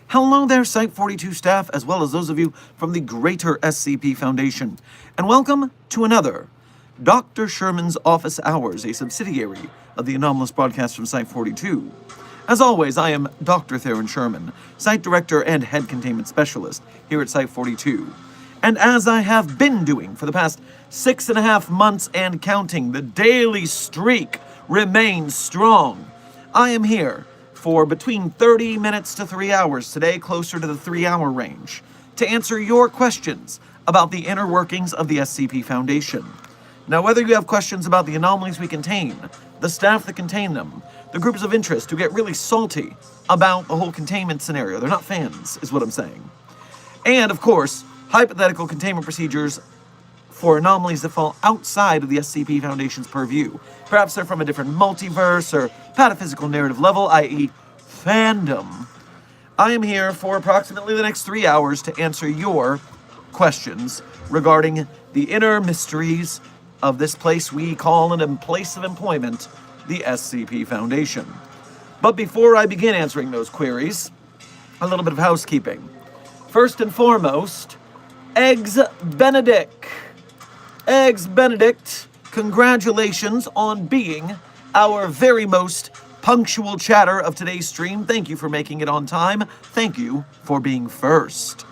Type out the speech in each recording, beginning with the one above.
Hello there, Site 42 staff, as well as those of you from the greater SCP Foundation, and welcome to another Dr. Sherman's Office Hours, a subsidiary of the anomalous broadcast from Site 42. As always, I am Dr. Theron Sherman, Site Director and Head Containment Specialist here at Site 42. And as I have been doing for the past 6.5 months and counting, the daily streak remains strong. I am here for between 30 minutes to 3 hours, today closer to the 3-hour range, to answer your questions about the inner workings of the SCP Foundation. Now, whether you have questions about the anomalies we contain, the staff that contain them, the groups of interest who get really salty about the whole containment scenario, they're not fans, is what I'm saying. And, of course, hypothetical containment procedures for anomalies that fall outside of the SCP Foundation's purview. Perhaps they're from a different multiverse or pataphysical narrative level, i.e. fandom. I am here for approximately the next 3 hours to answer your questions regarding the inner mysteries of this place we call a place of employment, the SCP Foundation. But before I begin answering those queries, a little bit of housekeeping. First and foremost, Eggs Benedict. Eggs Benedict, congratulations on being our very most punctual chatter of today's stream. Thank you for making it on time. Thank you for being first.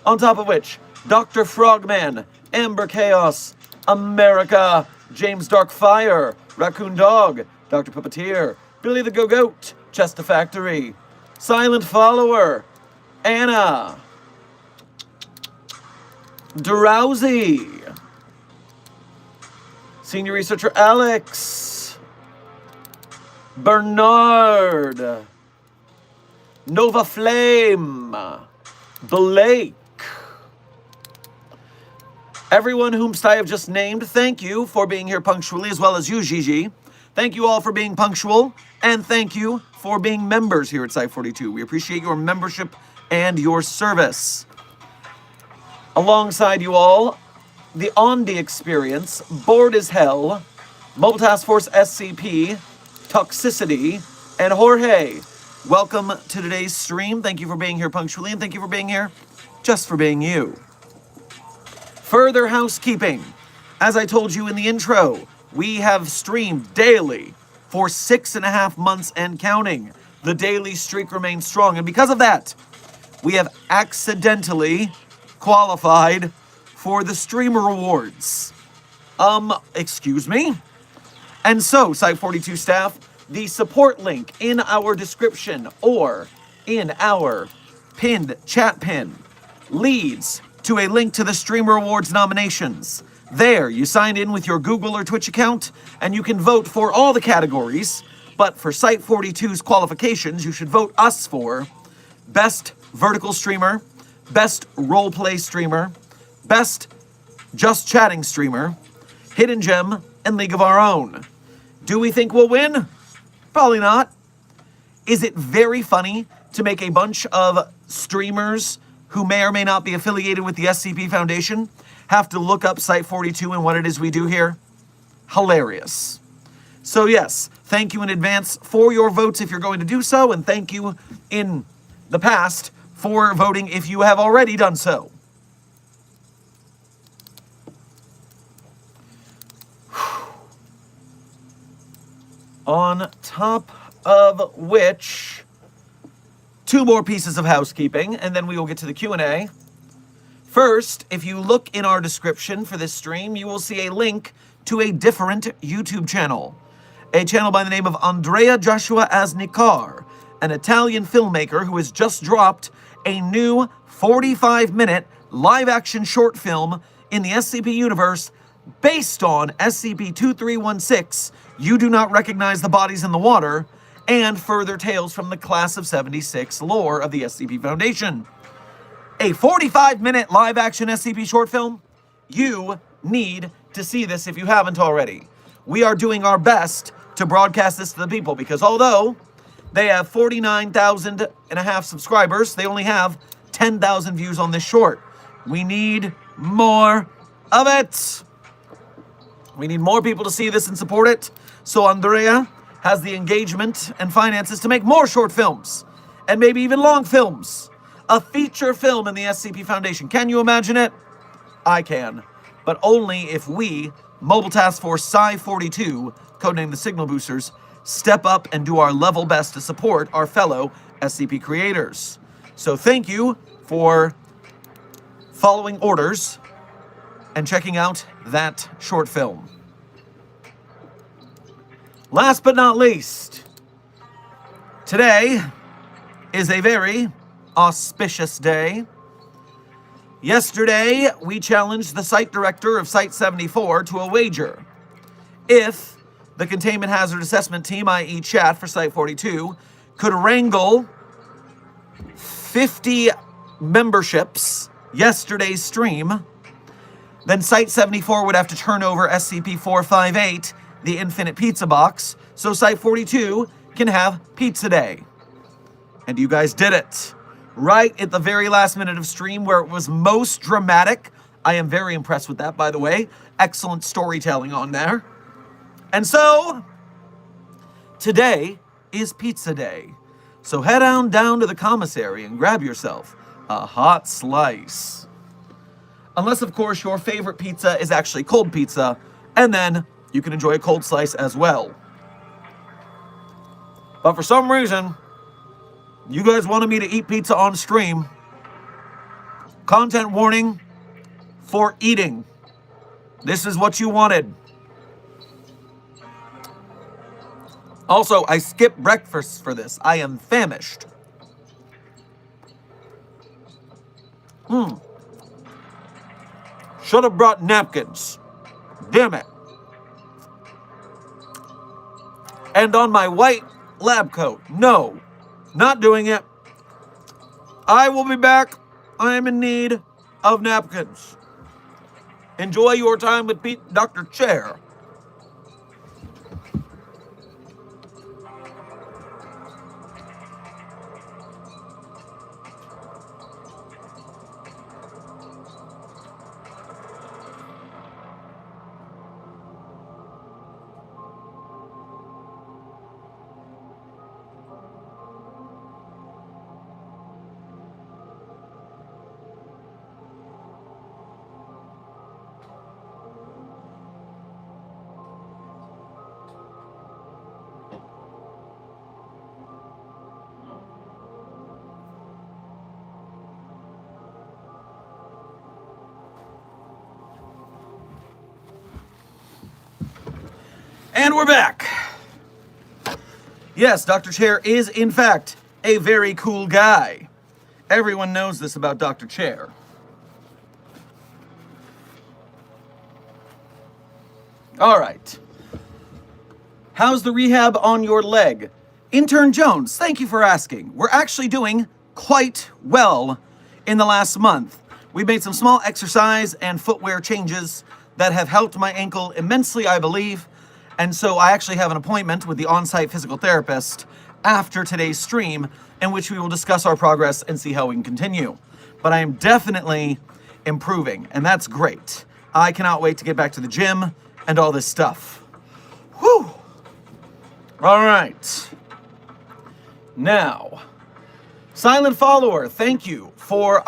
On top of which, Dr. Frogman, Amber Chaos, America, James Darkfire, Raccoon Dog, Dr. Puppeteer, Billy the Go-Goat, Chester Factory, Silent Follower, Anna, Drowsy, Senior Researcher Alex, Bernard, Nova Flame, Blake. Everyone whom I have just named, thank you for being here punctually, as well as you, Gigi. Thank you all for being punctual, and thank you for being members here at Site 42. We appreciate your membership and your service. Alongside you all, the Ondi Experience, Bored as Hell, Mobile Task Force SCP, Toxicity, and Jorge. Welcome to today's stream. Thank you for being here punctually, and thank you for being here just for being you. Further housekeeping. As I told you in the intro, we have streamed daily for 6.5 months and counting. The daily streak remains strong, and because of that, we have accidentally qualified for the streamer rewards. Excuse me? And so, Site 42 staff, the support link in our description or in our pinned chat pin leads to a link to the Streamer Awards nominations. There, you sign in with your Google or Twitch account, and you can vote for all the categories, but for Site 42's qualifications, you should vote us for Best Vertical Streamer, Best Roleplay Streamer, Best Just Chatting Streamer, Hidden Gem, and League of Our Own. Do we think we'll win? Probably not. Is it very funny to make a bunch of streamers who may or may not be affiliated with the SCP Foundation have to look up Site 42 and what it is we do here? Hilarious. So yes, thank you in advance for your votes if you're going to do so, and thank you in the past for voting if you have already done so. On top of which, 2 more pieces of housekeeping, and then we will get to the Q&A. First, if you look in our description for this stream, you will see a link to a different YouTube channel. A channel by the name of Andrea Joshua Asnicar, an Italian filmmaker who has just dropped a new 45-minute live-action short film in the SCP universe based on SCP-2316, You Do Not Recognize the Bodies in the Water, and further tales from the Class of 76 lore of the SCP Foundation. A 45-minute live-action SCP short film? You need to see this if you haven't already. We are doing our best to broadcast this to the people, because although they have 49,500 subscribers, they only have 10,000 views on this short. We need more of it. We need more people to see this and support it. So Andrea has the engagement and finances to make more short films, and maybe even long films. A feature film in the SCP Foundation. Can you imagine it? I can. But only if we, Mobile Task Force Psi-42, codenamed the Signal Boosters, step up and do our level best to support our fellow SCP creators. So thank you for following orders and checking out that short film. Last but not least, today is a very auspicious day. Yesterday, we challenged the site director of Site 74 to a wager. If the Containment Hazard Assessment Team, i.e. chat for Site 42, could wrangle 50 memberships yesterday's stream, then Site 74 would have to turn over SCP-458, the Infinite Pizza Box, so Site 42 can have Pizza Day. And you guys did it. Right at the very last minute of stream where it was most dramatic. I am very impressed with that, by the way. Excellent storytelling on there. And so, today is Pizza Day. So head on down to the commissary and grab yourself a hot slice. Unless, of course, your favorite pizza is actually cold pizza, and then you can enjoy a cold slice as well. But for some reason, you guys wanted me to eat pizza on stream. Content warning for eating. This is what you wanted. Also, I skipped breakfast for this. I am famished. Should have brought napkins. Damn it. And on my white lab coat. No, not doing it. I will be back. I am in need of napkins. Enjoy your time with Dr. Chair. And we're back. Yes, Dr. Chair is, in fact, a very cool guy. Everyone knows this about Dr. Chair. All right. How's the rehab on your leg? Intern Jones, thank you for asking. We're actually doing quite well in the last month. We've made some small exercise and footwear changes that have helped my ankle immensely, I believe. And so I actually have an appointment with the on-site physical therapist after today's stream, in which we will discuss our progress and see how we can continue. But I am definitely improving, and that's great. I cannot wait to get back to the gym and all this stuff. Whew. All right. Now, Silent follower, thank you for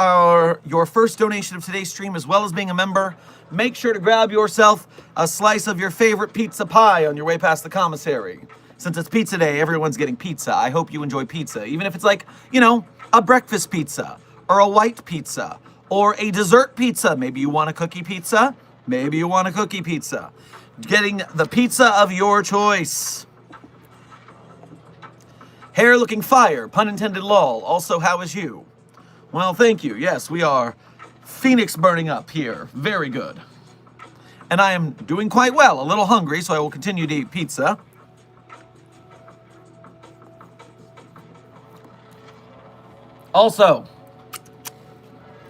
your first donation of today's stream, as well as being a member. Make sure to grab yourself a slice of your favorite pizza pie on your way past the commissary. Since it's pizza day, everyone's getting pizza. I hope you enjoy pizza, even if it's like, a breakfast pizza, or a white pizza, or a dessert pizza. Maybe you want a cookie pizza. Maybe you want a cookie pizza. Getting the pizza of your choice. Hair looking fire, pun intended lol. Also, how is you? Well, thank you. Yes, we are Phoenix burning up here. Very good. And I am doing quite well. A little hungry, so I will continue to eat pizza. Also,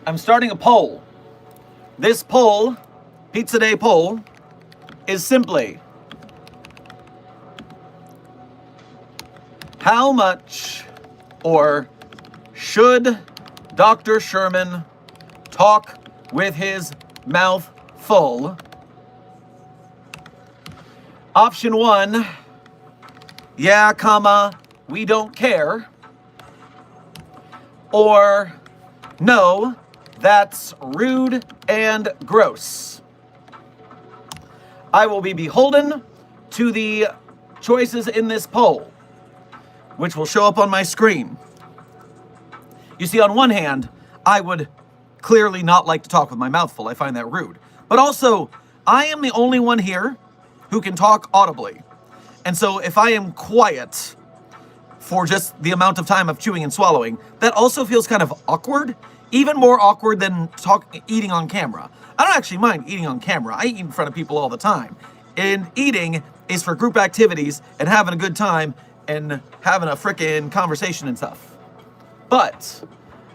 I'm starting a poll. This poll, Pizza Day poll, is simply: how much, or should Dr. Sherman talk with his mouth full? Option 1, yeah, comma, we don't care. Or, no, that's rude and gross. I will be beholden to the choices in this poll, which will show up on my screen. You see, on one hand, I would clearly not like to talk with my mouth full. I find that rude. But also, I am the only one here who can talk audibly. And so if I am quiet for just the amount of time of chewing and swallowing, that also feels kind of awkward. Even more awkward than eating on camera. I don't actually mind eating on camera. I eat in front of people all the time. And eating is for group activities and having a good time and having a frickin' conversation and stuff. But,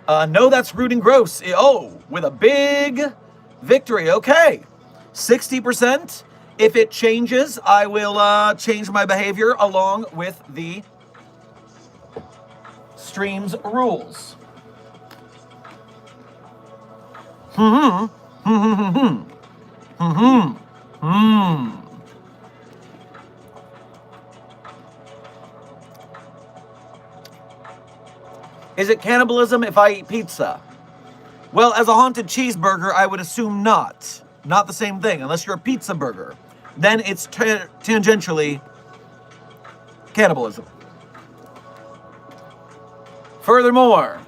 no, that's rude and gross. Oh, with a big victory. Okay, 60%. If it changes, I will change my behavior along with the stream's rules. Is it cannibalism if I eat pizza? Well, as a haunted cheeseburger, I would assume not. Not the same thing, unless you're a pizza burger. Then it's tangentially cannibalism. Furthermore,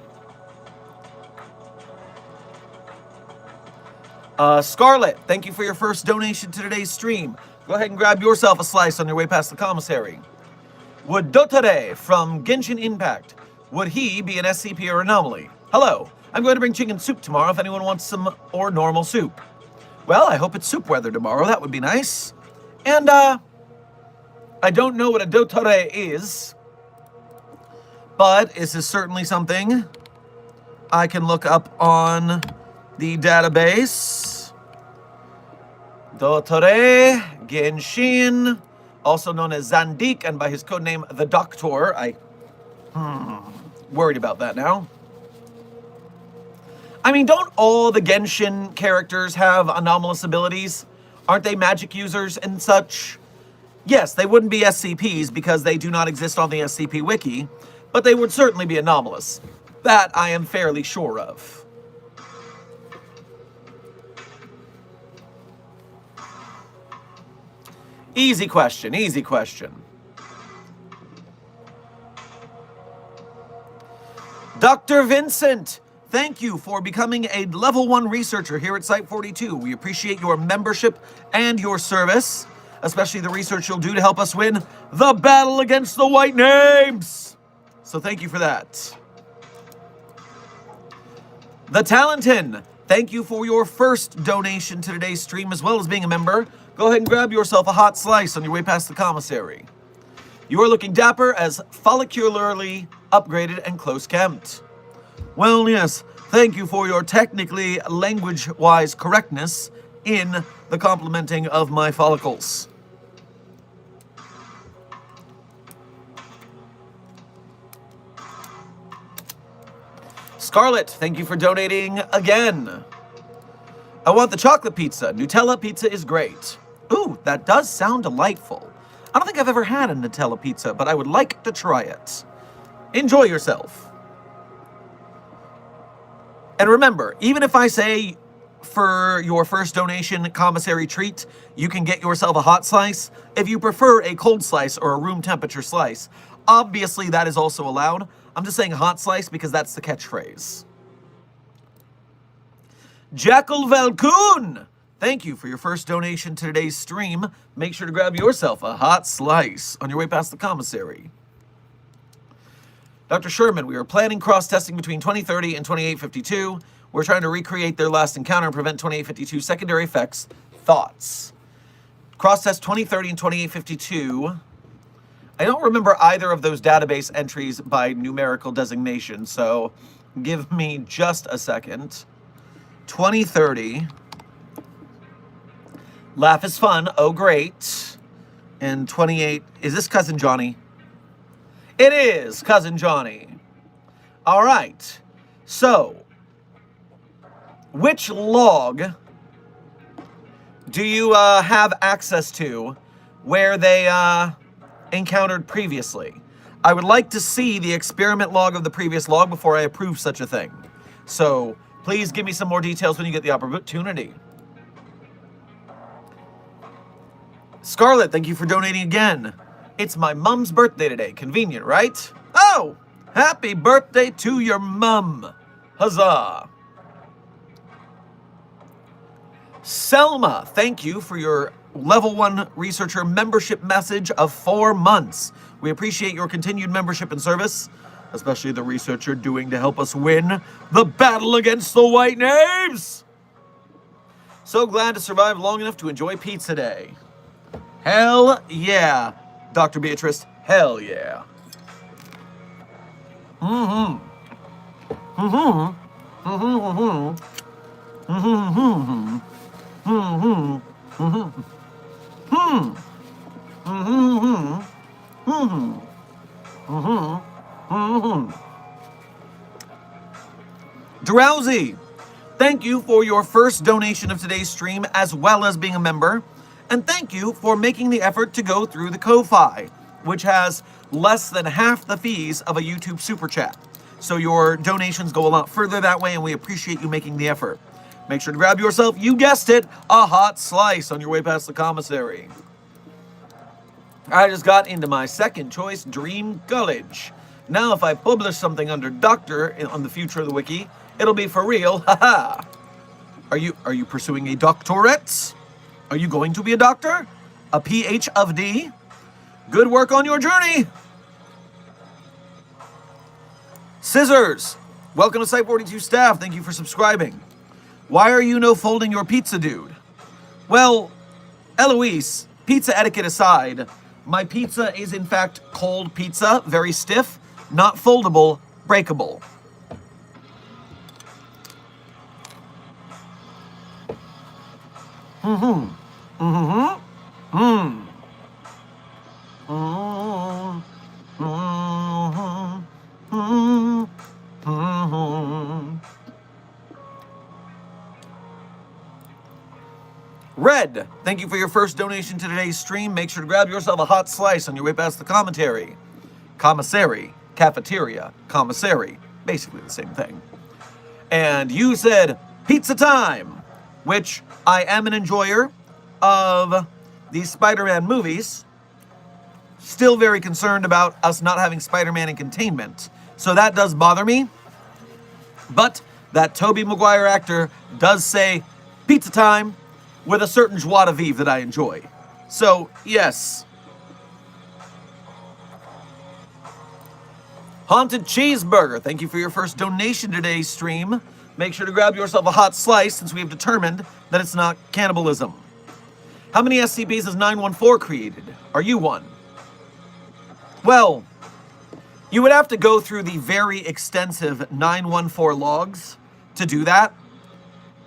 Scarlett, thank you for your first donation to today's stream. Go ahead and grab yourself a slice on your way past the commissary. Would Dotare from Genshin Impact, would he be an SCP or anomaly? Hello, I'm going to bring chicken soup tomorrow if anyone wants some or normal soup. Well, I hope it's soup weather tomorrow. That would be nice. And, I don't know what a Dotare is, but this is certainly something I can look up on the database. Dotare Genshin, also known as Zandik, and by his codename the Doctor. Worried about that now. I mean, don't all the Genshin characters have anomalous abilities? Aren't they magic users and such? Yes, they wouldn't be SCPs because they do not exist on the SCP Wiki, but they would certainly be anomalous. That I am fairly sure of. Easy question, easy question. Dr. Vincent, thank you for becoming a level 1 researcher here at Site 42. We appreciate your membership and your service, especially the research you'll do to help us win the battle against the white names. So thank you for that. The Talentin, thank you for your first donation to today's stream, as well as being a member. Go ahead and grab yourself a hot slice on your way past the commissary. You are looking dapper as follicularly upgraded and close kempt. Well, yes, thank you for your technically language-wise correctness in the complimenting of my follicles. Scarlett, thank you for donating again. I want the chocolate pizza. Nutella pizza is great. Ooh, that does sound delightful. I don't think I've ever had a Nutella pizza, but I would like to try it. Enjoy yourself. And remember, even if I say for your first donation commissary treat, you can get yourself a hot slice. If you prefer a cold slice or a room temperature slice, obviously that is also allowed. I'm just saying hot slice because that's the catchphrase. Jackal Valcoon, thank you for your first donation to today's stream. Make sure to grab yourself a hot slice on your way past the commissary. Dr. Sherman, we are planning cross-testing between 2030 and 2852. We're trying to recreate their last encounter and prevent 2852 secondary effects. Thoughts? Cross-test 2030 and 2852. I don't remember either of those database entries by numerical designation, so give me just a second. 2030. Laugh is fun. Oh, great. And 28. Is this Cousin Johnny? It is Cousin Johnny. All right. So, which log do you have access to where they encountered previously? I would like to see the experiment log of the previous log before I approve such a thing. So, please give me some more details when you get the opportunity. Scarlett, thank you for donating again. It's my mum's birthday today. Convenient, right? Oh, happy birthday to your mum. Huzzah. Selma, thank you for your level 1 researcher membership message of 4 months. We appreciate your continued membership and service, especially the research you're doing to help us win the battle against the White Knaves. So glad to survive long enough to enjoy pizza day. Hell yeah, Dr. Beatrice. Hell yeah. Mm-hmm. Mm-hmm. Mm-hmm. Mm-hmm. Mm-hmm. Mm-hmm. Mm-hmm. Mm-hmm. Mm-hmm. Mm-hmm. Drowsy, thank you for your first donation of today's stream as well as being a member. And thank you for making the effort to go through the Ko-Fi, which has less than half the fees of a YouTube Super Chat. So your donations go a lot further that way, and we appreciate you making the effort. Make sure to grab yourself, you guessed it, a hot slice on your way past the commissary. I just got into my second choice, Dream College. Now if I publish something under Doctor on the future of the wiki, it'll be for real, haha. Are you pursuing a doctorate? Are you going to be a doctor? A PhD? Good work on your journey. Scissors, welcome to Site 42 staff. Thank you for subscribing. Why are you no folding your pizza, dude? Well, Eloise, pizza etiquette aside, my pizza is in fact cold pizza, very stiff, not foldable, breakable. Mm-hmm. Mm-hmm. Mm. Mm-hmm. Mm-hmm. Mm-hmm. Red, thank you for your first donation to today's stream. Make sure to grab yourself a hot slice on your way past the commentary. Commissary, cafeteria, commissary, basically the same thing. And you said pizza time, which I am an enjoyer of these Spider-Man movies. Still very concerned about us not having Spider-Man in containment. So that does bother me. But that Tobey Maguire actor does say pizza time with a certain joie de vivre that I enjoy. So, yes. Haunted Cheeseburger, thank you for your first donation today's stream. Make sure to grab yourself a hot slice since we have determined that it's not cannibalism. How many SCPs has 914 created? Are you one? Well, you would have to go through the very extensive 914 logs to do that.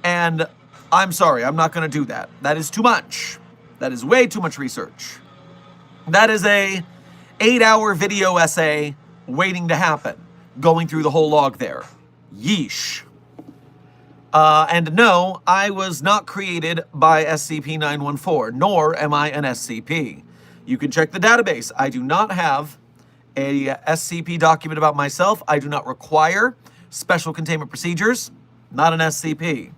And I'm sorry, I'm not going to do that. That is too much. That is way too much research. That is a 8-hour video essay waiting to happen, going through the whole log there. Yeesh. And no, I was not created by SCP-914, nor am I an SCP. You can check the database. I do not have a SCP document about myself. I do not require special containment procedures. not an SCP.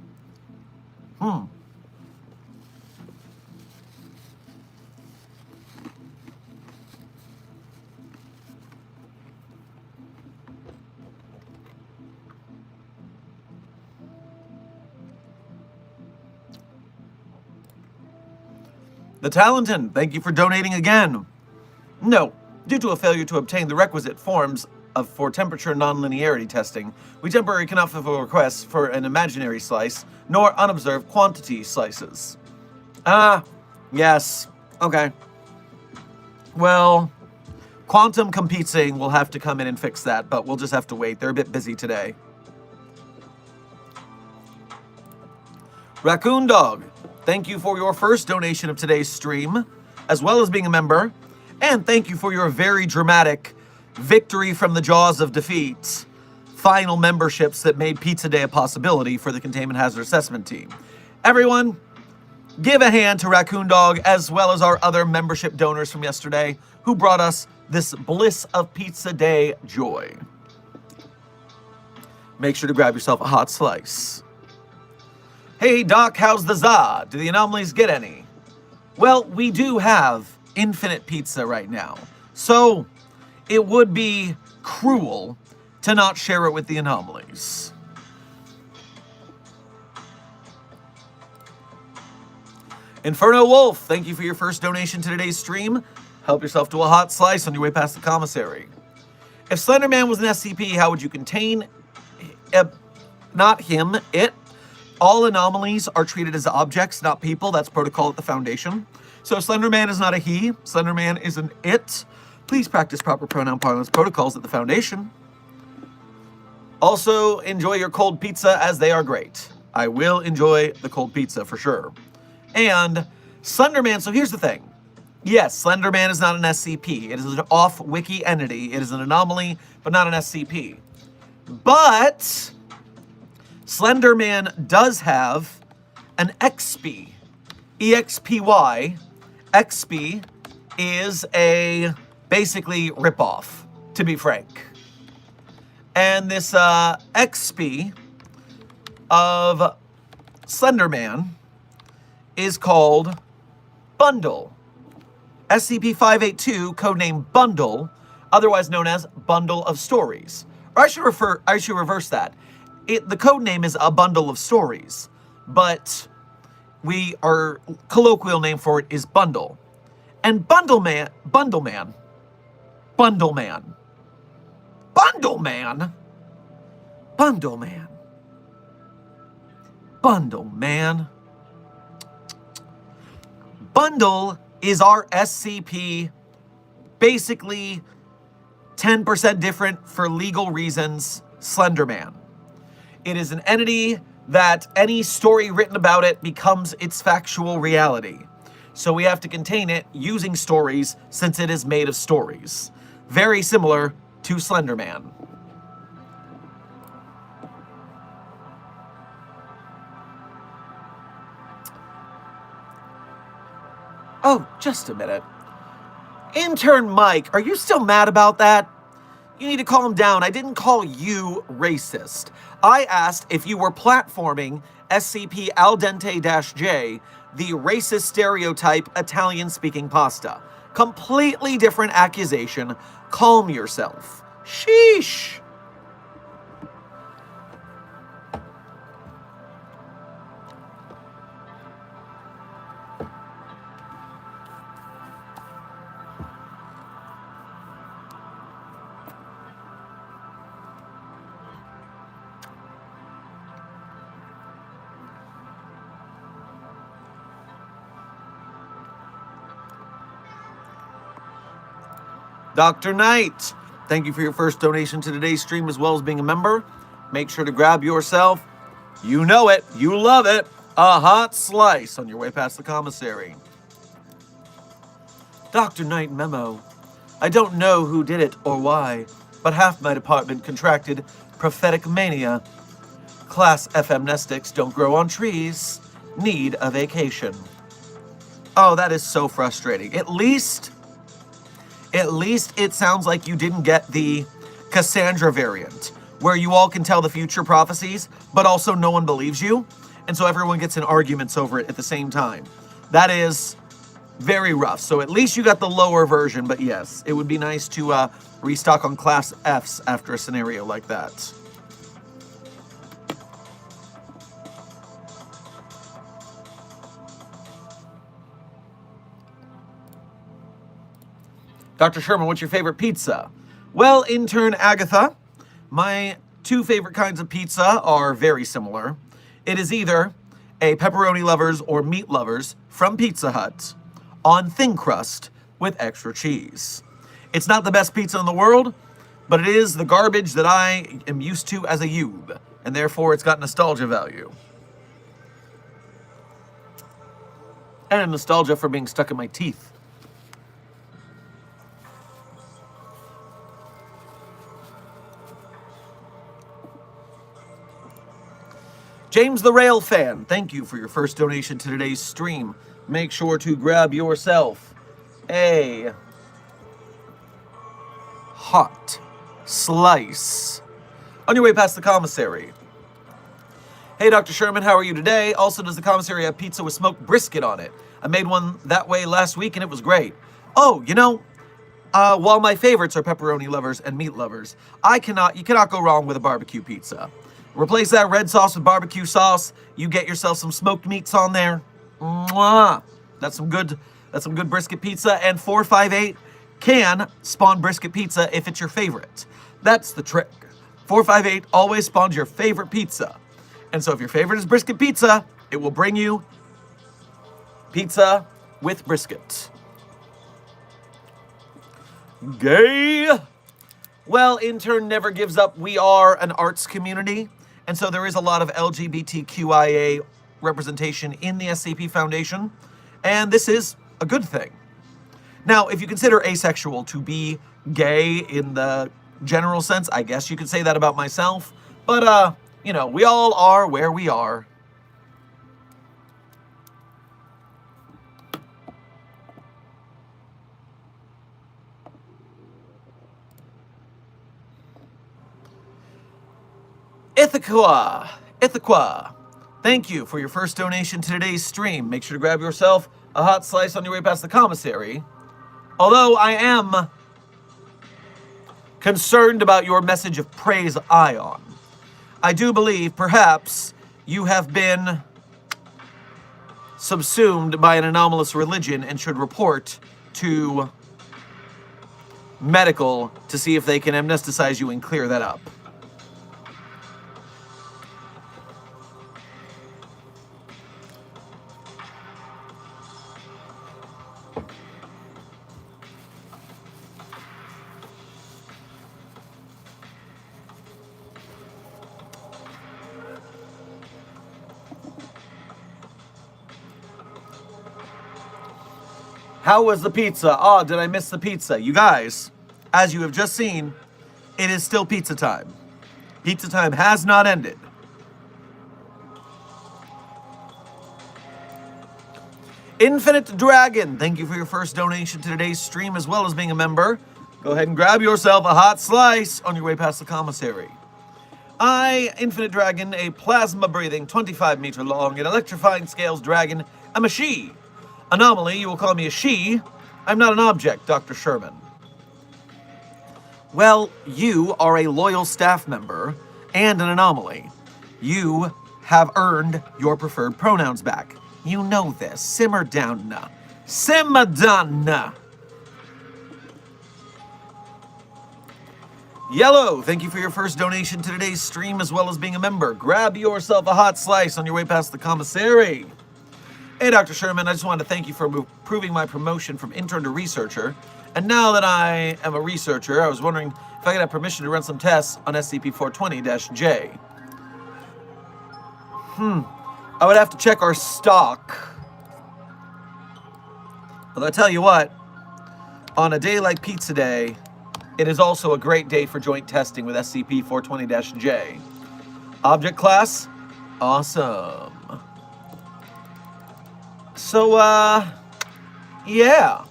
The Talenton, thank you for donating again. No, due to a failure to obtain the requisite forms for temperature nonlinearity testing, we temporarily cannot fulfill requests for an imaginary slice, nor unobserved quantity slices. Ah, yes, okay. Well, Quantum Competing will have to come in and fix that, but we'll just have to wait. They're a bit busy today. Raccoon Dog, thank you for your first donation of today's stream, as well as being a member, and thank you for your very dramatic victory from the jaws of defeat final memberships that made Pizza Day a possibility for the Containment Hazard Assessment Team. Everyone, give a hand to Raccoon Dog, as well as our other membership donors from yesterday, who brought us this bliss of Pizza Day joy. Make sure to grab yourself a hot slice. Hey Doc, how's the za? Do the anomalies get any? Well, we do have infinite pizza right now, so it would be cruel to not share it with the anomalies. Inferno Wolf, thank you for your first donation to today's stream. Help yourself to a hot slice on your way past the commissary. If Slenderman was an SCP, how would you contain not him, it? All anomalies are treated as objects, not people. That's protocol at the Foundation. So Slenderman is not a he. Slenderman is an it. Please practice proper pronoun parlance protocols at the Foundation. Also, enjoy your cold pizza, as they are great. I will enjoy the cold pizza for sure. And Slenderman, so here's the thing. Yes, Slenderman is not an SCP. It is an off-wiki entity. It is an anomaly, but not an SCP. But Slenderman does have an XP. EXPY. XP is a basically ripoff, to be frank. And this XP of Slenderman is called Bundle. SCP-582, codename Bundle, otherwise known as Bundle of Stories. Or I should reverse that. The codename is A Bundle of Stories, but our colloquial name for it is Bundle. And Bundle Man, Bundle is our SCP, basically 10% different for legal reasons, Slenderman. It is an entity that any story written about it becomes its factual reality. So we have to contain it using stories since it is made of stories. Very similar to Slenderman. Oh, just a minute. Intern Mike, are you still mad about that? You need to calm down. I didn't call you racist. I asked if you were platforming SCP Al Dente-J, the racist stereotype Italian-speaking pasta. Completely different accusation. Calm yourself. Sheesh. Dr. Knight, thank you for your first donation to today's stream, as well as being a member. Make sure to grab yourself, you know it, you love it, a hot slice on your way past the commissary. Dr. Knight memo. I don't know who did it or why, but half my department contracted prophetic mania. Class FM nestics don't grow on trees. Need a vacation. Oh, that is so frustrating. At least it sounds like you didn't get the Cassandra variant, where you all can tell the future prophecies, but also no one believes you. And so everyone gets in arguments over it at the same time. That is very rough. So at least you got the lower version, but yes, it would be nice to restock on Class Fs after a scenario like that. Dr. Sherman, what's your favorite pizza? Well, intern Agatha, my two favorite kinds of pizza are very similar. It is either a pepperoni lovers or meat lovers from Pizza Hut on thin crust with extra cheese. It's not the best pizza in the world, but it is the garbage that I am used to as a youth, and therefore it's got nostalgia value. And nostalgia for being stuck in my teeth. James the Rail Fan, thank you for your first donation to today's stream. Make sure to grab yourself a hot slice on your way past the commissary. Hey, Dr. Sherman, how are you today? Also, does the commissary have pizza with smoked brisket on it? I made one that way last week and it was great. Oh, you know, while my favorites are pepperoni lovers and meat lovers, you cannot go wrong with a barbecue pizza. Replace that red sauce with barbecue sauce. You get yourself some smoked meats on there. Mwah! That's some good brisket pizza. And 458 can spawn brisket pizza if it's your favorite. That's the trick. 458 always spawns your favorite pizza. And so if your favorite is brisket pizza, it will bring you pizza with brisket. Gay. Well, intern never gives up. We are an arts community. And so there is a lot of LGBTQIA representation in the SCP Foundation, and this is a good thing. Now, if you consider asexual to be gay in the general sense, I guess you could say that about myself, but, you know, we all are where we are. Ithaqa, thank you for your first donation to today's stream. Make sure to grab yourself a hot slice on your way past the commissary. Although I am concerned about your message of praise, Ion. I do believe perhaps you have been subsumed by an anomalous religion and should report to medical to see if they can amnesticize you and clear that up. How was the pizza? Oh, did I miss the pizza? You guys, as you have just seen, it is still pizza time. Pizza time has not ended. Infinite Dragon, thank you for your first donation to today's stream as well as being a member. Go ahead and grab yourself a hot slice on your way past the commissary. Infinite Dragon, a plasma-breathing, 25-meter long and electrifying scales dragon, am a she. Anomaly, you will call me a she. I'm not an object, Dr. Sherman. Well, you are a loyal staff member and an anomaly. You have earned your preferred pronouns back. You know this. Simmer down. Simmer down. Yellow, thank you for your first donation to today's stream as well as being a member. Grab yourself a hot slice on your way past the commissary. Hey, Dr. Sherman, I just wanted to thank you for approving my promotion from intern to researcher. And now that I am a researcher, I was wondering if I could have permission to run some tests on SCP-420-J. I would have to check our stock. But I tell you what, on a day like Pizza Day, it is also a great day for joint testing with SCP-420-J. Object class? Awesome. So, yeah.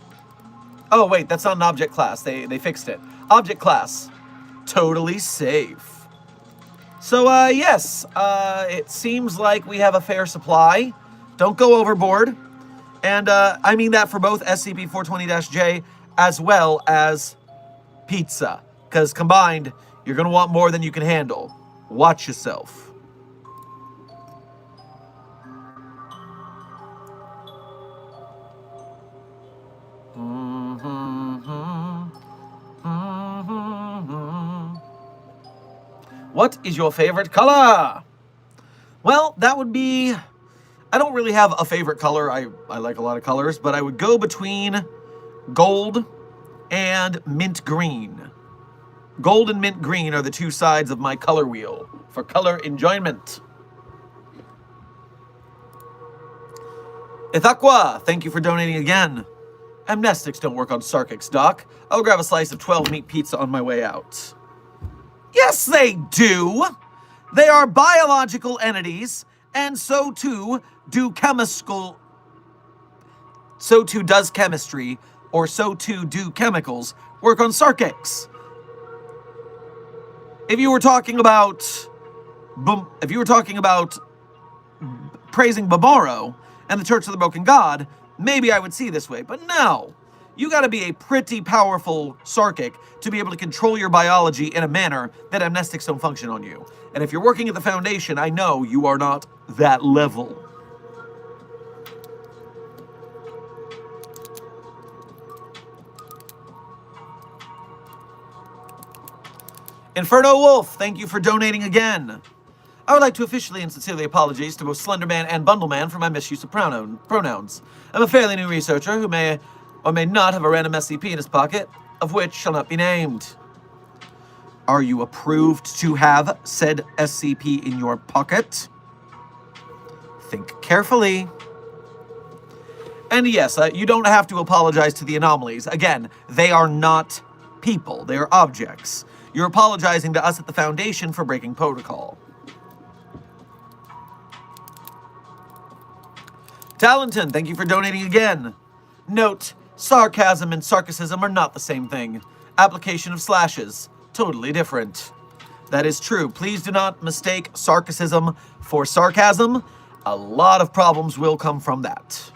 Oh, wait, that's not an object class. They fixed it. Object class. Totally safe. So, yes, it seems like we have a fair supply. Don't go overboard. And I mean that for both SCP-420-J as well as pizza. Because combined, you're going to want more than you can handle. Watch yourself. What is your favorite color? Well, that would be... I don't really have a favorite color. I like a lot of colors, but I would go between gold and mint green. Gold and mint green are the two sides of my color wheel for color enjoyment. Ithaqua, thank you for donating again. Amnestics don't work on Sarkics, Doc. I'll grab a slice of 12-meat pizza on my way out. Yes, they do! They are biological entities, and so too do chemical... So too does chemistry, or so too do chemicals, work on Sarkics. If you were talking about praising Babaro and the Church of the Broken God, maybe I would see this way. But no, you gotta be a pretty powerful Sarkic to be able to control your biology in a manner that amnestics don't function on you. And if you're working at the Foundation, I know you are not that level. Inferno Wolf, thank you for donating again. I would like to officially and sincerely apologize to both Slenderman and Bundleman for my misuse of pronouns. I'm a fairly new researcher who may or may not have a random SCP in his pocket, of which shall not be named. Are you approved to have said SCP in your pocket? Think carefully. And yes, you don't have to apologize to the anomalies. Again, they are not people. They are objects. You're apologizing to us at the Foundation for breaking protocol. Talenton, thank you for donating again. Note, sarcasm and sarcasm are not the same thing. Application of slashes, totally different. That is true. Please do not mistake sarcasm for sarcasm. A lot of problems will come from that.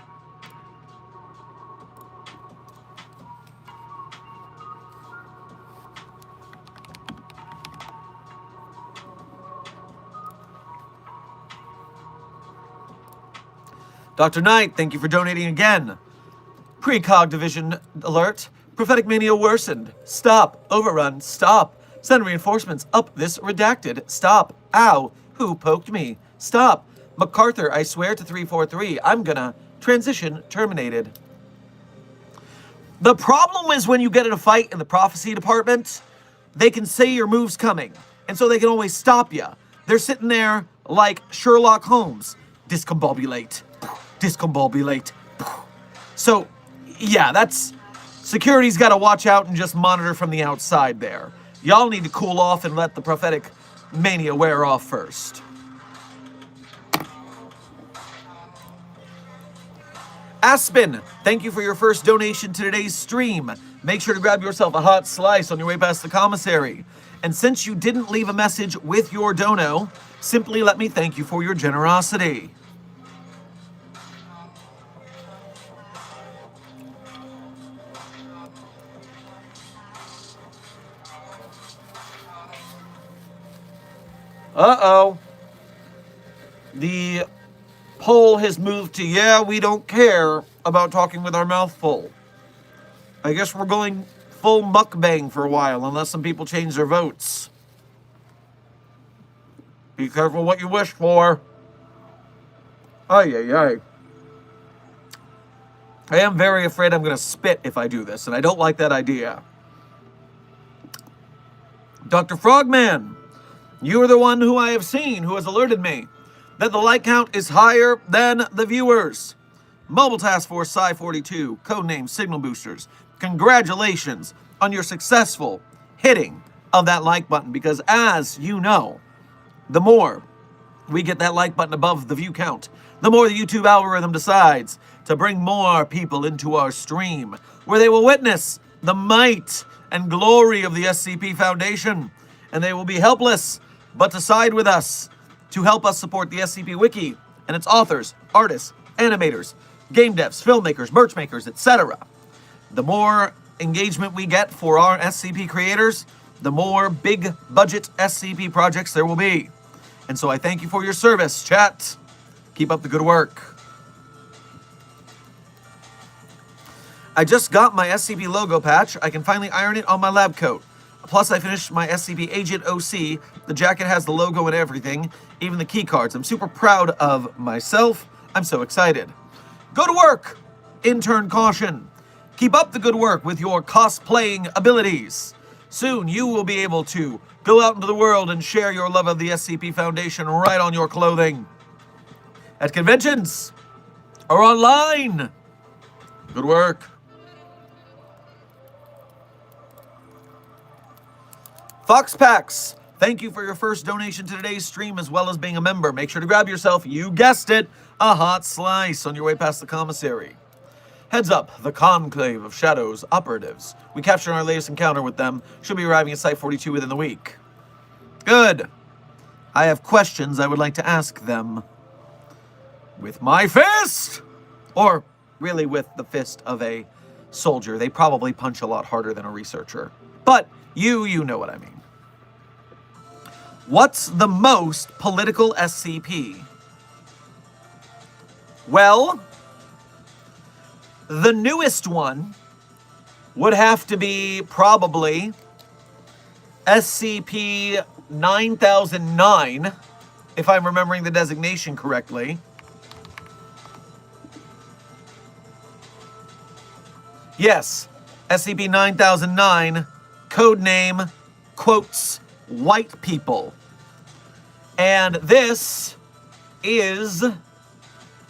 Dr. Knight, thank you for donating again. Precog division alert. Prophetic mania worsened. Stop. Overrun. Stop. Send reinforcements. Up this redacted. Stop. Ow. Who poked me? Stop. MacArthur, I swear to 343, I'm gonna. Transition terminated. The problem is when you get in a fight in the prophecy department, they can say your move's coming, and so they can always stop you. They're sitting there like Sherlock Holmes. Discombobulate. Discombobulate. So, yeah, that's... Security's got to watch out and just monitor from the outside there. Y'all need to cool off and let the prophetic mania wear off first. Aspen, thank you for your first donation to today's stream. Make sure to grab yourself a hot slice on your way past the commissary. And since you didn't leave a message with your dono, simply let me thank you for your generosity. Uh-oh. The poll has moved to, yeah, we don't care about talking with our mouth full. I guess we're going full mukbang for a while, unless some people change their votes. Be careful what you wish for. Ay, ay, ay. I am very afraid I'm going to spit if I do this, and I don't like that idea. Dr. Frogman, you are the one who I have seen who has alerted me that the like count is higher than the viewers. Mobile Task Force Psi-42, codename Signal Boosters, congratulations on your successful hitting of that like button, because as you know, the more we get that like button above the view count, the more the YouTube algorithm decides to bring more people into our stream, where they will witness the might and glory of the SCP Foundation, and they will be helpless but to side with us to help us support the SCP Wiki and its authors, artists, animators, game devs, filmmakers, merch makers, etc. The more engagement we get for our SCP creators, the more big budget SCP projects there will be. And so I thank you for your service, chat. Keep up the good work. I just got my SCP logo patch. I can finally iron it on my lab coat. Plus, I finished my SCP Agent OC. The jacket has the logo and everything, even the key cards. I'm super proud of myself. I'm so excited. Go to work! Intern caution. Keep up the good work with your cosplaying abilities. Soon, you will be able to go out into the world and share your love of the SCP Foundation right on your clothing. At conventions or online. Good work. Foxpax, thank you for your first donation to today's stream as well as being a member. Make sure to grab yourself, you guessed it, a hot slice on your way past the commissary. Heads up, the Conclave of Shadows operatives. We captured our latest encounter with them. Should be arriving at Site 42 within the week. Good. I have questions I would like to ask them. With my fist! Or really with the fist of a soldier. They probably punch a lot harder than a researcher. But you know what I mean. What's the most political SCP? Well, the newest one would have to be probably SCP 9009, if I'm remembering the designation correctly. Yes, SCP 9009, codename, quotes, white people. And this is an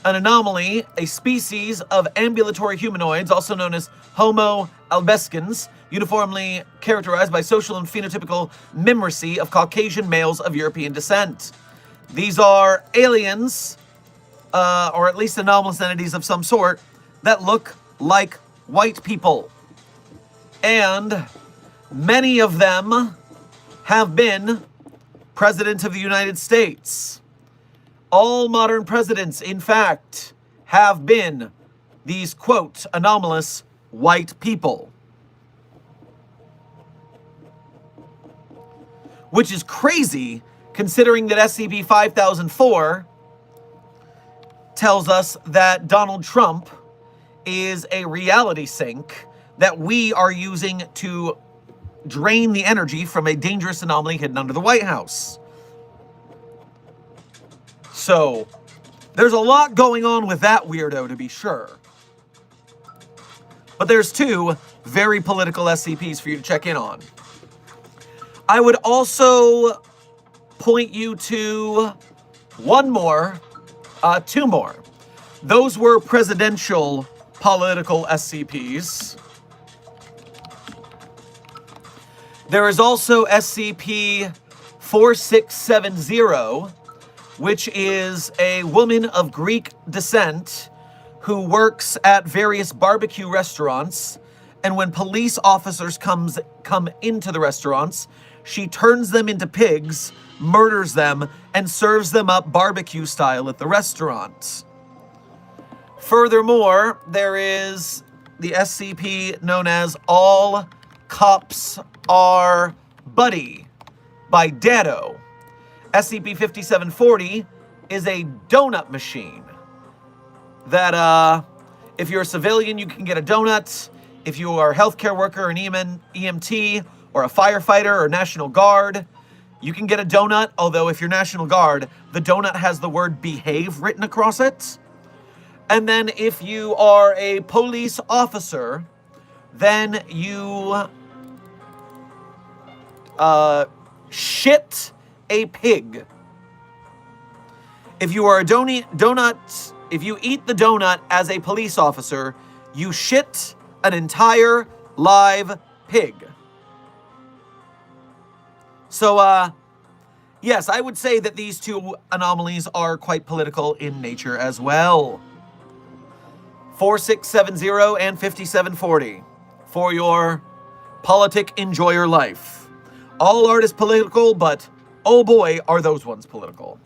anomaly, a species of ambulatory humanoids, also known as Homo albescens, uniformly characterized by social and phenotypical mimicry of Caucasian males of European descent. These are aliens, or at least anomalous entities of some sort, that look like white people. And many of them have been presidents of the United States. All modern presidents, in fact, have been these, quote, anomalous white people. Which is crazy, considering that SCP-5004 tells us that Donald Trump is a reality sink that we are using to drain the energy from a dangerous anomaly hidden under the White House. So, there's a lot going on with that weirdo, to be sure. But there's two very political SCPs for you to check in on. I would also point you to two more. Those were presidential political SCPs. There is also SCP-4670, which is a woman of Greek descent who works at various barbecue restaurants, and when police officers come into the restaurants, she turns them into pigs, murders them, and serves them up barbecue style at the restaurant. Furthermore, there is the SCP known as All Cops Are Buddy by Dado. SCP-5740 is a donut machine that, if you're a civilian, you can get a donut. If you are a healthcare worker, an EMT, or a firefighter or National Guard, you can get a donut, although if you're National Guard, the donut has the word behave written across it. And then if you are a police officer, then you shit a pig. If you are a donut, if you eat the donut as a police officer, you shit an entire live pig. So, yes, I would say that these two anomalies are quite political in nature as well. 4670 and 5740 for your politic enjoy your life. All art is political, but Oh boy, are those ones political.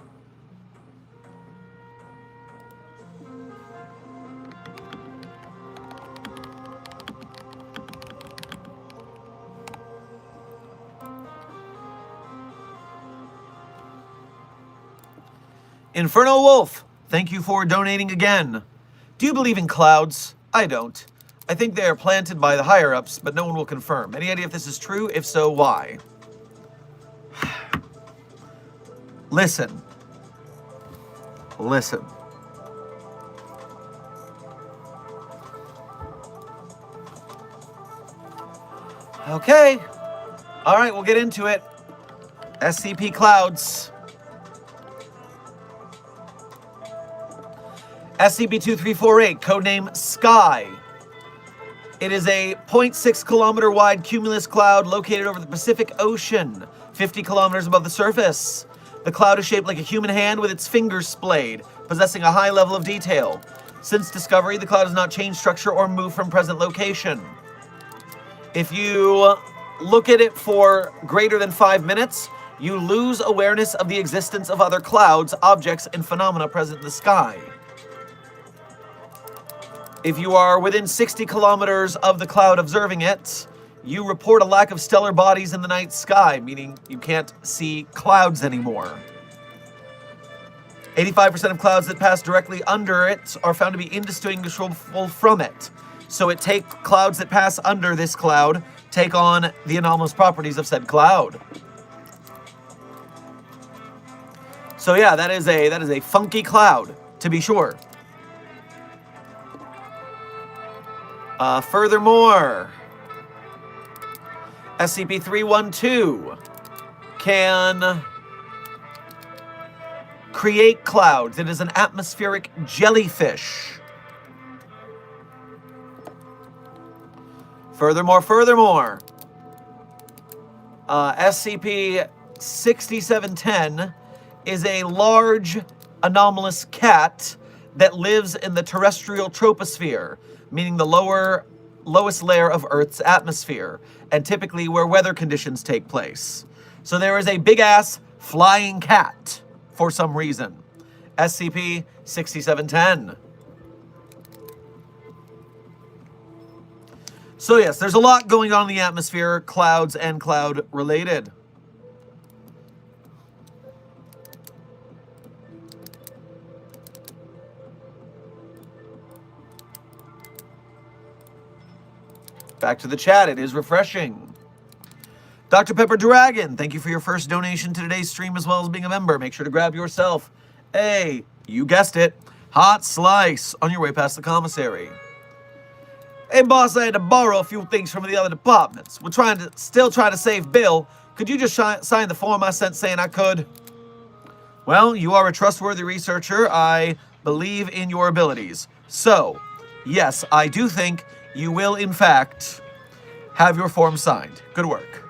Inferno Wolf, thank you for donating again. Do you believe in clouds? I don't. I think they are planted by the higher-ups, but no one will confirm. Any idea if this is true? If so, why? Listen. Listen. Okay. All right, we'll get into it. SCP Clouds. SCP-2348, codename Sky. It is a 0.6 kilometer wide cumulus cloud located over the Pacific Ocean, 50 kilometers above the surface. The cloud is shaped like a human hand with its fingers splayed, possessing a high level of detail. Since discovery, the cloud has not changed structure or moved from present location. If you look at it for greater than 5 minutes, you lose awareness of the existence of other clouds, objects, and phenomena present in the sky. If you are within 60 kilometers of the cloud observing it, you report a lack of stellar bodies in the night sky, meaning you can't see clouds anymore. 85% of clouds that pass directly under it are found to be indistinguishable from it. So clouds that pass under this cloud take on the anomalous properties of said cloud. So yeah, that is a funky cloud, to be sure. Furthermore, SCP-312 can create clouds. It is an atmospheric jellyfish. Furthermore, SCP-6710 is a large anomalous cat that lives in the terrestrial troposphere, meaning the lowest layer of Earth's atmosphere, and typically where weather conditions take place. So there is a big-ass flying cat, for some reason. SCP-6710. So yes, there's a lot going on in the atmosphere, clouds and cloud-related. Back to the chat, it is refreshing. Dr. Pepper Dragon, thank you for your first donation to today's stream as well as being a member. Make sure to grab yourself a, you guessed it, hot slice on your way past the commissary. Hey boss, I had to borrow a few things from the other departments. We're still trying to save Bill. Could you just sign the form I sent saying I could? Well, you are a trustworthy researcher. I believe in your abilities. So, yes, I do think you will, in fact, have your form signed. Good work.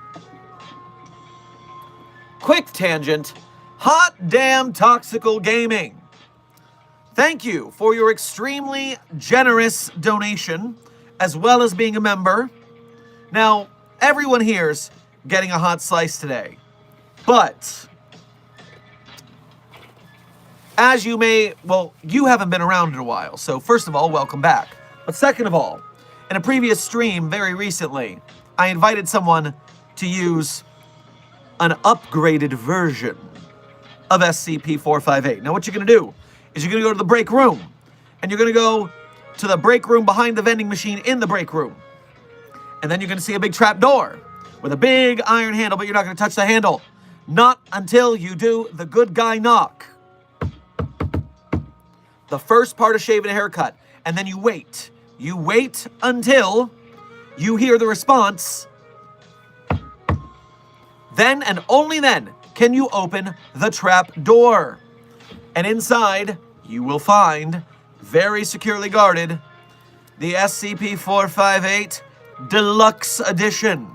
Quick tangent. Hot damn Toxical Gaming. Thank you for your extremely generous donation, as well as being a member. Now, everyone here's getting a hot slice today. But, as you may, well, you haven't been around in a while, so first of all, welcome back. But second of all, in a previous stream very recently, I invited someone to use an upgraded version of SCP-458. Now what you're going to do is you're going to go to the break room, and you're going to go to the break room behind the vending machine in the break room. And then you're going to see a big trap door with a big iron handle, but you're not going to touch the handle. Not until you do the good guy knock. The first part of shaving a haircut. And then you wait. You wait until you hear the response. Then and only then can you open the trap door. And inside, you will find, very securely guarded, the SCP-458 Deluxe Edition.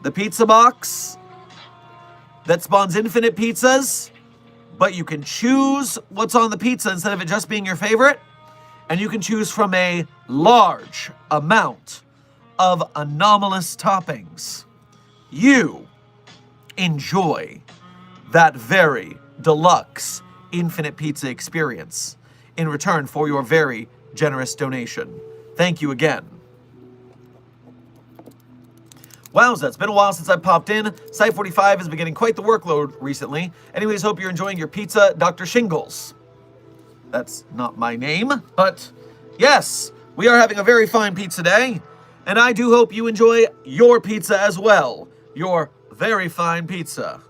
The pizza box that spawns infinite pizzas, but you can choose what's on the pizza instead of it just being your favorite. And you can choose from a large amount of anomalous toppings. You enjoy that very deluxe infinite pizza experience in return for your very generous donation. Thank you again. Wowza, it's been a while since I popped in. Site 45 has been getting quite the workload recently. Anyways, hope you're enjoying your pizza, Dr. Shingles. That's not my name, but yes, we are having a very fine pizza day, and I do hope you enjoy your pizza as well. Your very fine pizza.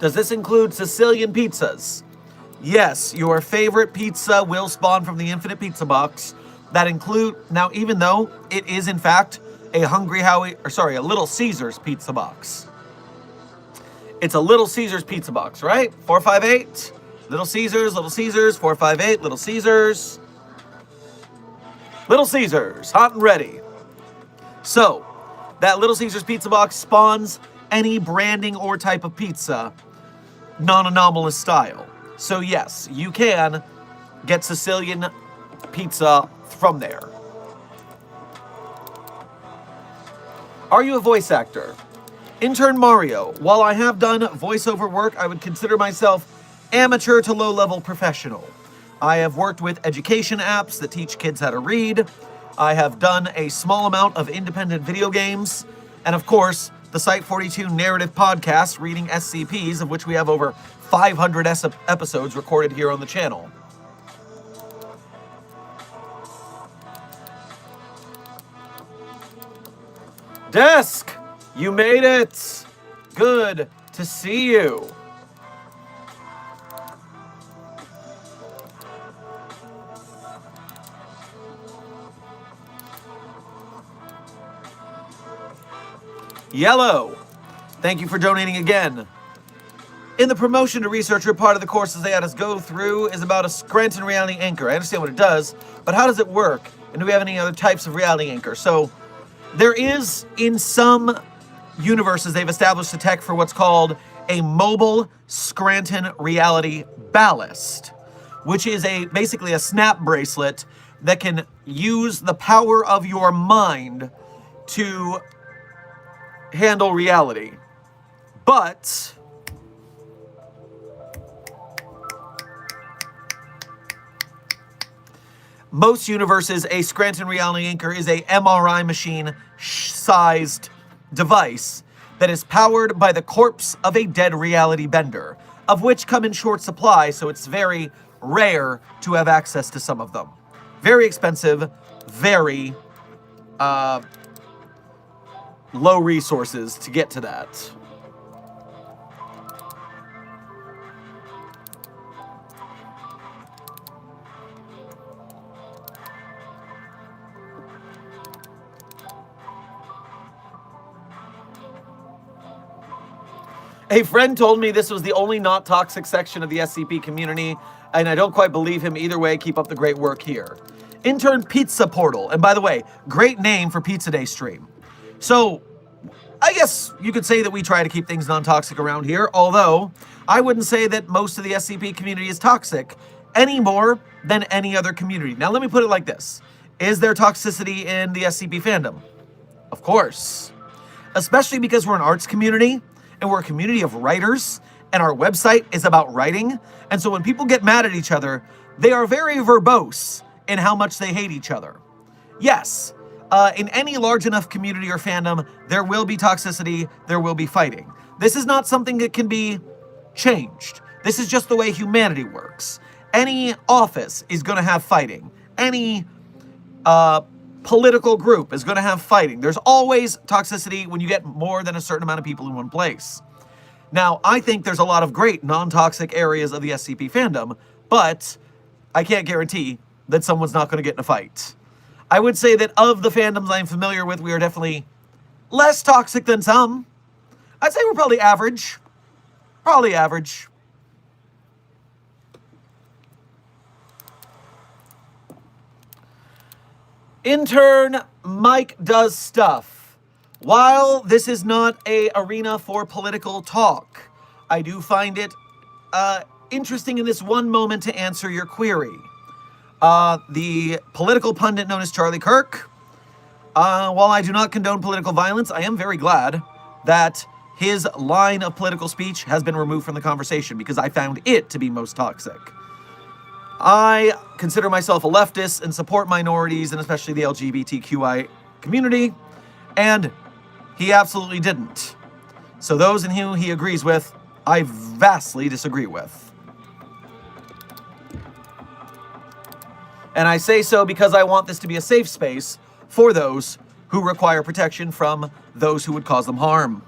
Does this include Sicilian pizzas? Yes, your favorite pizza will spawn from the Infinite Pizza Box. That include, now even though it is in fact a a Little Caesars pizza box. It's a Little Caesars pizza box, right? 458, Little Caesars, 458, Little Caesars. Little Caesars, hot and ready. So, that Little Caesars pizza box spawns any branding or type of pizza, non-anomalous style. So yes, you can get Sicilian pizza from there. Are you a voice actor? Intern Mario, while I have done voiceover work, I would consider myself amateur to low-level professional. I have worked with education apps that teach kids how to read. I have done a small amount of independent video games. And of course, the Site 42 narrative podcast, reading SCPs, of which we have over 500 episodes recorded here on the channel. Desk, you made it. Good to see you. Yellow, thank you for donating again. In the promotion to researcher, part of the courses they had us go through is about a Scranton reality anchor. I understand what it does, but how does it work? And do we have any other types of reality anchor? So there is, in some universes, they've established a tech for what's called a mobile Scranton reality ballast, which is basically a snap bracelet that can use the power of your mind to handle reality. But most universes, a Scranton reality anchor is a MRI machine sized device that is powered by the corpse of a dead reality bender, of which come in short supply, so it's very rare to have access to some of them. Very expensive, very low resources to get to that. A friend told me this was the only not toxic section of the SCP community, and I don't quite believe him. Either way, keep up the great work here. Intern Pizza Portal, and by the way, great name for Pizza Day stream. So, I guess you could say that we try to keep things non-toxic around here, although I wouldn't say that most of the SCP community is toxic any more than any other community. Now, let me put it like this. Is there toxicity in the SCP fandom? Of course. Especially because we're an arts community, and we're a community of writers, and our website is about writing. And so when people get mad at each other, they are very verbose in how much they hate each other. Yes, in any large enough community or fandom, there will be toxicity, there will be fighting. This is not something that can be changed. This is just the way humanity works. Any office is going to have fighting. Any political group is going to have fighting. There's always toxicity when you get more than a certain amount of people in one place. Now, I think there's a lot of great non-toxic areas of the SCP fandom, but I can't guarantee that someone's not going to get in a fight. I would say that of the fandoms I'm familiar with, we are definitely less toxic than some. I'd say we're probably average. Probably average. Intern Mike does stuff. While this is not an arena for political talk, I do find it interesting in this one moment to answer your query. The political pundit known as Charlie Kirk, while I do not condone political violence, I am very glad that his line of political speech has been removed from the conversation because I found it to be most toxic. I consider myself a leftist and support minorities and especially the LGBTQI community, and he absolutely didn't. So those in whom he agrees with, I vastly disagree with. And I say so because I want this to be a safe space for those who require protection from those who would cause them harm.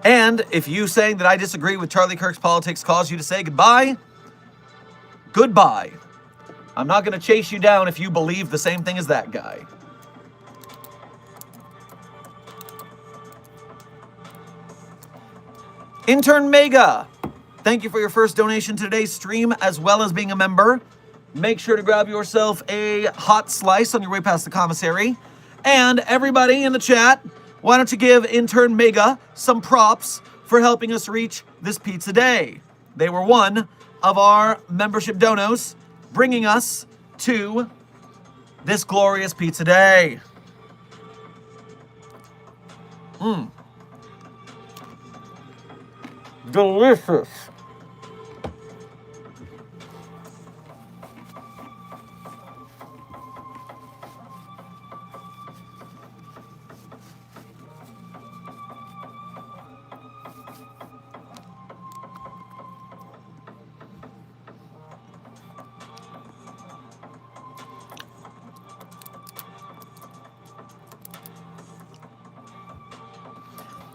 And if you saying that I disagree with Charlie Kirk's politics caused you to say goodbye, goodbye. I'm not going to chase you down if you believe the same thing as that guy. Intern Mega, thank you for your first donation to today's stream, as well as being a member. Make sure to grab yourself a hot slice on your way past the commissary. And everybody in the chat, why don't you give Intern Mega some props for helping us reach this pizza day? They were one of our membership donos, bringing us to this glorious pizza day. Delicious.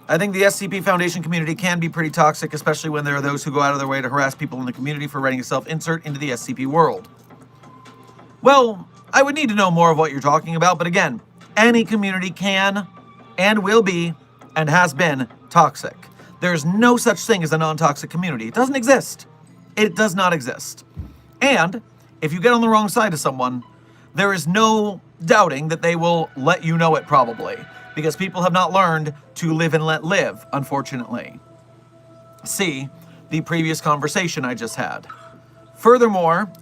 I think the SCP Foundation community can be pretty toxic, especially when there are those who go out of their way to harass people in the community for writing a self-insert into the SCP world. Well, I would need to know more of what you're talking about, but again, any community can and will be and has been toxic. There's no such thing as a non-toxic community. It doesn't exist. It does not exist. And if you get on the wrong side of someone, there is no doubting that they will let you know it probably, because people have not learned to live and let live, unfortunately. See the previous conversation I just had. Furthermore,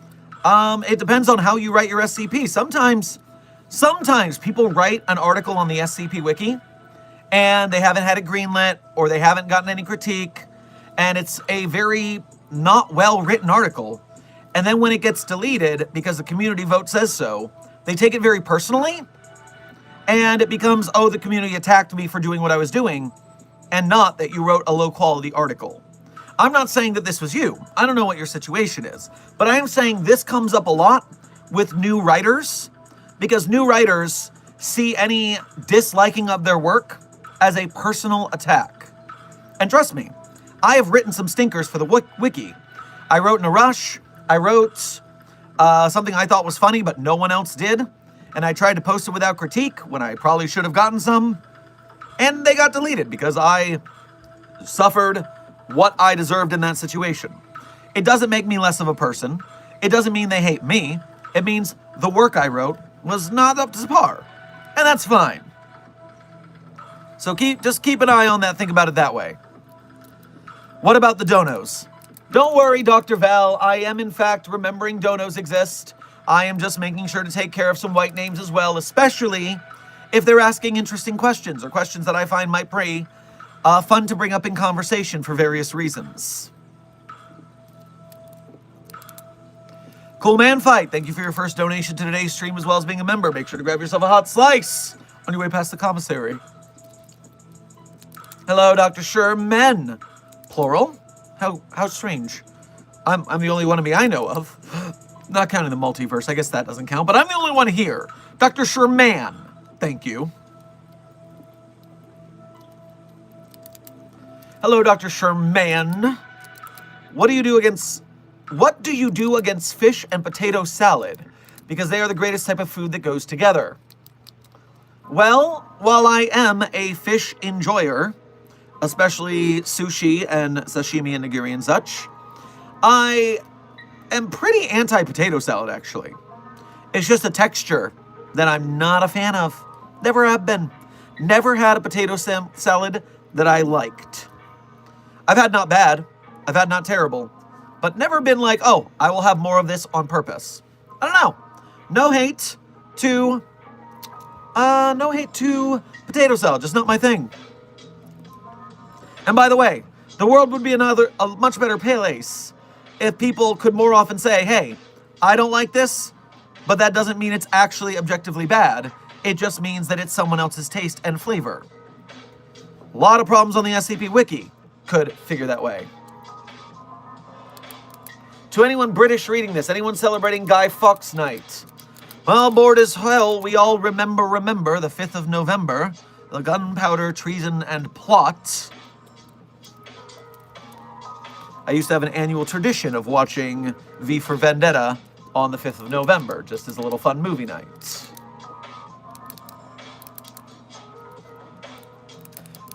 it depends on how you write your SCP. Sometimes people write an article on the SCP Wiki, and they haven't had it greenlit, or they haven't gotten any critique, and it's a very not well-written article. And then when it gets deleted, because the community vote says so, they take it very personally, and it becomes, oh, the community attacked me for doing what I was doing, and not that you wrote a low-quality article. I'm not saying that this was you. I don't know what your situation is. But I am saying this comes up a lot with new writers, because new writers see any disliking of their work as a personal attack. And trust me, I have written some stinkers for the wiki. I wrote in a rush. I wrote something I thought was funny, but no one else did. And I tried to post it without critique when I probably should have gotten some. And they got deleted because I suffered what I deserved in that situation. It doesn't make me less of a person. It doesn't mean they hate me. It means the work I wrote was not up to par. And that's fine. So just keep an eye on that. Think about it that way. What about the donos? Don't worry, Dr. Val. I am, in fact, remembering donos exist. I am just making sure to take care of some white names as well, especially if they're asking interesting questions or questions that I find might be fun to bring up in conversation for various reasons. Cool Man Fight, thank you for your first donation to today's stream as well as being a member. Make sure to grab yourself a hot slice on your way past the commissary. Hello, Dr. Sherman. Plural? How strange. I'm the only one of me I know of. Not counting the multiverse, I guess that doesn't count, but I'm the only one here. Dr. Sherman, thank you. Hello, Dr. Sherman. What do you do against fish and potato salad? Because they are the greatest type of food that goes together. Well, while I am a fish enjoyer, especially sushi and sashimi and nigiri and such. I am pretty anti-potato salad, actually. It's just a texture that I'm not a fan of. Never have been. Never had a potato salad that I liked. I've had not bad. I've had not terrible. But never been like, oh, I will have more of this on purpose. I don't know. No hate to potato salad. Just not my thing. And by the way, the world would be a much better place if people could more often say, hey, I don't like this, but that doesn't mean it's actually objectively bad. It just means that it's someone else's taste and flavor. A lot of problems on the SCP Wiki could figure that way. To anyone British reading this, anyone celebrating Guy Fawkes Night, well, bored as hell, we all remember the 5th of November, the gunpowder, treason, and plot. I used to have an annual tradition of watching V for Vendetta on the 5th of November, just as a little fun movie night.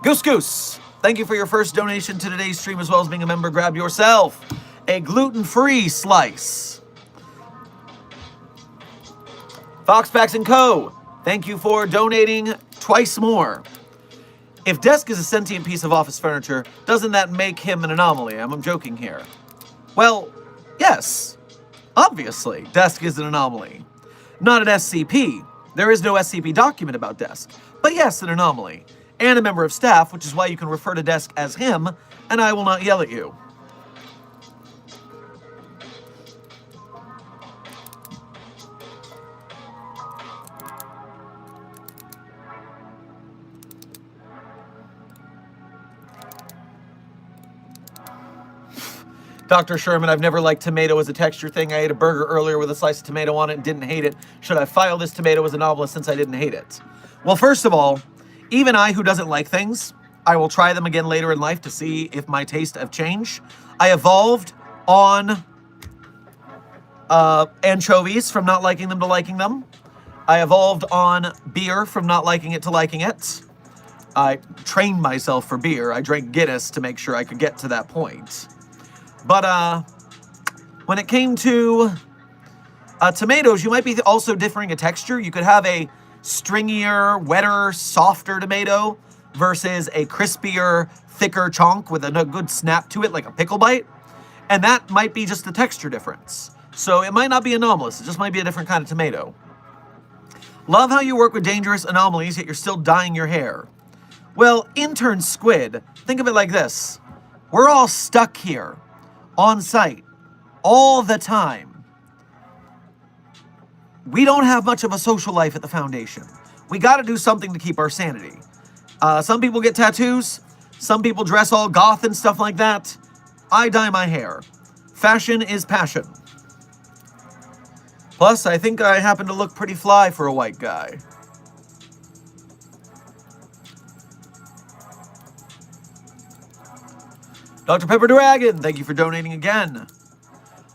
Goose, thank you for your first donation to today's stream, as well as being a member. Grab yourself a gluten-free slice. Foxpacks & Co., thank you for donating twice more. If Desk is a sentient piece of office furniture, doesn't that make him an anomaly? I'm joking here. Well, yes. Obviously, Desk is an anomaly. Not an SCP. There is no SCP document about Desk. But yes, an anomaly. And a member of staff, which is why you can refer to Desk as him, and I will not yell at you. Dr. Sherman, I've never liked tomato as a texture thing. I ate a burger earlier with a slice of tomato on it and didn't hate it. Should I file this tomato as a novelist since I didn't hate it? Well, first of all, even I, who doesn't like things, I will try them again later in life to see if my taste have changed. I evolved on anchovies from not liking them to liking them. I evolved on beer from not liking it to liking it. I trained myself for beer. I drank Guinness to make sure I could get to that point. But when it came to tomatoes, you might be also differing a texture. You could have a stringier, wetter, softer tomato versus a crispier, thicker chunk with a good snap to it, like a pickle bite. And that might be just the texture difference. So it might not be anomalous. It just might be a different kind of tomato. Love how you work with dangerous anomalies, yet you're still dyeing your hair. Well, intern Squid, think of it like this. We're all stuck here, on site, all the time. We don't have much of a social life at the Foundation. We got to do something to keep our sanity. Some people get tattoos. Some people dress all goth and stuff like that. I dye my hair. Fashion is passion. Plus, I think I happen to look pretty fly for a white guy. Dr. Pepper Dragon, thank you for donating again.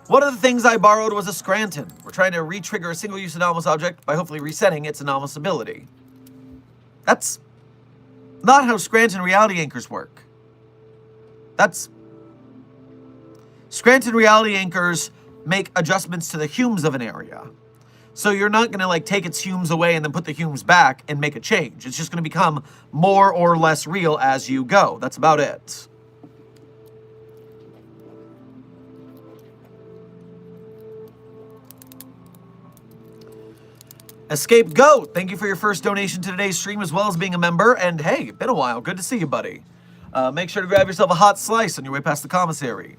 One of the things I borrowed was a Scranton. We're trying to re-trigger a single-use anomalous object by hopefully resetting its anomalous ability. That's not how Scranton reality anchors work. Scranton reality anchors make adjustments to the humes of an area. So you're not going to take its humes away and then put the humes back and make a change. It's just going to become more or less real as you go. That's about it. Escape Goat, thank you for your first donation to today's stream, as well as being a member. And hey, been a while. Good to see you, buddy. Make sure to grab yourself a hot slice on your way past the commissary.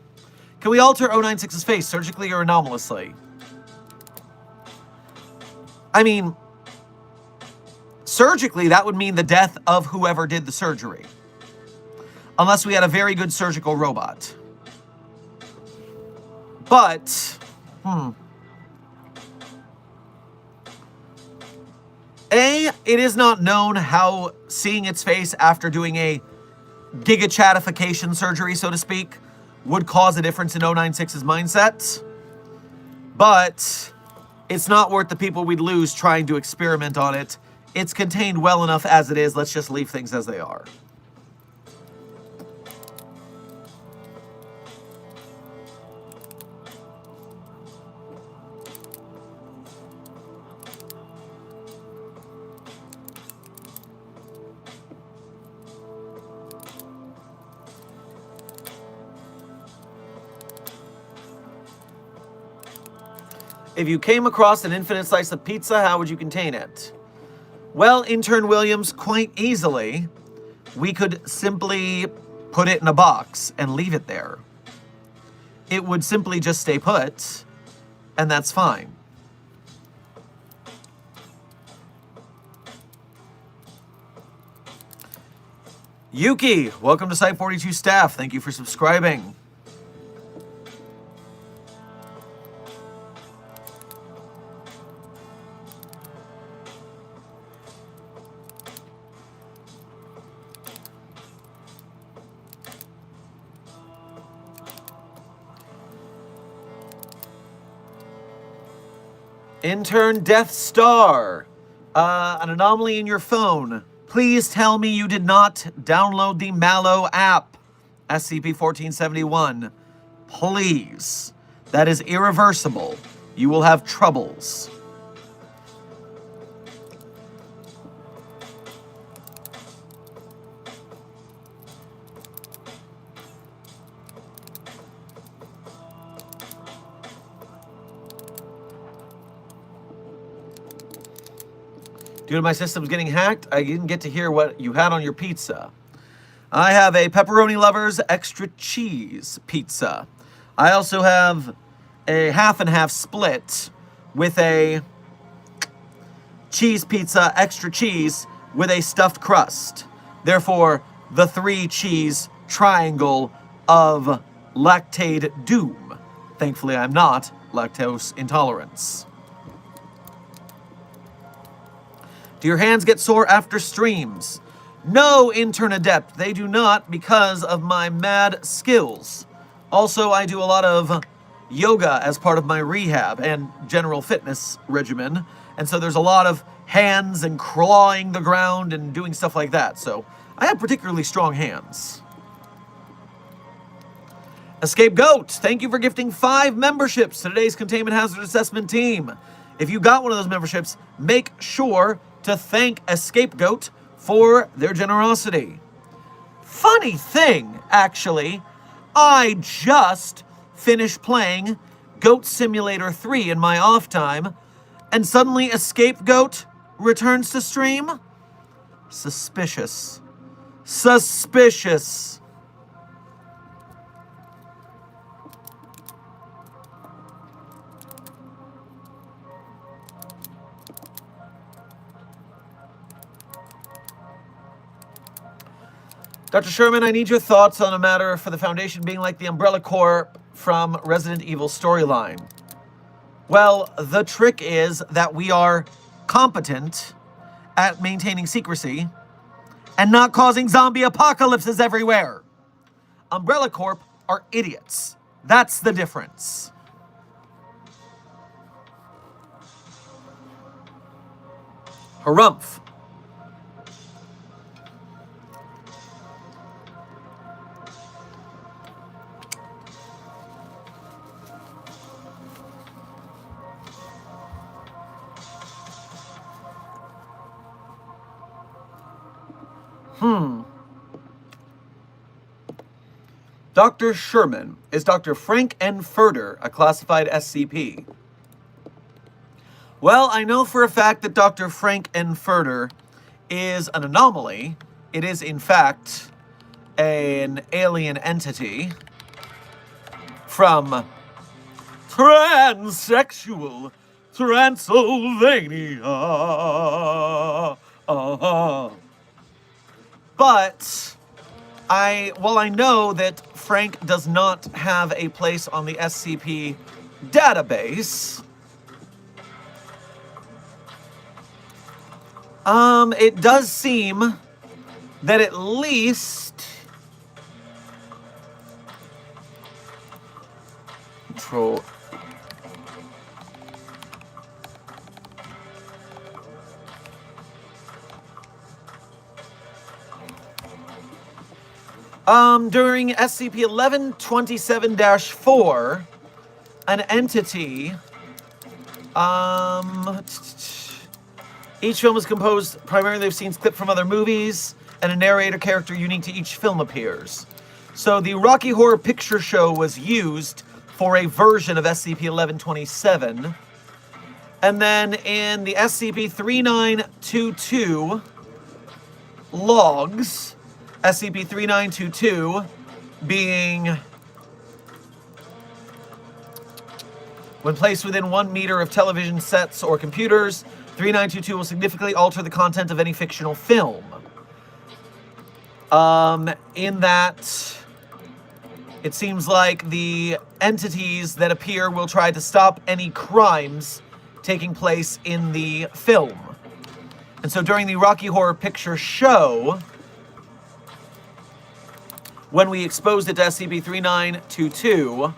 Can we alter 096's face surgically or anomalously? I mean, surgically, that would mean the death of whoever did the surgery. Unless we had a very good surgical robot. But, it is not known how seeing its face after doing a giga-chatification surgery, so to speak, would cause a difference in 096's mindset. But it's not worth the people we'd lose trying to experiment on it. It's contained well enough as it is. Let's just leave things as they are. If you came across an infinite slice of pizza, how would you contain it? Well, Intern Williams, quite easily, we could simply put it in a box and leave it there. It would simply just stay put, and that's fine. Yuki, welcome to Site 42 staff. Thank you for subscribing. Intern Death Star, an anomaly in your phone. Please tell me you did not download the Mallow app, SCP-1471. Please. That is irreversible. You will have troubles. Due to my system's getting hacked, I didn't get to hear what you had on your pizza. I have a Pepperoni Lovers extra cheese pizza. I also have a half and half split with a cheese pizza extra cheese with a stuffed crust. Therefore, the 3 cheese triangle of lactate doom. Thankfully, I'm not lactose intolerance. Do your hands get sore after streams? No, Intern Adept, they do not because of my mad skills. Also, I do a lot of yoga as part of my rehab and general fitness regimen, and so there's a lot of hands and clawing the ground and doing stuff like that, so I have particularly strong hands. Escape Goat, thank you for gifting 5 memberships to today's Containment Hazard Assessment team. If you got one of those memberships, make sure to thank Escape Goat for their generosity. Funny thing, actually, I just finished playing Goat Simulator 3 in my off time, and suddenly Escape Goat returns to stream? Suspicious. Suspicious. Dr. Sherman, I need your thoughts on a matter for the Foundation being like the Umbrella Corps from Resident Evil storyline. Well, the trick is that we are competent at maintaining secrecy and not causing zombie apocalypses everywhere. Umbrella Corp are idiots. That's the difference. Harumph. Dr. Sherman, is Dr. Frank N. Furter a classified SCP? Well, I know for a fact that Dr. Frank N. Furter is an anomaly. It is, in fact, an alien entity from transsexual Transylvania. But while I know that Frank does not have a place on the SCP database, it does seem that at least control. During SCP-1127-4, an entity, each film is composed primarily of scenes clipped from other movies, and a narrator character unique to each film appears. So the Rocky Horror Picture Show was used for a version of SCP-1127, And then in the SCP-3922 logs, SCP-3922 being when placed within 1 meter of television sets or computers, 3922 will significantly alter the content of any fictional film. In that, it seems like the entities that appear will try to stop any crimes taking place in the film. And so during the Rocky Horror Picture Show, when we exposed it to SCP-3922,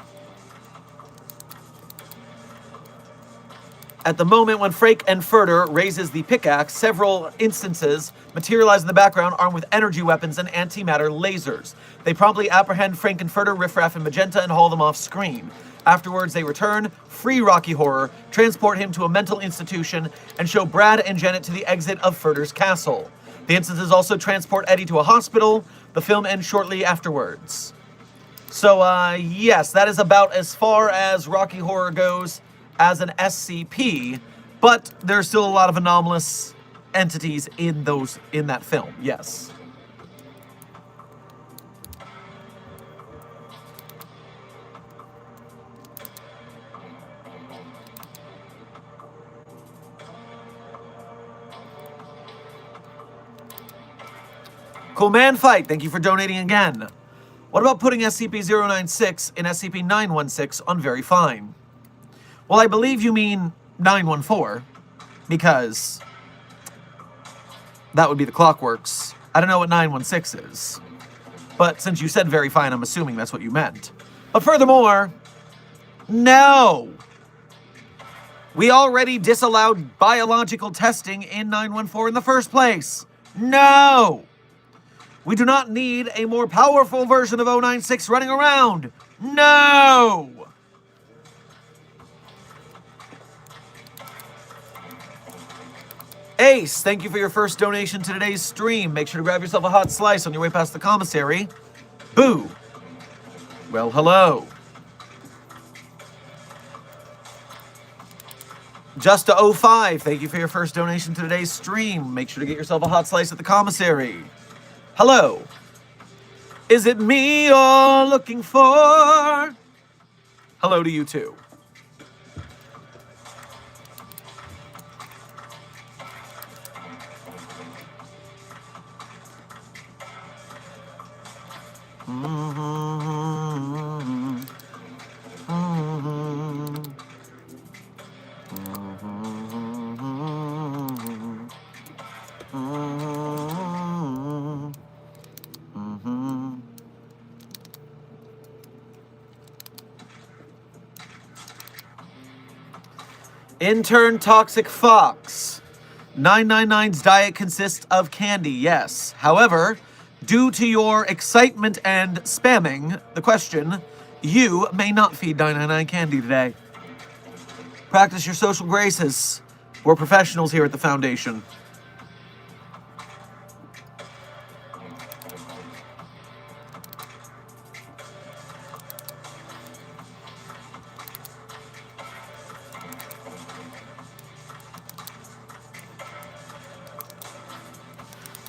at the moment when Frank-N-Furter raises the pickaxe, several instances materialize in the background armed with energy weapons and antimatter lasers. They promptly apprehend Frank-N-Furter, Riffraff, and Magenta and haul them off screen. Afterwards, they return, free Rocky Horror, transport him to a mental institution, and show Brad and Janet to the exit of Furter's castle. The instances also transport Eddie to a hospital. The film ends shortly afterwards. So, yes, that is about as far as Rocky Horror goes as an SCP, but there's still a lot of anomalous entities in that film, yes. Cool Man Fight, thank you for donating again. What about putting SCP-096 in SCP-916 on Very Fine? Well, I believe you mean 914, because that would be the Clockworks. I don't know what 916 is. But since you said Very Fine, I'm assuming that's what you meant. But furthermore, no! We already disallowed biological testing in 914 in the first place. No! We do not need a more powerful version of 096 running around. No! Ace, thank you for your first donation to today's stream. Make sure to grab yourself a hot slice on your way past the commissary. Boo. Well, hello. Just to 05, thank you for your first donation to today's stream. Make sure to get yourself a hot slice at the commissary. Hello. Is it me you're looking for? Hello to you too. Intern Toxic Fox. 999's diet consists of candy, yes. However, due to your excitement and spamming the question, you may not feed 999 candy today. Practice your social graces. We're professionals here at the Foundation.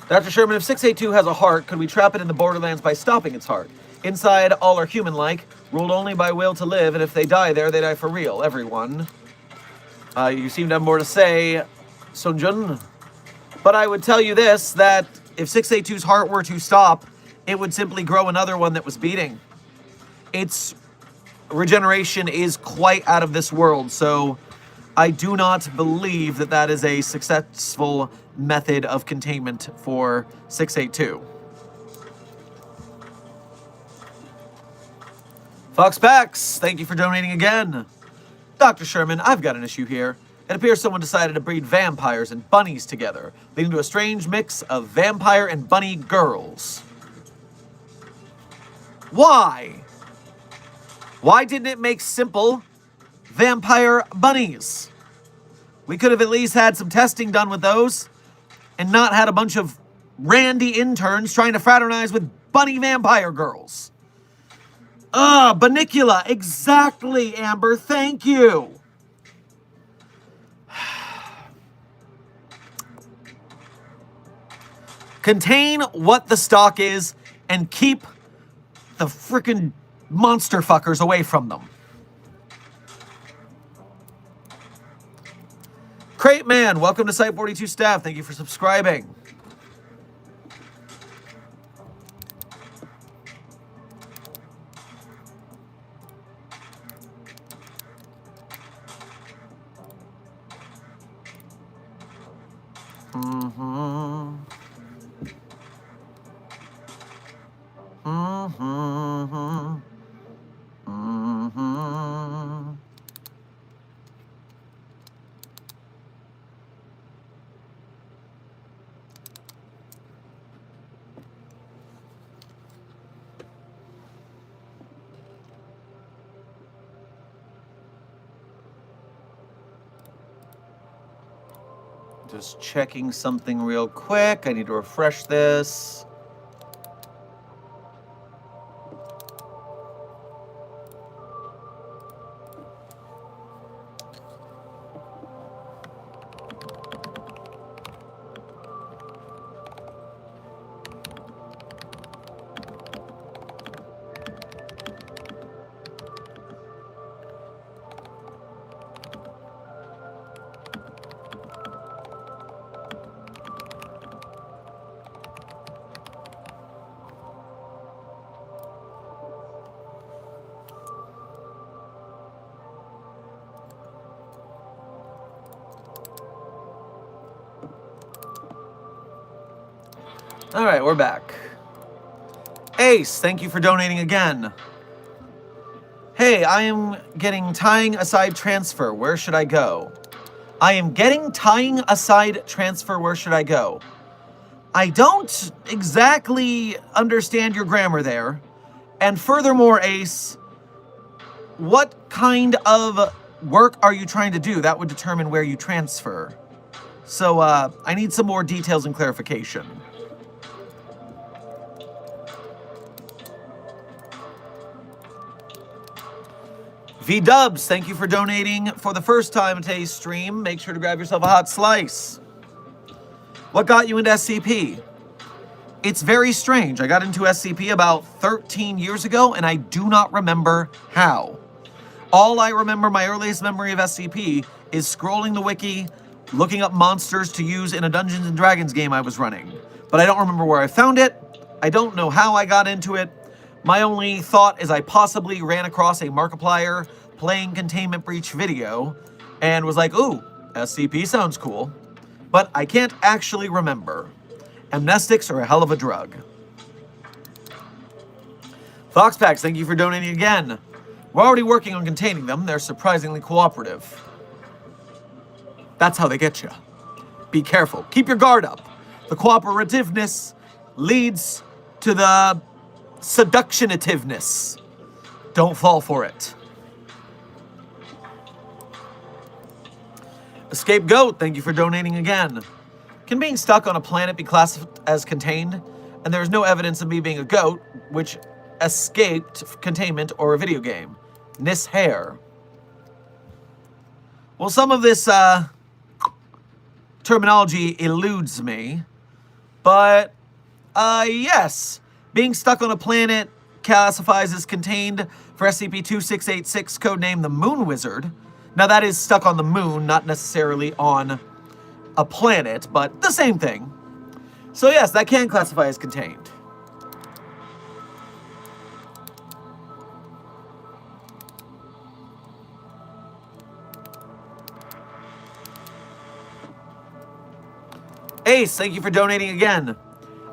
Dr. Sherman, if 682 has a heart, could we trap it in the Borderlands by stopping its heart? Inside, all are human-like, ruled only by will to live, and if they die there, they die for real, everyone. You seem to have more to say, Sunjun. But I would tell you this, that if 682's heart were to stop, it would simply grow another one that was beating. Its regeneration is quite out of this world, so I do not believe that that is a successful method of containment for 682. Foxpax, thank you for donating again. Dr. Sherman, I've got an issue here. It appears someone decided to breed vampires and bunnies together, leading to a strange mix of vampire and bunny girls. Why? Why didn't it make simple vampire bunnies? We could have at least had some testing done with those and not had a bunch of randy interns trying to fraternize with bunny vampire girls. Banicula. Exactly, Amber. Thank you. Contain what the stock is and keep the frickin' monster fuckers away from them. Crate Man, welcome to Site 42 staff. Thank you for subscribing. Just checking something real quick. I need to refresh this. All right, we're back. Ace, thank you for donating again. Hey, I am getting tying aside transfer. Where should I go? I am getting tying aside transfer. Where should I go? I don't exactly understand your grammar there. And furthermore, Ace, what kind of work are you trying to do? That would determine where you transfer. So I need some more details and clarification. V-Dubs, thank you for donating for the first time in today's stream. Make sure to grab yourself a hot slice. What got you into SCP? It's very strange. I got into SCP about 13 years ago, and I do not remember how. All I remember, my earliest memory of SCP, is scrolling the wiki, looking up monsters to use in a Dungeons & Dragons game I was running. But I don't remember where I found it. I don't know how I got into it. My only thought is I possibly ran across a Markiplier playing Containment Breach video and was like, ooh, SCP sounds cool. But I can't actually remember. Amnestics are a hell of a drug. Foxpacks, thank you for donating again. We're already working on containing them. They're surprisingly cooperative. That's how they get you. Be careful. Keep your guard up. The cooperativeness leads to the seductionativeness. Don't fall for it. Escape Goat, thank you for donating again. Can being stuck on a planet be classified as contained? And there's no evidence of me being a goat, which escaped containment or a video game. Nis hair. Well, some of this terminology eludes me, but yes. Being stuck on a planet classifies as contained for SCP-2686, codename the Moon Wizard. Now that is stuck on the moon, not necessarily on a planet, but the same thing. So yes, that can classify as contained. Ace, thank you for donating again.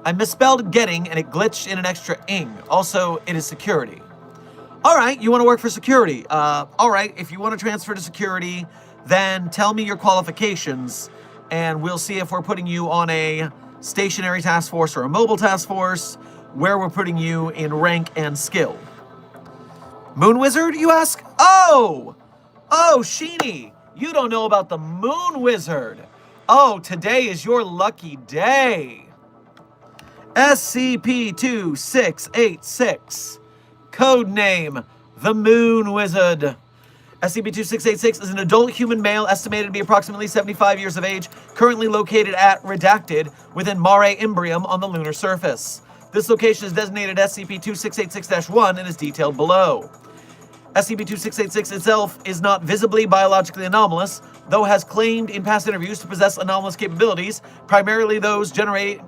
I misspelled getting and it glitched in an extra ing. Also, it is security. All right, you want to work for security. All right, if you want to transfer to security, then tell me your qualifications and we'll see if we're putting you on a stationary task force or a mobile task force, where we're putting you in rank and skill. Moon Wizard, you ask? Oh, Sheeny, you don't know about the Moon Wizard. Oh, today is your lucky day. SCP-2686, codename the Moon Wizard. SCP-2686 is an adult human male estimated to be approximately 75 years of age, currently located at Redacted within Mare Imbrium on the lunar surface. This location is designated SCP-2686-1 and is detailed below. SCP-2686 itself is not visibly biologically anomalous, though has claimed in past interviews to possess anomalous capabilities, primarily those generally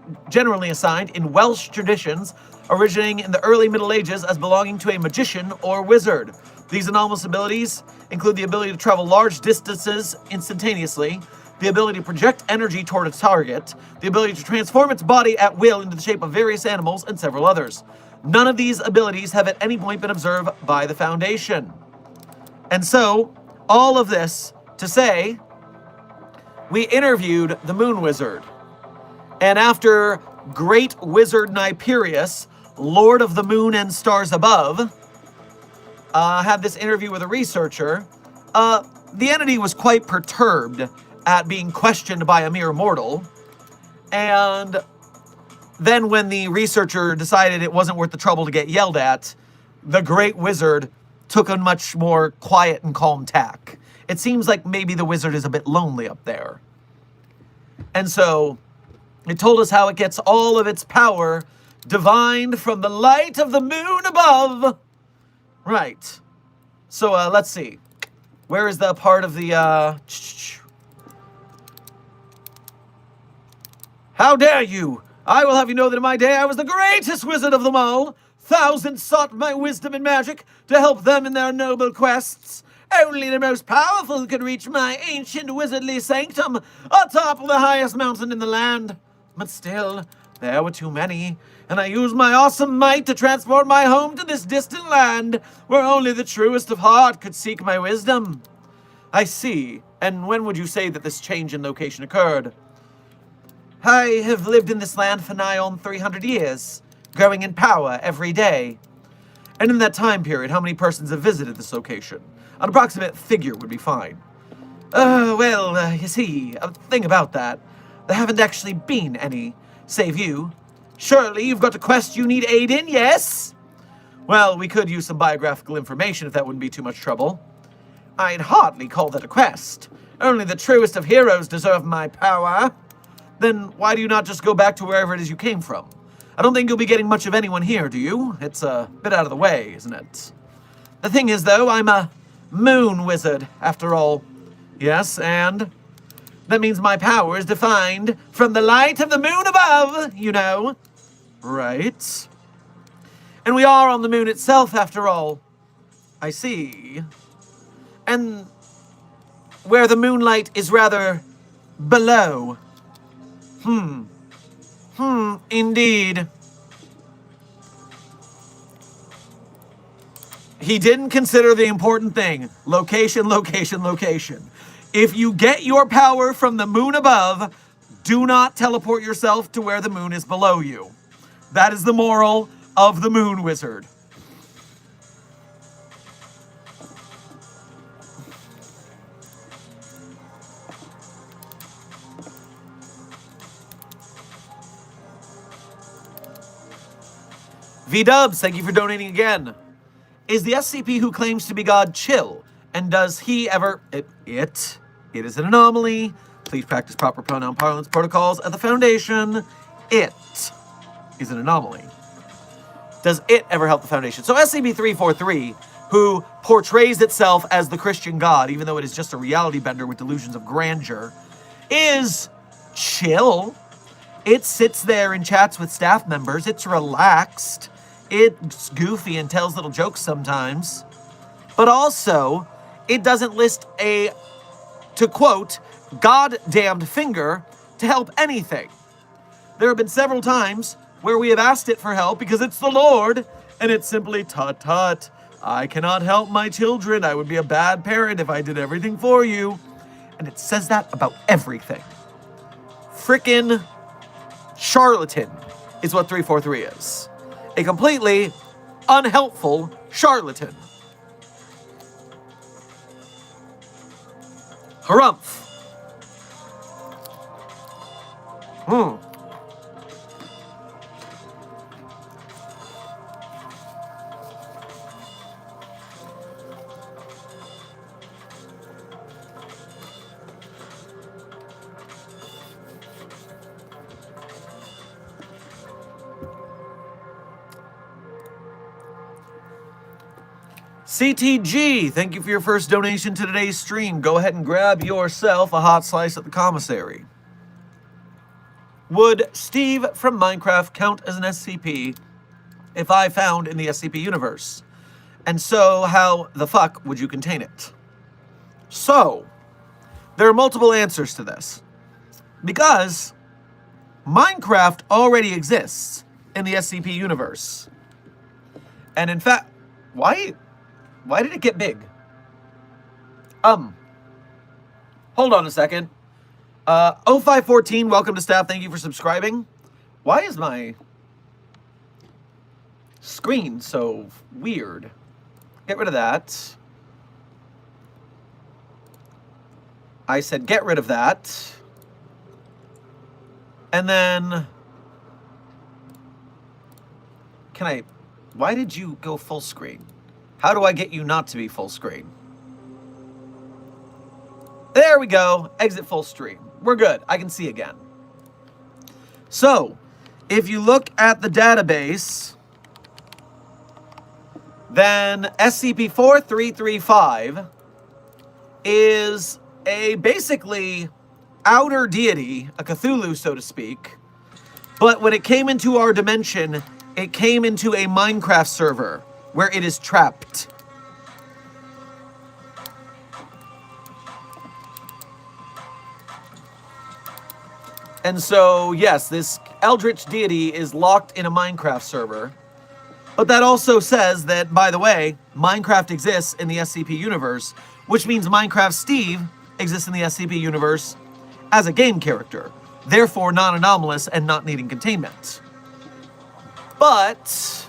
assigned in Welsh traditions, originating in the early Middle Ages as belonging to a magician or wizard. These anomalous abilities include the ability to travel large distances instantaneously, the ability to project energy toward a target, the ability to transform its body at will into the shape of various animals, and several others. None of these abilities have at any point been observed by the Foundation. And so, all of this to say, we interviewed the Moon Wizard. And after Great Wizard Nyperius, Lord of the Moon and Stars Above, had this interview with a researcher, the entity was quite perturbed at being questioned by a mere mortal. And then when the researcher decided it wasn't worth the trouble to get yelled at, the Great Wizard took a much more quiet and calm tack. It seems like maybe the wizard is a bit lonely up there. And so it told us how it gets all of its power divined from the light of the moon above. Right. So let's see. Where is the part of the How dare you! I will have you know that in my day I was the greatest wizard of them all. Thousands sought my wisdom and magic to help them in their noble quests. Only the most powerful could reach my ancient wizardly sanctum atop the highest mountain in the land. But still, there were too many, and I used my awesome might to transport my home to this distant land, where only the truest of heart could seek my wisdom. I see. And when would you say that this change in location occurred? I have lived in this land for nigh on 300 years, growing in power every day. And in that time period, how many persons have visited this location? An approximate figure would be fine. You see, a thing about that, there haven't actually been any, save you. Surely you've got a quest you need aid in, yes? Well, we could use some biographical information if that wouldn't be too much trouble. I'd hardly call that a quest. Only the truest of heroes deserve my power. Then why do you not just go back to wherever it is you came from? I don't think you'll be getting much of anyone here, do you? It's a bit out of the way, isn't it? The thing is, though, I'm a moon wizard, after all. Yes, and that means my power is defined from the light of the moon above, you know. Right. And we are on the moon itself, after all. I see. And where the moonlight is rather below. Indeed. He didn't consider the important thing. Location, location, location. If you get your power from the moon above, do not teleport yourself to where the moon is below you. That is the moral of the Moon Wizard. V-Dubs, thank you for donating again. Is the SCP who claims to be God chill? And does he ever... It is an anomaly. Please practice proper pronoun parlance protocols at the Foundation. It is an anomaly. Does it ever help the Foundation? So SCP-343, who portrays itself as the Christian God, even though it is just a reality bender with delusions of grandeur, is chill. It sits there and chats with staff members. It's relaxed. It's goofy and tells little jokes sometimes. But also, it doesn't list a, to quote, goddamned finger to help anything. There have been several times where we have asked it for help because it's the Lord, and it's simply, tut tut, I cannot help my children. I would be a bad parent if I did everything for you. And it says that about everything. Frickin' charlatan is what 343 is. A completely unhelpful charlatan. Harumph. CTG, thank you for your first donation to today's stream. Go ahead and grab yourself a hot slice at the commissary. Would Steve from Minecraft count as an SCP if I found in the SCP universe? And so, how the fuck would you contain it? So, there are multiple answers to this. Because Minecraft already exists in the SCP universe. And in fact, why did it get big? Hold on a second. 0514, welcome to staff. Thank you for subscribing. Why is my screen so weird? Get rid of that. I said get rid of that. And then... Why did you go full screen? How do I get you not to be full screen? There we go. Exit full screen. We're good. I can see again. So, if you look at the database, then SCP-4335 is a basically outer deity, a Cthulhu, so to speak. But when it came into our dimension, it came into a Minecraft server where it is trapped. And so, yes, this eldritch deity is locked in a Minecraft server. But that also says that, by the way, Minecraft exists in the SCP universe, which means Minecraft Steve exists in the SCP universe as a game character, therefore non-anomalous and not needing containment. But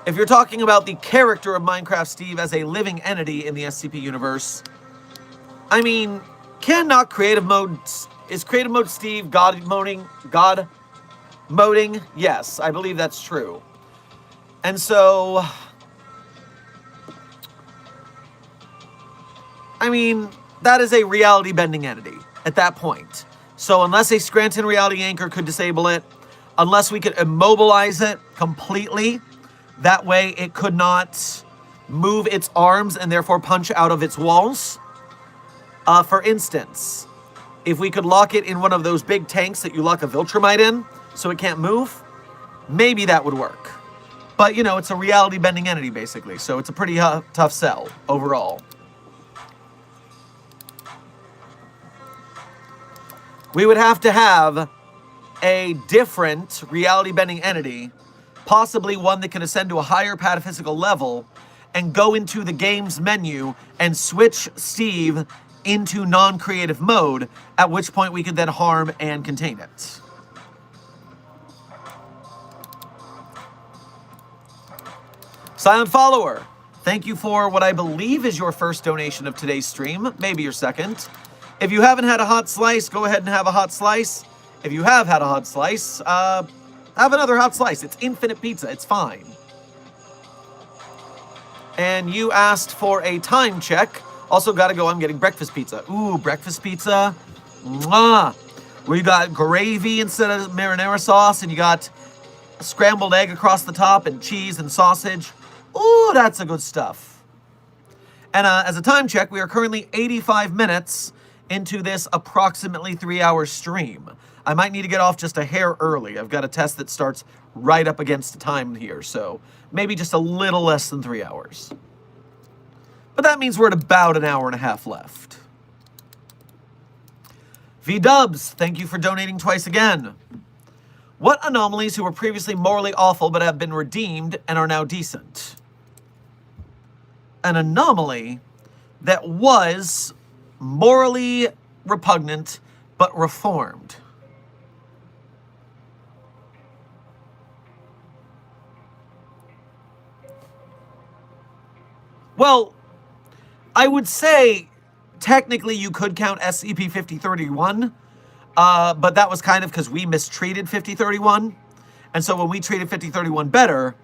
if you're talking about the character of Minecraft Steve as a living entity in the SCP universe, I mean, cannot creative mode... Is creative mode Steve God moding? Yes, I believe that's true. And so... I mean, that is a reality-bending entity at that point. So unless a Scranton reality anchor could disable it, unless we could immobilize it completely, that way it could not move its arms and therefore punch out of its walls. For instance, if we could lock it in one of those big tanks that you lock a Viltrumite in so it can't move, maybe that would work. But, you know, it's a reality-bending entity, basically, so it's a pretty tough sell overall. We would have to have a different reality-bending entity, possibly one that can ascend to a higher pataphysical level, and go into the game's menu and switch Steve into non-creative mode, at which point we could then harm and contain it. Silent Follower, thank you for what I believe is your first donation of today's stream, maybe your second. If you haven't had a hot slice, go ahead and have a hot slice. If you have had a hot slice, have another hot slice. It's infinite pizza, it's fine. And you asked for a time check. Also gotta go, I'm getting breakfast pizza. Ooh, breakfast pizza. Mwah! Where you got gravy instead of marinara sauce, and you got a scrambled egg across the top, and cheese and sausage. Ooh, that's a good stuff. And as a time check, we are currently 85 minutes into this approximately 3-hour stream. I might need to get off just a hair early. I've got a test that starts right up against the time here, so maybe just a little less than 3 hours. But that means we're at about an hour and a half left. V-Dubs, thank you for donating twice again. What anomalies who were previously morally awful but have been redeemed and are now decent? An anomaly that was morally repugnant but reformed. Well, I would say technically you could count SCP-5031, but that was kind of because we mistreated 5031. And so when we treated 5031 better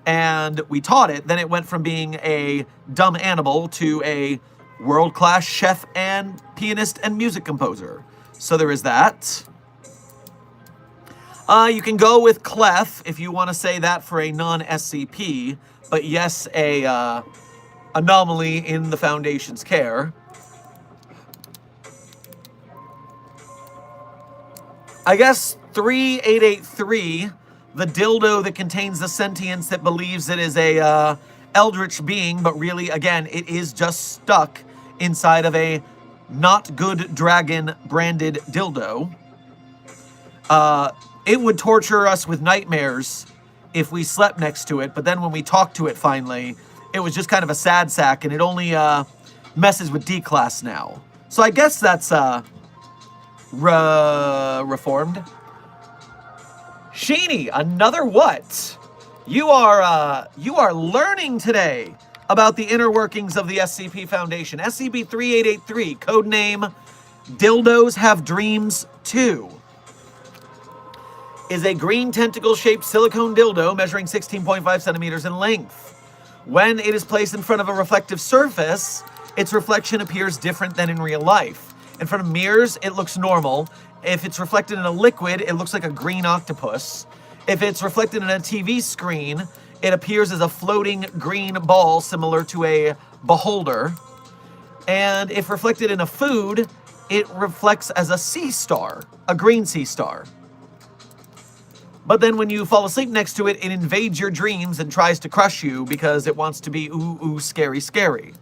and we taught it, then it went from being a dumb animal to a world-class chef and pianist and music composer. So there is that. You can go with Clef if you want to say that for a non-SCP, but yes, a anomaly in the Foundation's care. I guess 3883, the dildo that contains the sentience that believes it is a eldritch being, but really, again, it is just stuck inside of a not good dragon branded dildo. It would torture us with nightmares if we slept next to it, but then when we talked to it finally, it was just kind of a sad sack, and it only messes with D-Class now. So I guess that's reformed. Sheeny, another what? You are learning today about the inner workings of the SCP Foundation. SCP-3883, codename Dildos Have Dreams 2, is a green tentacle-shaped silicone dildo measuring 16.5 centimeters in length. When it is placed in front of a reflective surface, its reflection appears different than in real life. In front of mirrors, it looks normal. If it's reflected in a liquid, it looks like a green octopus. If it's reflected in a TV screen, it appears as a floating green ball similar to a beholder. And if reflected in a food, it reflects as a sea star, a green sea star. But then when you fall asleep next to it, it invades your dreams and tries to crush you because it wants to be ooh, ooh, scary, scary.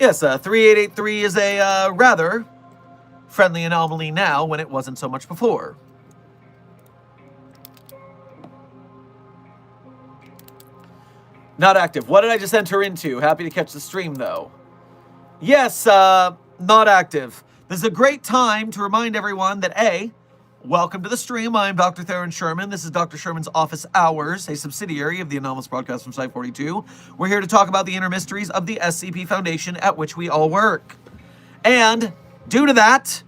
Yes, 3883 is a rather friendly anomaly now when it wasn't so much before. Not active. What did I just enter into? Happy to catch the stream, though. Yes, not active. This is a great time to remind everyone that A, welcome to the stream. I'm Dr. Theron Sherman. This is Dr. Sherman's Office Hours, a subsidiary of the anomalous broadcast from Site 42. We're here to talk about the inner mysteries of the SCP Foundation at which we all work. And due to that,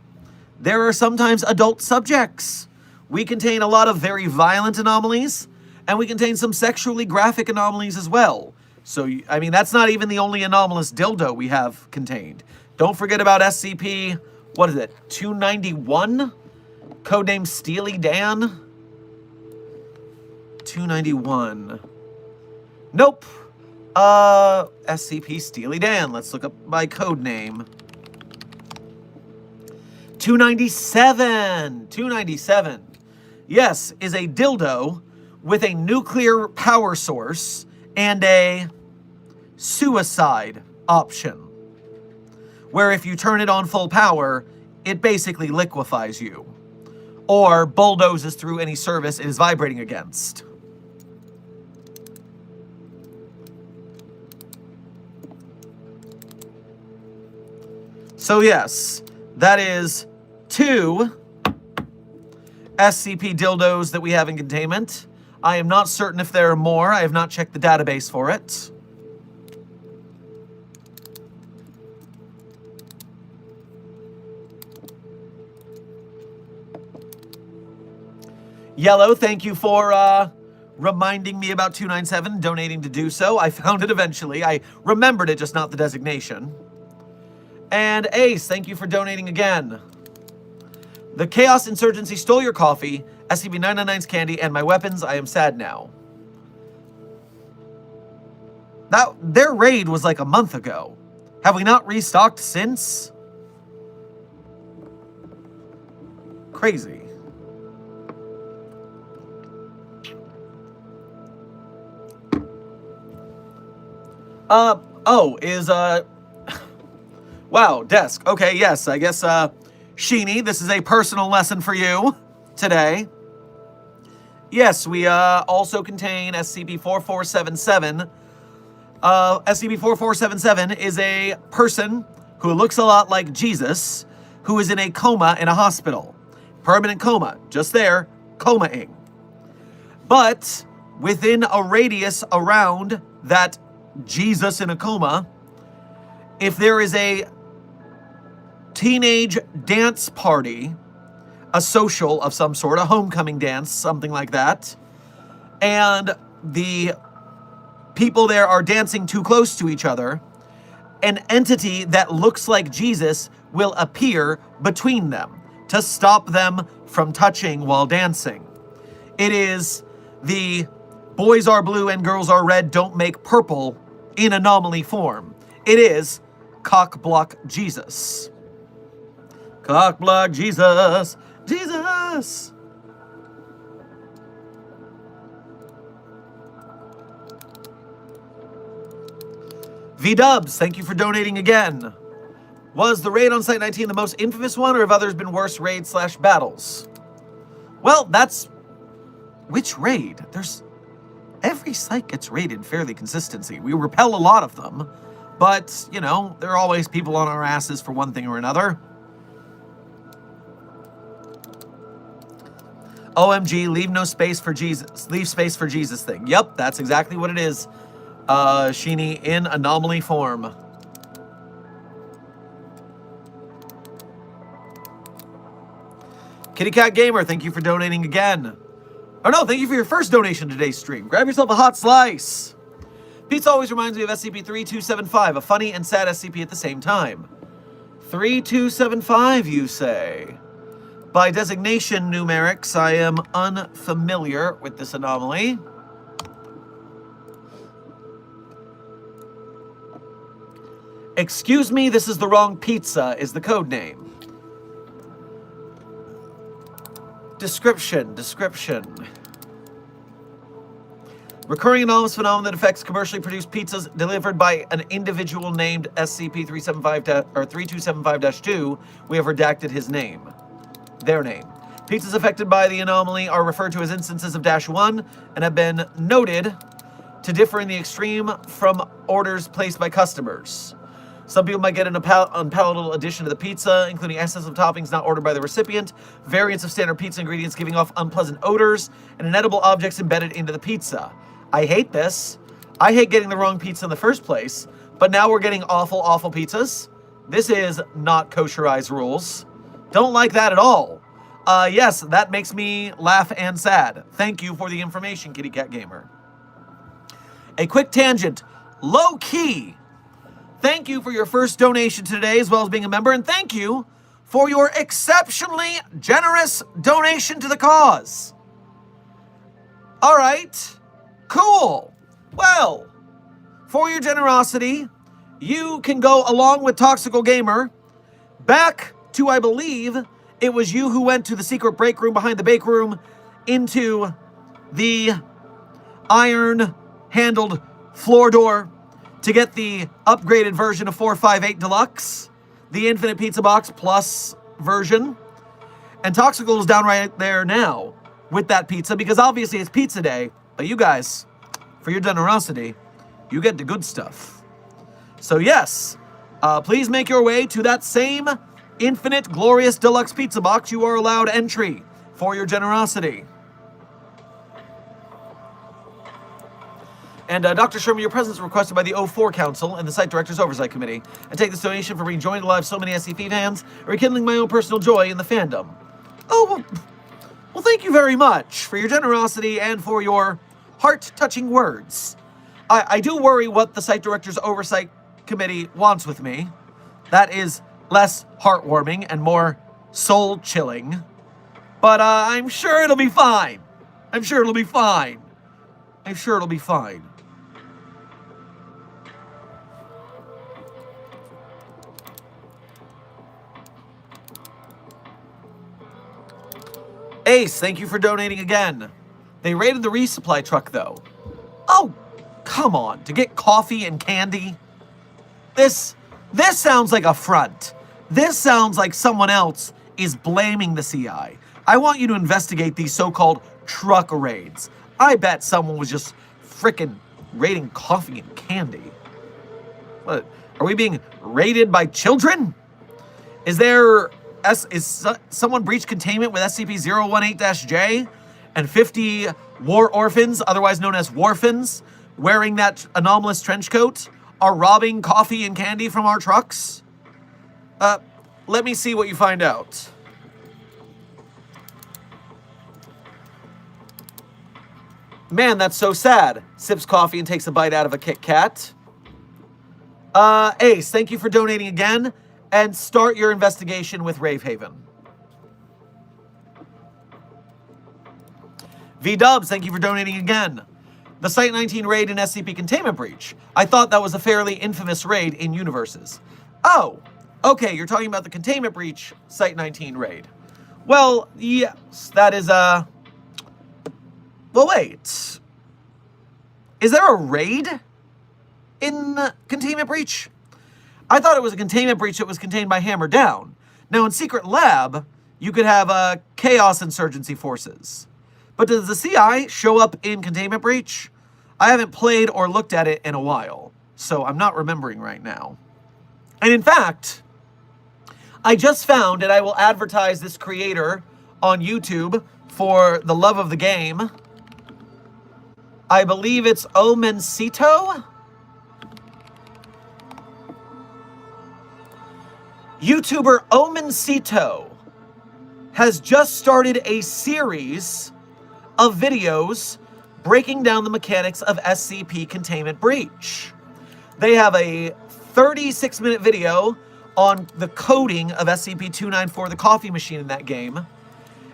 there are sometimes adult subjects. We contain a lot of very violent anomalies, and we contain some sexually graphic anomalies as well. So, I mean, that's not even the only anomalous dildo we have contained. Don't forget about SCP, what is it, 291? Codename Steely Dan? 291. Nope. SCP Steely Dan. Let's look up my codename. 297. 297. Yes, is a dildo with a nuclear power source and a suicide option, where if you turn it on full power, it basically liquefies you, or bulldozes through any service it is vibrating against. So yes, that is 2 SCP dildos that we have in containment. I am not certain if there are more. I have not checked the database for it. Yellow, thank you for reminding me about 297, donating to do so. I found it eventually. I remembered it, just not the designation. And Ace, thank you for donating again. The Chaos Insurgency stole your coffee, SCP-999's candy, and my weapons. I am sad now. Their raid was like a month ago. Have we not restocked since? Crazy. Wow, desk. Okay, yes, I guess, Sheeny, this is a personal lesson for you today. Yes, we also contain SCP-4477. SCP-4477 is a person who looks a lot like Jesus, who is in a coma in a hospital. Permanent coma, just there, coma-ing. But within a radius around that Jesus in a coma, if there is a teenage dance party, a social of some sort, a homecoming dance, something like that, and the people there are dancing too close to each other, an entity that looks like Jesus will appear between them to stop them from touching while dancing. It is the boys are blue and girls are red, don't make purple in anomaly form. It is Cockblock Jesus. Cockblock Jesus, Jesus. V-Dubs, thank you for donating again. Was the raid on Site 19 the most infamous one, or have others been worse raids/battles? Well, that's... Which raid? Every site gets raided fairly consistently. We repel a lot of them, but, you know, there are always people on our asses for one thing or another. OMG, leave no space for Jesus. Leave space for Jesus thing. Yep, that's exactly what it is. Sheeny, in anomaly form. Kitty Cat Gamer, thank you for donating again. Oh no, thank you for your first donation to today's stream. Grab yourself a hot slice. Pizza always reminds me of SCP-3275, a funny and sad SCP at the same time. 3275, you say? By designation numerics, I am unfamiliar with this anomaly. Excuse me, this is the wrong pizza, is the code name. Description. Recurring anomalous phenomenon that affects commercially produced pizzas delivered by an individual named SCP-375 or 3275-2. We have redacted his name. Their name. Pizzas affected by the anomaly are referred to as instances of -1 and have been noted to differ in the extreme from orders placed by customers. Some people might get an unpalatable addition to the pizza, including excess of toppings not ordered by the recipient, variants of standard pizza ingredients giving off unpleasant odors, and inedible objects embedded into the pizza. I hate this. I hate getting the wrong pizza in the first place, but now we're getting awful, awful pizzas. This is not kosherized rules. Don't like that at all. Yes, that makes me laugh and sad. Thank you for the information, Kitty Cat Gamer. A quick tangent. Low key. Thank you for your first donation today, as well as being a member, and thank you for your exceptionally generous donation to the cause. All right, cool. Well, for your generosity, you can go along with Toxical Gamer back to, I believe, it was you who went to the secret break room behind the bake room into the iron-handled floor door to get the upgraded version of 458 Deluxe, the Infinite Pizza Box Plus version. And Toxical is down right there now with that pizza, because obviously it's pizza day, but you guys, for your generosity, you get the good stuff. So yes, please make your way to that same Infinite Glorious Deluxe Pizza Box. You are allowed entry for your generosity. And Dr. Sherman, your presence is requested by the O4 Council and the Site Directors Oversight Committee. I take this donation for rejoining the lives of so many SCP fans and rekindling my own personal joy in the fandom. Oh, well, thank you very much for your generosity and for your heart-touching words. I do worry what the Site Directors Oversight Committee wants with me. That is less heartwarming and more soul-chilling. But I'm sure it'll be fine. I'm sure it'll be fine. Ace, thank you for donating again. They raided the resupply truck, though. Oh, come on. To get coffee and candy? This sounds like a front. This sounds like someone else is blaming the CI. I want you to investigate these so-called truck raids. I bet someone was just frickin' raiding coffee and candy. What? Are we being raided by children? Is someone breached containment with SCP-018-J and 50 war orphans, otherwise known as Warfins, wearing that anomalous trench coat, are robbing coffee and candy from our trucks? Let me see what you find out. Man, that's so sad. Sips coffee and takes a bite out of a Kit Kat. Ace, thank you for donating again. And start your investigation with Ravehaven. V-Dubs, thank you for donating again. The Site 19 raid in SCP Containment Breach. I thought that was a fairly infamous raid in universes. Oh, okay, you're talking about the Containment Breach Site 19 raid. Well, yes, that is, Well, wait. Is there a raid in Containment Breach? I thought it was a Containment Breach that was contained by Hammer Down. Now, in Secret Lab, you could have, Chaos Insurgency Forces. But does the CI show up in Containment Breach? I haven't played or looked at it in a while, so I'm not remembering right now. And in fact, I just found, and I will advertise this creator on YouTube for the love of the game. I believe it's Omencito. YouTuber Omencito has just started a series of videos breaking down the mechanics of SCP Containment Breach. They have a 36-minute video on the coding of SCP-294, the coffee machine in that game,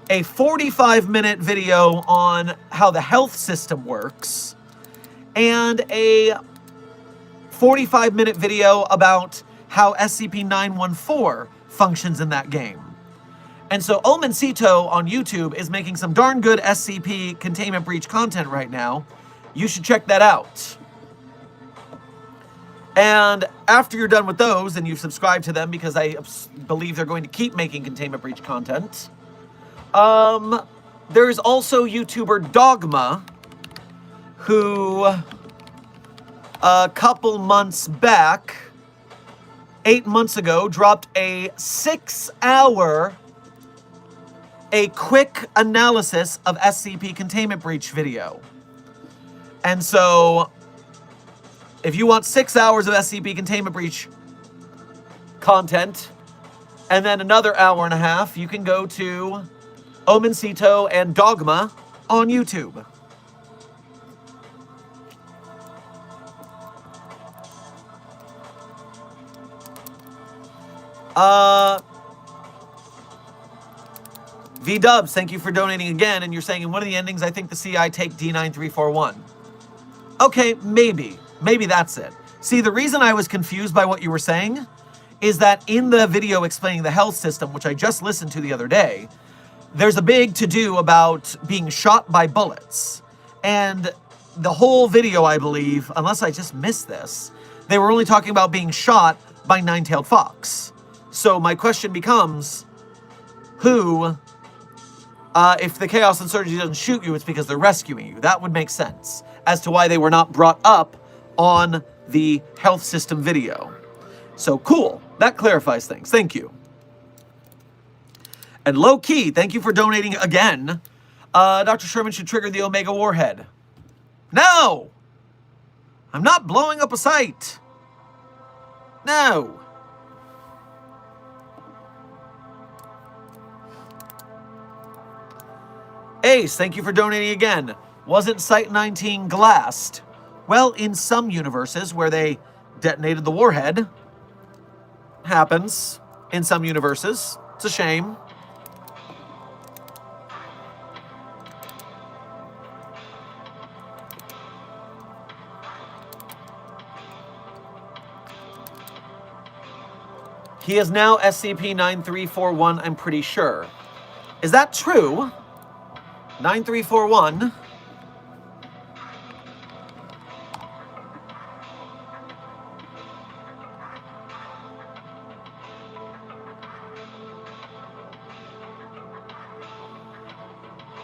a 45-minute video on how the health system works, and a 45-minute video about how SCP-914 functions in that game. And so Omencito on YouTube is making some darn good SCP Containment Breach content right now. You should check that out. And after you're done with those, and you've subscribed to them because I believe they're going to keep making Containment Breach content, there's also YouTuber Dogma, who a couple months back, 8 months ago, dropped a 6-hour quick analysis of SCP Containment Breach video. And so, if you want 6 hours of SCP Containment Breach content, and then another hour and a half, you can go to Omencito and Dogma on YouTube. V-Dubs, thank you for donating again, and you're saying in one of the endings, I think the CI take D9341. Okay, maybe. Maybe that's it. See, the reason I was confused by what you were saying is that in the video explaining the health system, which I just listened to the other day, there's a big to-do about being shot by bullets. And the whole video, I believe, unless I just missed this, they were only talking about being shot by Nine-Tailed Fox. So my question becomes, who... if the Chaos Insurgency doesn't shoot you, it's because they're rescuing you. That would make sense as to why they were not brought up on the health system video. So cool. That clarifies things. Thank you. And Low Key, thank you for donating again. Dr. Sherman should trigger the Omega Warhead. No! I'm not blowing up a site. No. Ace, thank you for donating again. Wasn't Site 19 glassed? Well, in some universes where they detonated the warhead. Happens in some universes. It's a shame. He is now SCP-9341, I'm pretty sure. Is that true? 9341.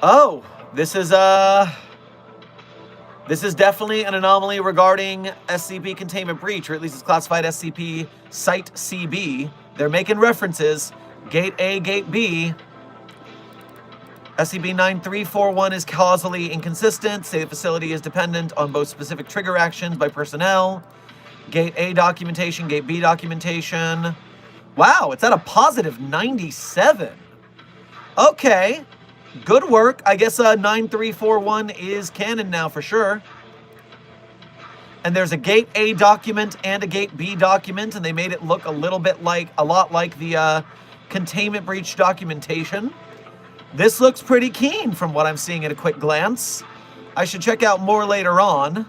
Oh, this is definitely an anomaly regarding SCP Containment Breach, or at least it's classified SCP Site CB. They're making references. Gate A, Gate B. SCP-9341 is causally inconsistent. Say the facility is dependent on both specific trigger actions by personnel. Gate A documentation, Gate B documentation. Wow, it's at a positive 97. Okay. Good work. I guess 9341 is canon now for sure. And there's a Gate A document and a Gate B document, and they made it look a lot like the containment breach documentation. This looks pretty keen from what I'm seeing at a quick glance. I should check out more later on,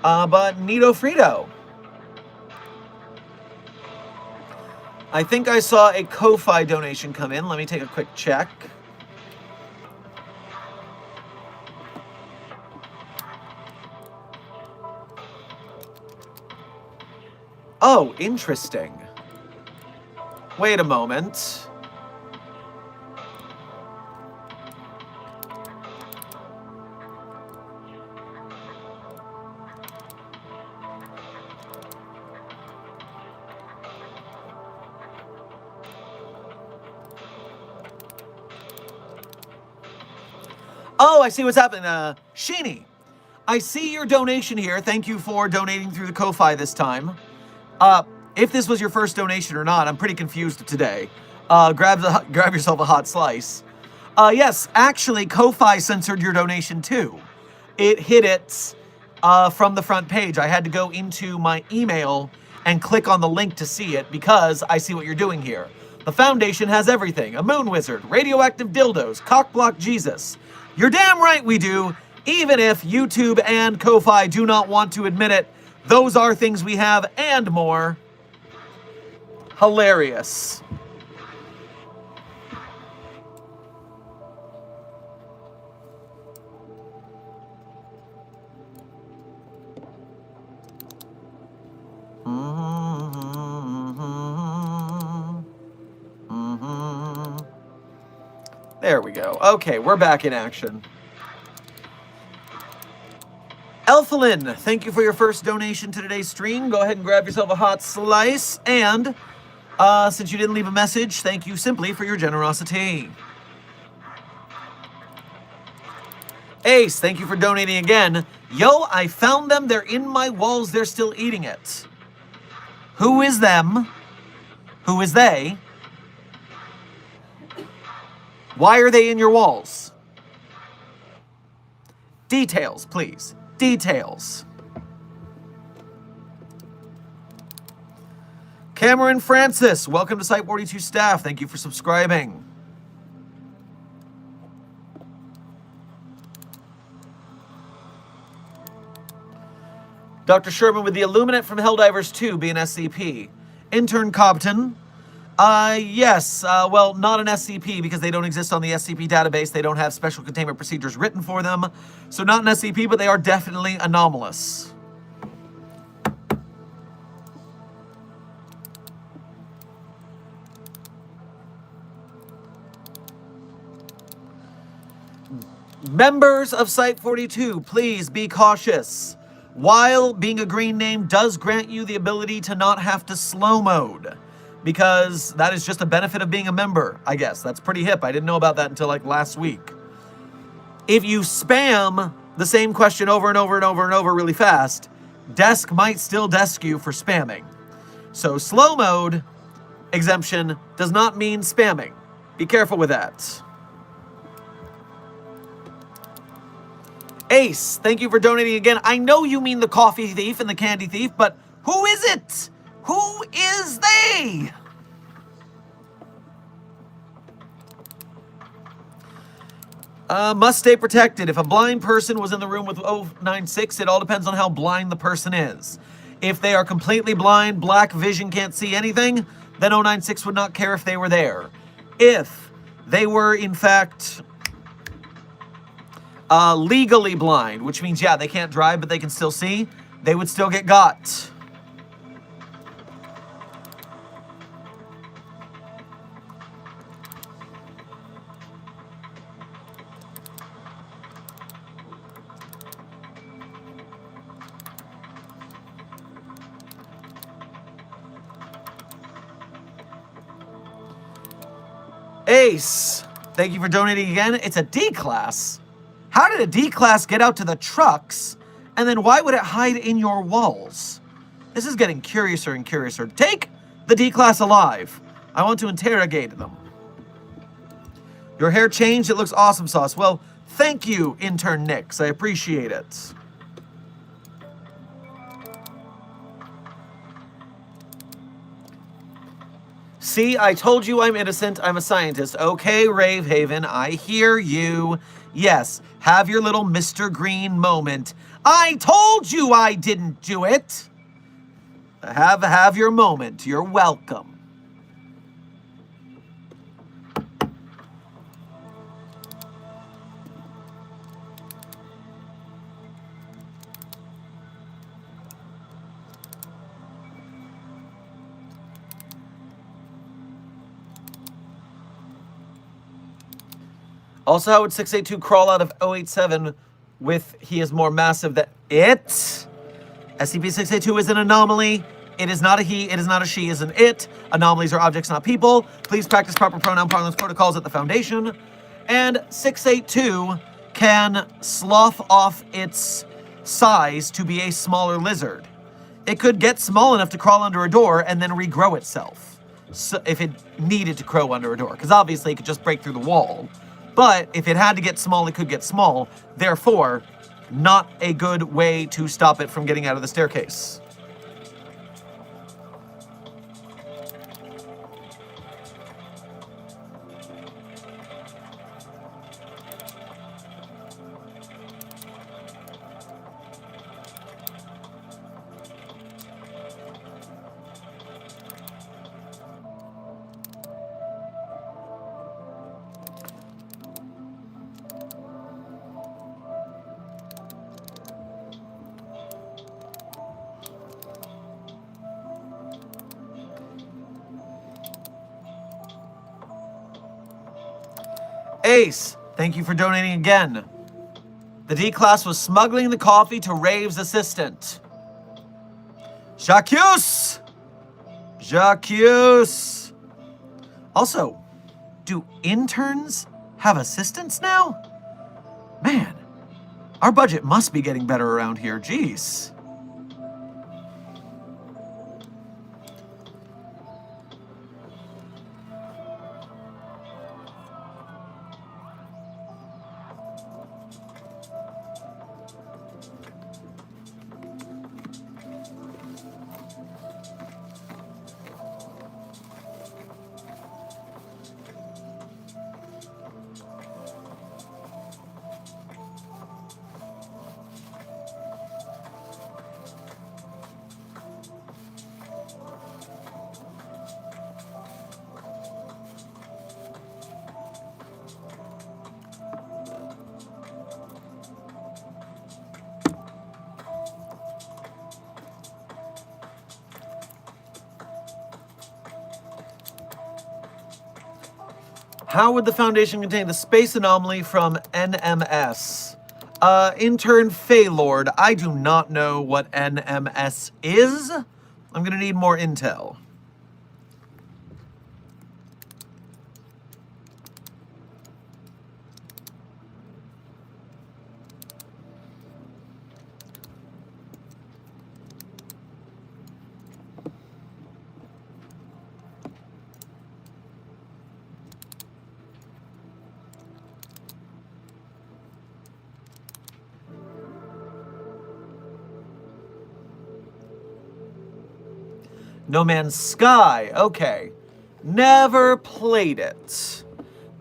but neato Frito. I think I saw a Ko-Fi donation come in. Let me take a quick check. Oh, interesting. Wait a moment. Oh, I see what's happening. Sheeny, I see your donation here. Thank you for donating through the Ko-Fi this time. If this was your first donation or not, I'm pretty confused today. Grab yourself a hot slice. Yes, actually, Ko-Fi censored your donation too. It hid it from the front page. I had to go into my email and click on the link to see it because I see what you're doing here. The Foundation has everything. A moon wizard, radioactive dildos, cockblock Jesus. You're damn right we do. Even if YouTube and Ko-Fi do not want to admit it, those are things we have and more. Hilarious. There we go. Okay, we're back in action. Elfalin, thank you for your first donation to today's stream. Go ahead and grab yourself a hot slice. And since you didn't leave a message, thank you simply for your generosity. Ace, thank you for donating again. Yo, I found them. They're in my walls. They're still eating it. Who is them? Who is they? Why are they in your walls? Details, please. Details. Cameron Francis, welcome to Site 42 staff. Thank you for subscribing. Dr. Sherman with the Illuminate from Helldivers 2 being SCP. Intern Cobton. Yes, well, not an SCP because they don't exist on the SCP database. They don't have special containment procedures written for them. So not an SCP, but they are definitely anomalous. Members of Site 42, please be cautious. While being a green name does grant you the ability to not have to slow mode, because that is just a benefit of being a member, I guess. That's pretty hip. I didn't know about that until like last week. If you spam the same question over and over and over and over really fast, Desk might still desk you for spamming. So slow mode exemption does not mean spamming. Be careful with that. Ace, thank you for donating again. I know you mean the coffee thief and the candy thief, but who is it? Who is they? Must stay protected. If a blind person was in the room with 096, it all depends on how blind the person is. If they are completely blind, black vision, can't see anything, then 096 would not care if they were there. If they were, in fact, legally blind, which means, yeah, they can't drive, but they can still see, they would still get got. Ace, thank you for donating again. It's a D class. How did a D class get out to the trucks? And then why would it hide in your walls? This is getting curiouser and curiouser. Take the D class alive. I want to interrogate them. Your hair changed. It looks awesome, Sauce. Well, thank you, intern Nix. I appreciate it. See, I told you I'm innocent. I'm a scientist. Okay, Ravehaven, I hear you. Yes, have your little Mr. Green moment. I told you I didn't do it. Have your moment. You're welcome. Also, how would 682 crawl out of 087 with he is more massive than it? SCP-682 is an anomaly. It is not a he, it is not a she, it is an it. Anomalies are objects, not people. Please practice proper pronoun parlance protocols at the Foundation. And 682 can slough off its size to be a smaller lizard. It could get small enough to crawl under a door and then regrow itself. So if it needed to crawl under a door, because obviously it could just break through the wall. But if it had to get small, it could get small. Therefore, not a good way to stop it from getting out of the staircase. Ace, thank you for donating again. The D-Class was smuggling the coffee to Rave's assistant. Jacques! Also, do interns have assistants now? Man, our budget must be getting better around here, jeez. How would the Foundation contain the space anomaly from NMS? Intern Faylord, I do not know what NMS is. I'm gonna need more intel. No Man's Sky, okay. Never played it,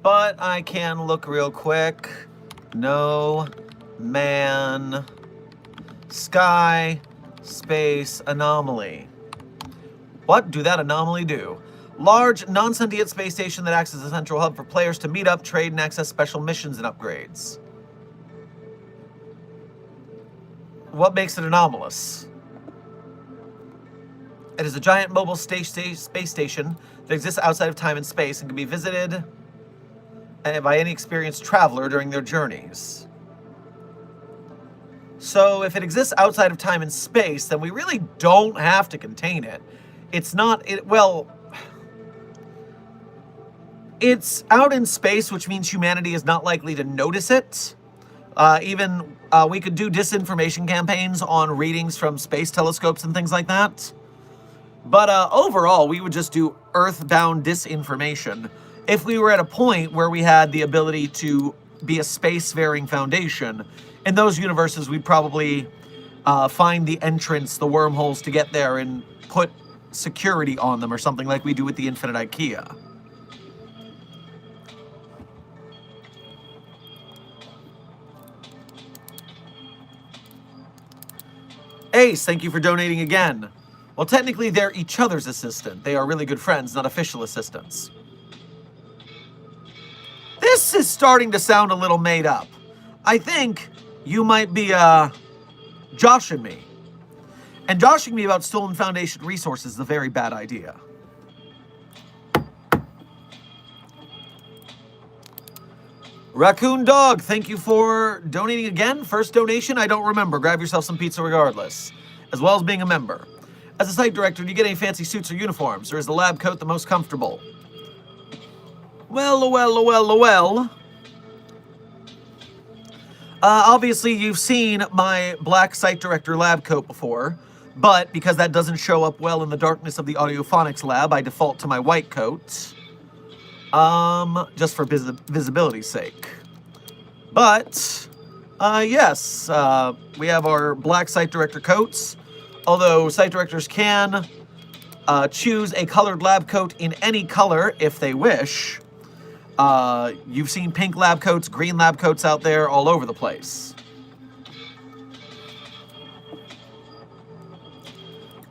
but I can look real quick. No Man Sky Space Anomaly. What do that anomaly do? Large, non-sentient space station that acts as a central hub for players to meet up, trade, and access special missions and upgrades. What makes it anomalous? It is a giant mobile space station that exists outside of time and space and can be visited by any experienced traveler during their journeys. So if it exists outside of time and space, then we really don't have to contain it. It's not, it's out in space, which means humanity is not likely to notice it. We could do disinformation campaigns on readings from space telescopes and things like that. But overall, we would just do earthbound disinformation. If we were at a point where we had the ability to be a spacefaring Foundation, in those universes, we'd probably find the entrance, the wormholes to get there, and put security on them or something like we do with the Infinite IKEA. Ace, thank you for donating again. Well, technically, they're each other's assistant. They are really good friends, not official assistants. This is starting to sound a little made up. I think you might be, joshing me. And joshing me about stolen Foundation resources is a very bad idea. Raccoon Dog, thank you for donating again. First donation, I don't remember. Grab yourself some pizza regardless, as well as being a member. As a site director, do you get any fancy suits or uniforms, or is the lab coat the most comfortable? Well. Obviously, you've seen my black site director lab coat before, but because that doesn't show up well in the darkness of the audiophonics lab, I default to my white coat. Just for visibility's sake. But, yes, we have our black site director coats, although site directors can choose a colored lab coat in any color if they wish. You've seen pink lab coats, green lab coats out there all over the place.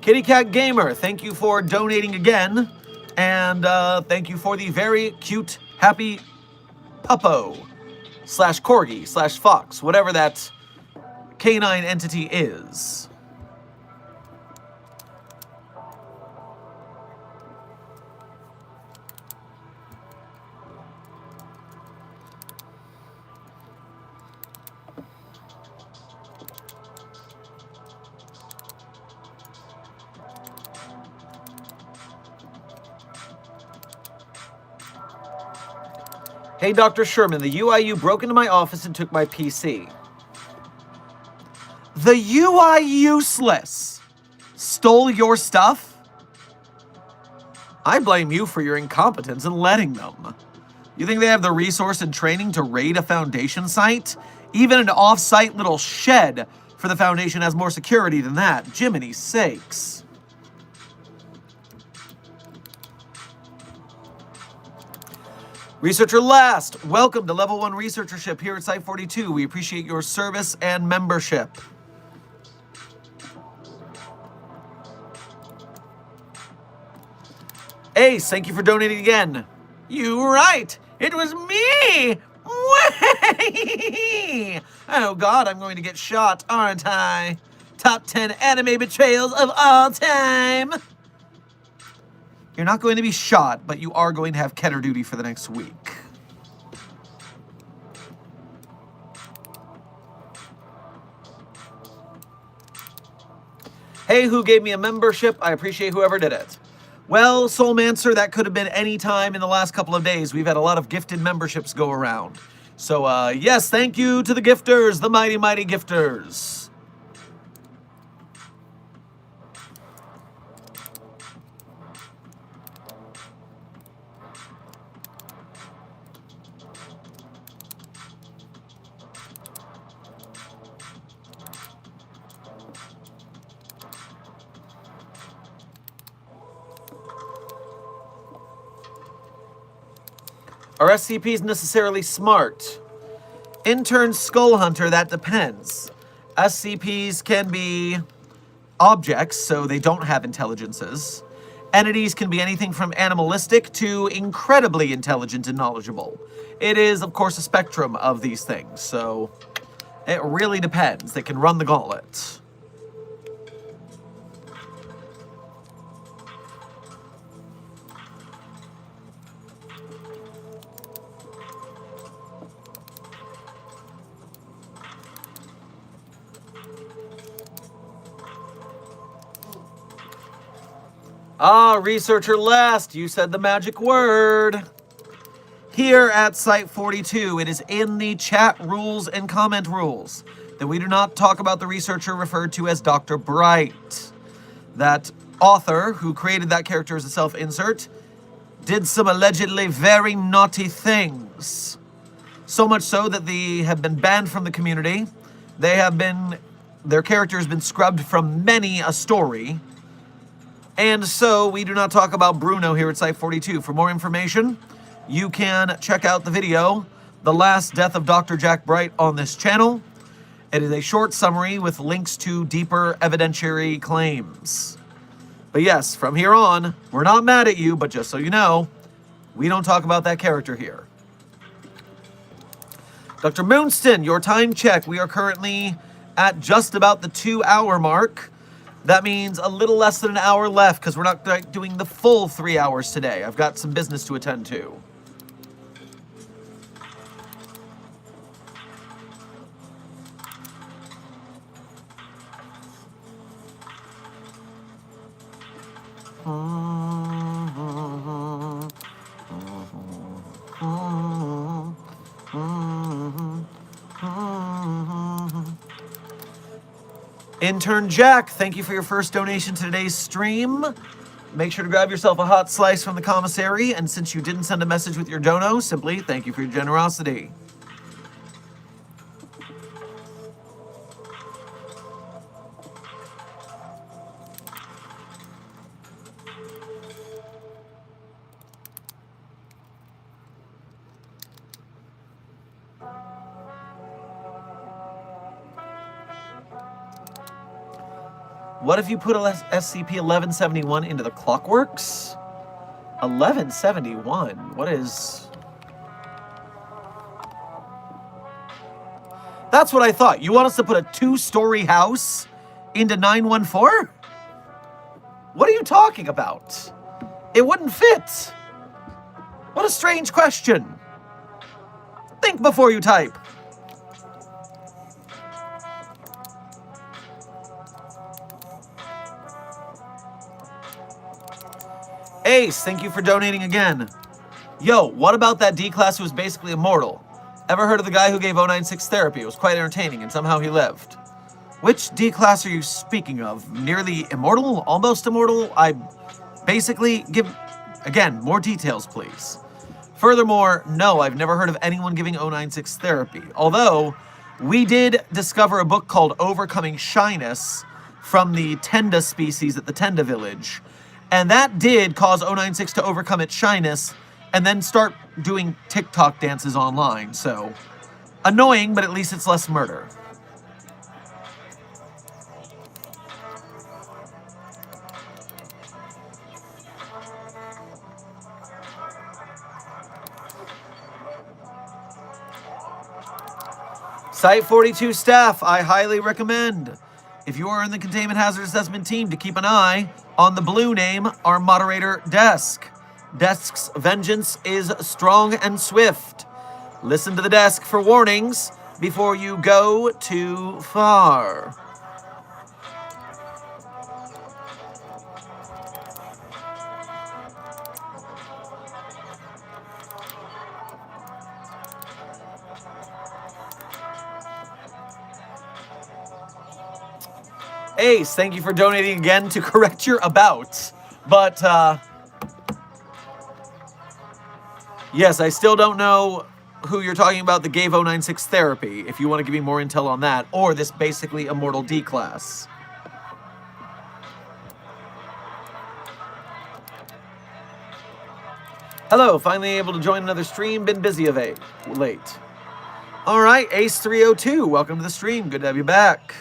Kitty Cat Gamer, thank you for donating again. And thank you for the very cute, happy puppo / corgi / fox, whatever that canine entity is. Hey, Dr. Sherman, the UIU broke into my office and took my PC. The UI useless stole your stuff? I blame you for your incompetence in letting them. You think they have the resource and training to raid a Foundation site? Even an off-site little shed for the Foundation has more security than that. Jiminy sakes. Researcher Last, welcome to Level 1 Researchership here at Site 42. We appreciate your service and membership. Ace, thank you for donating again. You right, it was me! Oh God, I'm going to get shot, aren't I? Top 10 anime betrayals of all time! You're not going to be shot, but you are going to have Keter duty for the next week. Hey, who gave me a membership? I appreciate whoever did it. Well, Soulmancer, that could have been any time in the last couple of days. We've had a lot of gifted memberships go around. So, yes, thank you to the gifters, the mighty, mighty gifters. Are SCPs necessarily smart? Intern Skull Hunter, that depends. SCPs can be objects, so they don't have intelligences. Entities can be anything from animalistic to incredibly intelligent and knowledgeable. It is, of course, a spectrum of these things, so it really depends. They can run the gauntlet. Ah, Researcher Last, you said the magic word. Here at Site 42, it is in the chat rules and comment rules that we do not talk about the researcher referred to as Dr. Bright. That author who created that character as a self-insert did some allegedly very naughty things. So much so that they have been banned from the community. Their character has been scrubbed from many a story. And so we do not talk about Bruno here at Site 42. For more information, you can check out the video, The Last Death of Dr. Jack Bright, on this channel. It is a short summary with links to deeper evidentiary claims. But yes, from here on, we're not mad at you, but just so you know, we don't talk about that character here. Dr. Moonston, your time check. We are currently at just about the 2-hour mark. That means a little less than an hour left because we're not doing the full 3 hours today. I've got some business to attend to. Intern Jack, thank you for your first donation to today's stream. Make sure to grab yourself a hot slice from the commissary, and since you didn't send a message with your dono, simply thank you for your generosity. What if you put SCP-1171 into the Clockworks? 1171? What is... That's what I thought. You want us to put a 2-story house into 914? What are you talking about? It wouldn't fit. What a strange question. Think before you type. Ace, thank you for donating again. Yo, what about that D-class who was basically immortal? Ever heard of the guy who gave 096 therapy? It was quite entertaining, and somehow he lived. Which D-class are you speaking of? Nearly immortal? Almost immortal? I basically give... Again, more details, please. Furthermore, no, I've never heard of anyone giving 096 therapy. Although, we did discover a book called Overcoming Shyness from the Tenda species at the Tenda village. And that did cause 096 to overcome its shyness and then start doing TikTok dances online. So, annoying, but at least it's less murder. Site 42 staff, I highly recommend, if you are in the Containment Hazard Assessment team, to keep an eye on the blue name, our moderator, Desk. Desk's vengeance is strong and swift. Listen to the desk for warnings before you go too far. Ace, thank you for donating again to correct your about. But, yes, I still don't know who you're talking about that gave 096 therapy, if you want to give me more intel on that, or this basically immortal D-class. Hello, finally able to join another stream. Been busy of late. All right, Ace302, welcome to the stream. Good to have you back.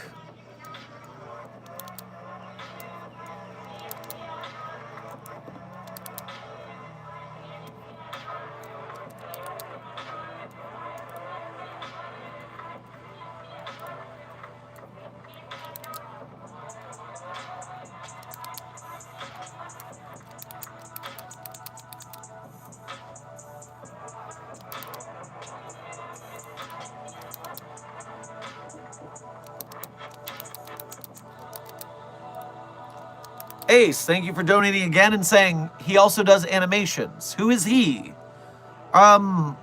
Ace, thank you for donating again and saying he also does animations. Who is he? Are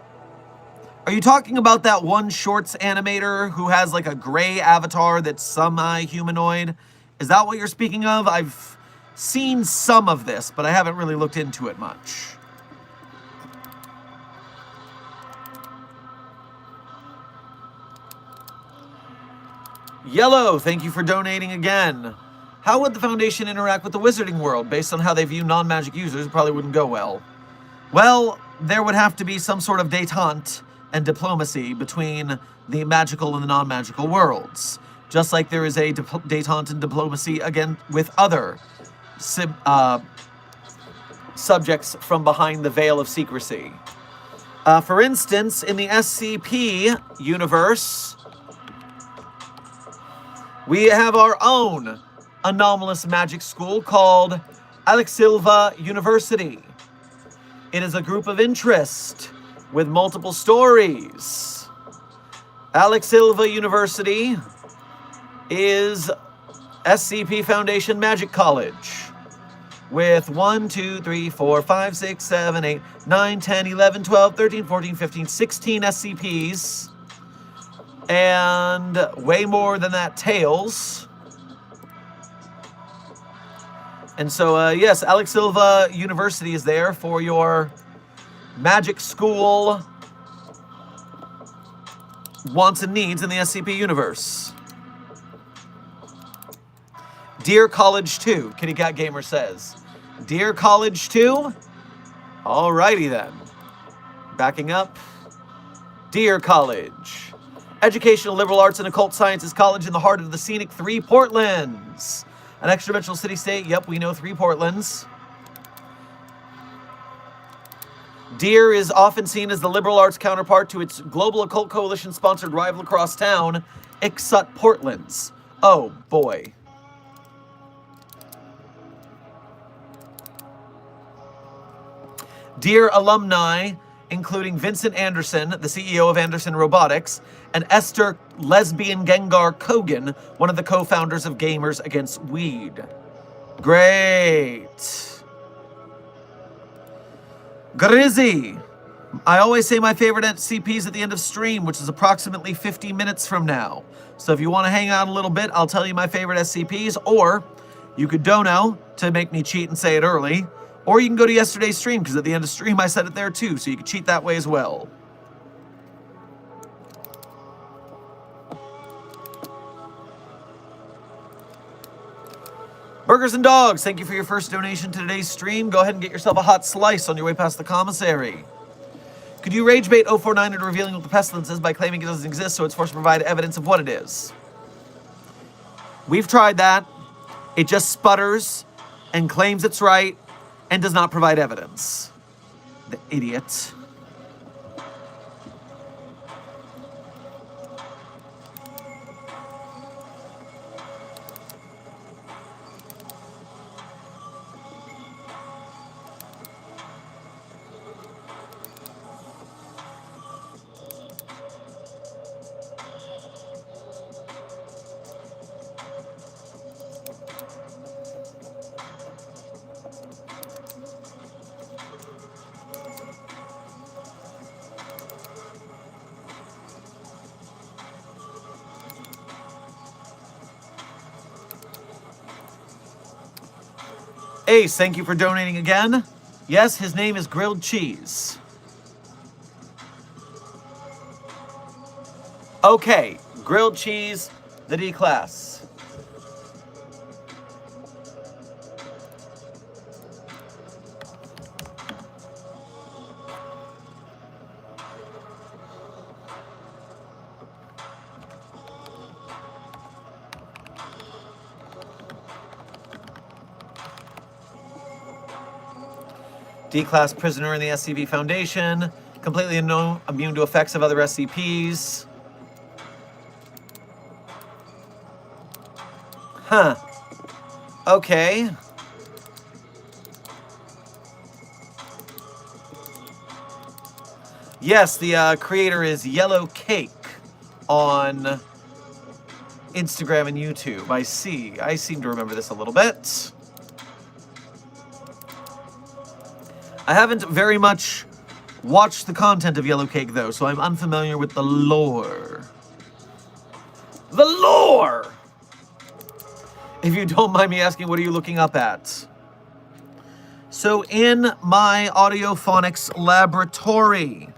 you talking about that one shorts animator who has like a gray avatar that's semi-humanoid? Is that what you're speaking of? I've seen some of this, but I haven't really looked into it much. Yellow, thank you for donating again. How would the Foundation interact with the wizarding world? Based on how they view non-magic users, it probably wouldn't go well. Well, there would have to be some sort of détente and diplomacy between the magical and the non-magical worlds. Just like there is a détente and diplomacy, again, with other subjects from behind the veil of secrecy. For instance, in the SCP universe, we have our own anomalous magic school called Alexilva University. It is a group of interest with multiple stories. Alexilva University is SCP Foundation Magic College with 1, 2, 3, 4, 5, 6, 7, 8, 9, 10, 11, 12, 13, 14, 15, 16 SCPs, and way more than that tails. And so, yes, Alexilva University is there for your magic school wants and needs in the SCP universe. Dear College 2, Kitty Cat Gamer says. Dear College 2? Alrighty then. Backing up. Dear College. Educational Liberal Arts and Occult Sciences College in the heart of the scenic Three Portlands. An extra-dimensional city-state. Yep, we know Three Portlands. Dear is often seen as the liberal arts counterpart to its Global Occult Coalition-sponsored rival across town, Ixut Portlands. Oh, boy. Dear alumni, including Vincent Anderson, the CEO of Anderson Robotics, and Esther Lesbian Gengar Kogan, one of the co-founders of Gamers Against Weed. Great. Grizzy. I always say my favorite SCPs at the end of stream, which is approximately 50 minutes from now. So if you want to hang out a little bit, I'll tell you my favorite SCPs, or you could dono to make me cheat and say it early. Or you can go to yesterday's stream, because at the end of stream I said it there too, so you can cheat that way as well. Burgers and Dogs, thank you for your first donation to today's stream. Go ahead and get yourself a hot slice on your way past the commissary. Could you rage bait 049 into revealing what the pestilence is by claiming it doesn't exist, so it's forced to provide evidence of what it is? We've tried that. It just sputters and claims it's right and does not provide evidence. The idiot. Ace, thank you for donating again. Yes, his name is Grilled Cheese. Okay, Grilled Cheese, the D-Class. D-Class prisoner in the SCP Foundation, completely immune to effects of other SCPs. Huh. Okay. Yes, the creator is Yellow Cake on Instagram and YouTube. I seem to remember this a little bit. I haven't very much watched the content of Yellow Cake, though, so I'm unfamiliar with the lore. The lore! If you don't mind me asking, what are you looking up at? So in my audiophonics laboratory,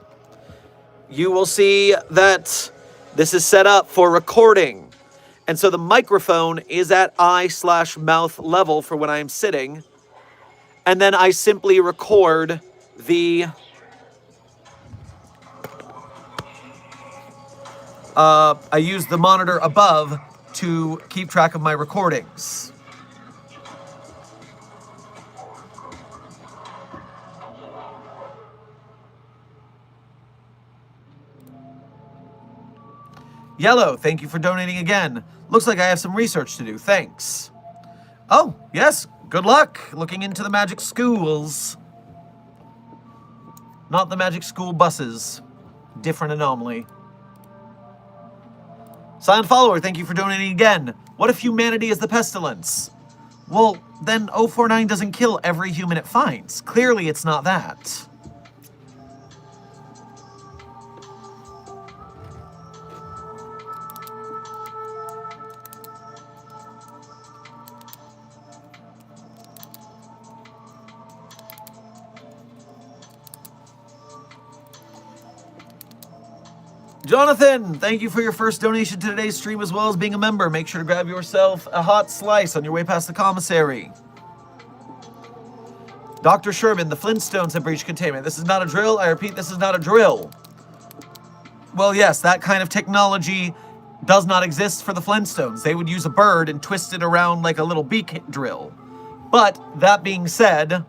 you will see that this is set up for recording. And so the microphone is at eye/mouth level for when I'm sitting. And then I simply record the I use the monitor above to keep track of my recordings. Yellow, thank you for donating again. Looks like I have some research to do. Thanks. Oh, yes. Good luck looking into the magic schools. Not the magic school buses. Different anomaly. Silent Follower, thank you for donating again. What if humanity is the pestilence? Well, then 049 doesn't kill every human it finds. Clearly it's not that. Jonathan, thank you for your first donation to today's stream as well as being a member. Make sure to grab yourself a hot slice on your way past the commissary. Dr. Sherman, the Flintstones have breached containment. This is not a drill. I repeat, this is not a drill. Well, yes, that kind of technology does not exist for the Flintstones. They would use a bird and twist it around like a little beak drill. But, that being said,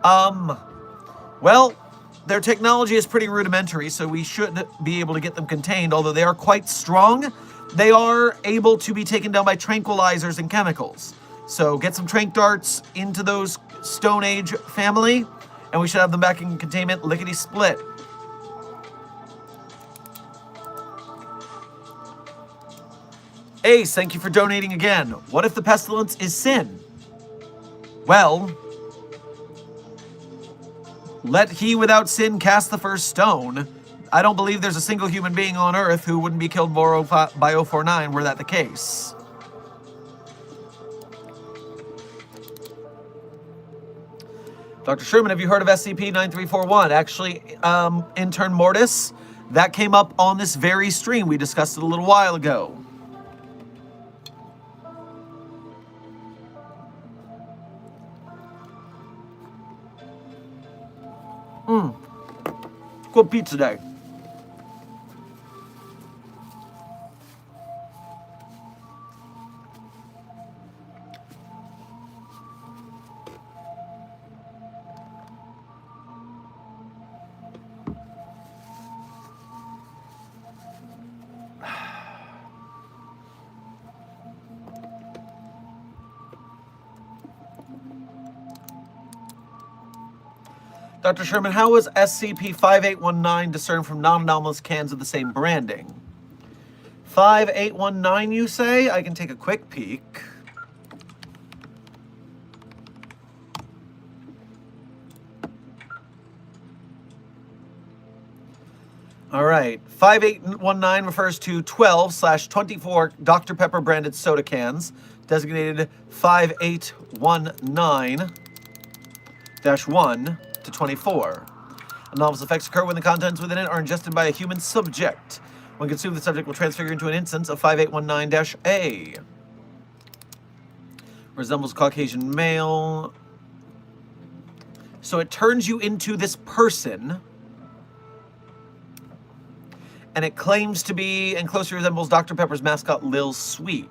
well, their technology is pretty rudimentary, so we should be able to get them contained. Although they are quite strong, they are able to be taken down by tranquilizers and chemicals. So get some tranq darts into those Stone Age family, and we should have them back in containment lickety-split. Ace, thank you for donating again. What if the pestilence is sin? Well, let he without sin cast the first stone. I don't believe there's a single human being on Earth who wouldn't be killed by 049 were that the case. Dr. Sherman, have you heard of SCP-9341? Actually, Intern Mortis, that came up on this very stream. We discussed it a little while ago. Good pizza day. Dr. Sherman, how was SCP-5819 discerned from non-anomalous cans of the same branding? 5819, you say? I can take a quick peek. All right. 5819 refers to 12/24 Dr. Pepper branded soda cans, designated 5819-1 to 24. Anomalous effects occur when the contents within it are ingested by a human subject. When consumed, the subject will transfigure into an instance of 5819-A. Resembles Caucasian male. So it turns you into this person. And it claims to be and closely resembles Dr. Pepper's mascot, Lil Sweet.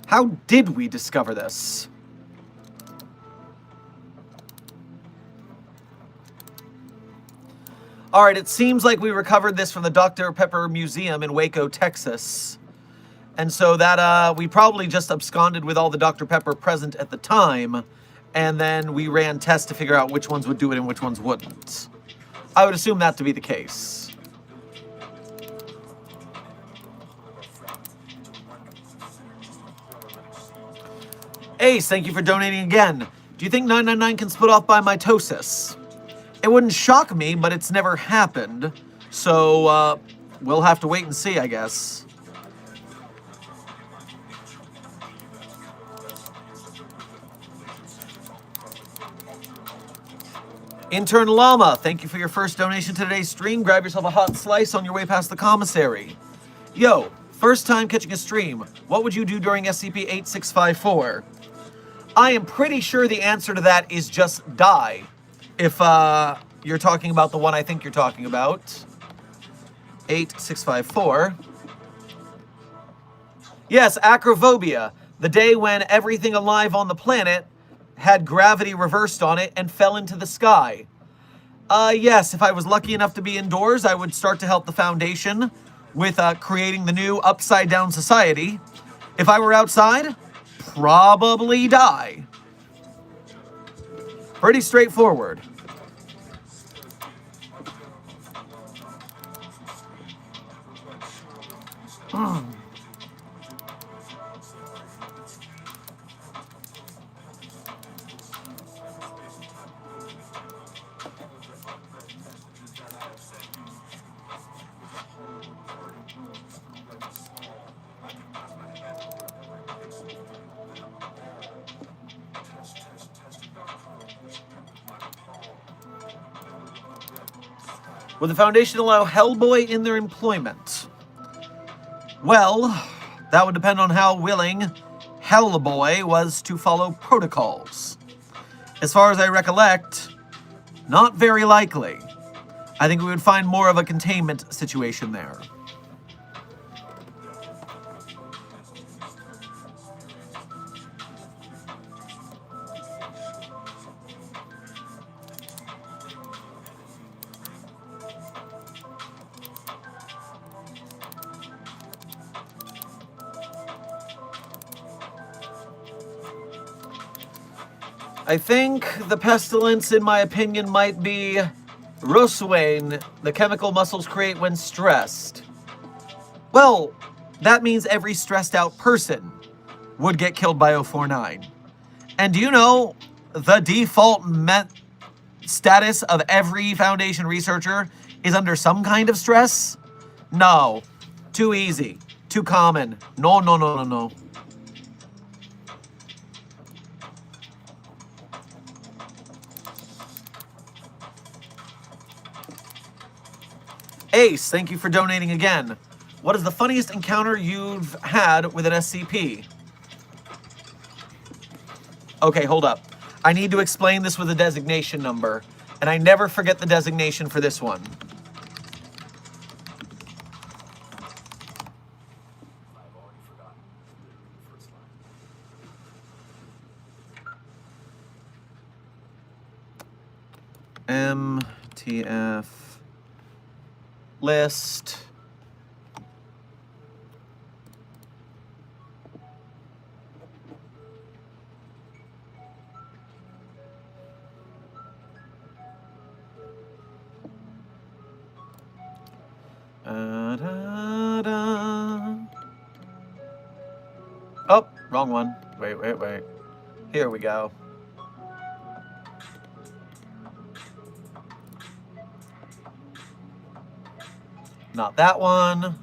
How did we discover this? All right, it seems like we recovered this from the Dr. Pepper Museum in Waco, Texas. And so that we probably just absconded with all the Dr. Pepper present at the time, and then we ran tests to figure out which ones would do it and which ones wouldn't. I would assume that to be the case. Ace, thank you for donating again. Do you think 999 can split off by mitosis? It wouldn't shock me, but it's never happened. So, we'll have to wait and see, I guess. Intern Llama, thank you for your first donation to today's stream. Grab yourself a hot slice on your way past the commissary. Yo, first time catching a stream. What would you do during SCP-8654? I am pretty sure the answer to that is just die. If you're talking about the one I think you're talking about. 8654. Yes, acrophobia. The day when everything alive on the planet had gravity reversed on it and fell into the sky. Yes, if I was lucky enough to be indoors, I would start to help the Foundation with creating the new Upside Down Society. If I were outside, probably die. Pretty straightforward. Would the Foundation allow Hellboy in their employment? Well, that would depend on how willing Hellboy was to follow protocols. As far as I recollect, not very likely. I think we would find more of a containment situation there. I think the pestilence, in my opinion, might be Roswain, the chemical muscles create when stressed. Well, that means every stressed out person would get killed by 049. And do you know the default status of every Foundation researcher is under some kind of stress? No. Too easy. Too common. No, no, no, no, no. Ace, thank you for donating again. What is the funniest encounter you've had with an SCP? Okay, hold up. I need to explain this with a designation number, and I never forget the designation for this one. MTF list. Oh, wrong one. Wait. Here we go. Not that one.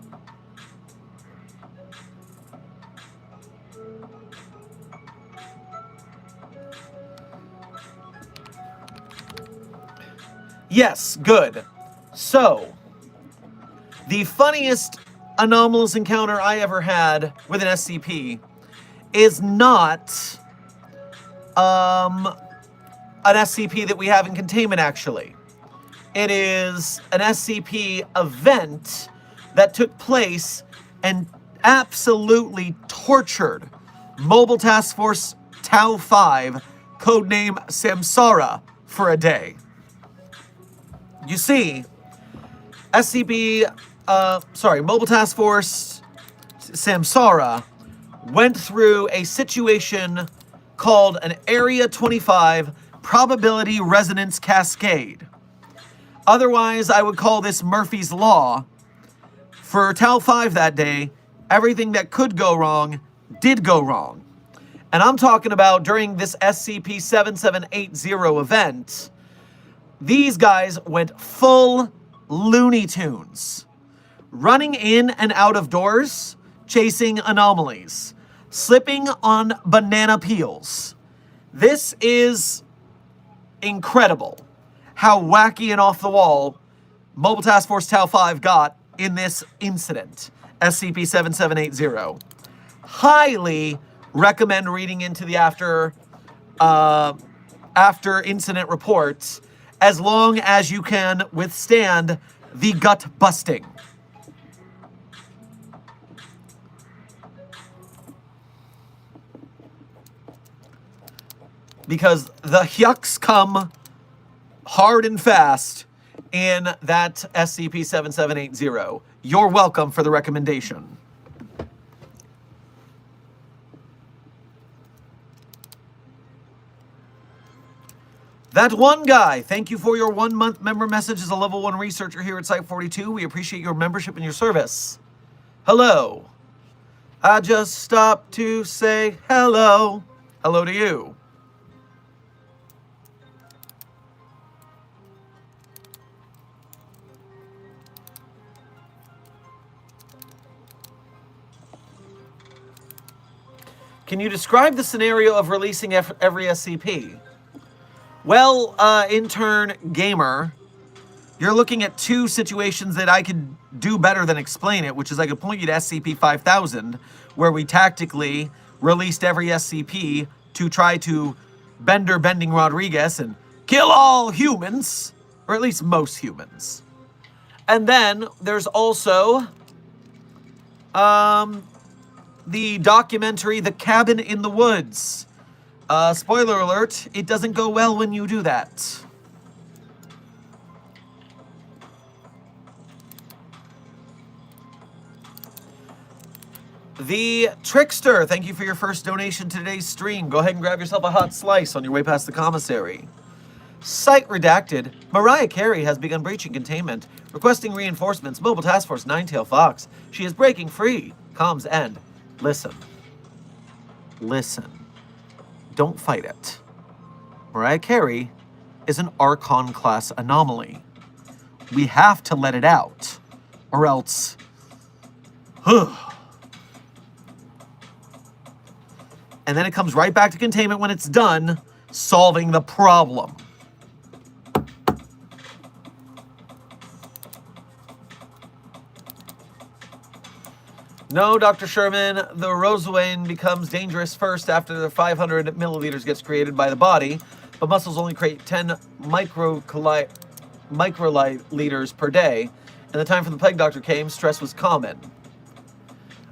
Yes, good. So, the funniest anomalous encounter I ever had with an SCP is not an SCP that we have in containment, actually. It is an SCP event that took place and absolutely tortured Mobile Task Force Tau 5, codename Samsara, for a day. You see, Mobile Task Force Samsara went through a situation called an Area 25 Probability Resonance Cascade. Otherwise, I would call this Murphy's Law. For Tau 5 that day, everything that could go wrong did go wrong. And I'm talking about during this SCP-7780 event, these guys went full Looney Tunes. Running in and out of doors, chasing anomalies, slipping on banana peels. This is incredible. how wacky and off the wall Mobile Task Force Tau 5 got in this incident, SCP-7780. Highly recommend reading into the after incident reports, as long as you can withstand the gut busting. Because the yucks come hard and fast in that SCP-7780. You're welcome for the recommendation. That one guy, thank you for your 1 month member message as a level 1 researcher here at Site 42. We appreciate your membership and your service. Hello. I just stopped to say hello. Hello to you. Can you describe the scenario of releasing every SCP? Well, intern gamer, you're looking at two situations that I could do better than explain it, which is I could point you to SCP-5000, where we tactically released every SCP to try to Bending Rodriguez and kill all humans, or at least most humans. And then there's also the documentary The Cabin in the Woods. Spoiler alert, it doesn't go well when you do that. The Trickster, thank you for your first donation to today's stream. Go ahead and grab yourself a hot slice on your way past the commissary. Site redacted. Mariah Carey has begun breaching containment, requesting reinforcements. Mobile Task Force Ninetail Fox. She is breaking free. Comms end. Listen. Listen. Don't fight it. Mariah Carey is an Archon-class anomaly. We have to let it out, or else... And then it comes right back to containment when it's done, solving the problem. No, Dr. Sherman, the Rosawane becomes dangerous first after the 500 milliliters gets created by the body, but muscles only create 10 microliters per day. And the time for the plague doctor came, stress was common.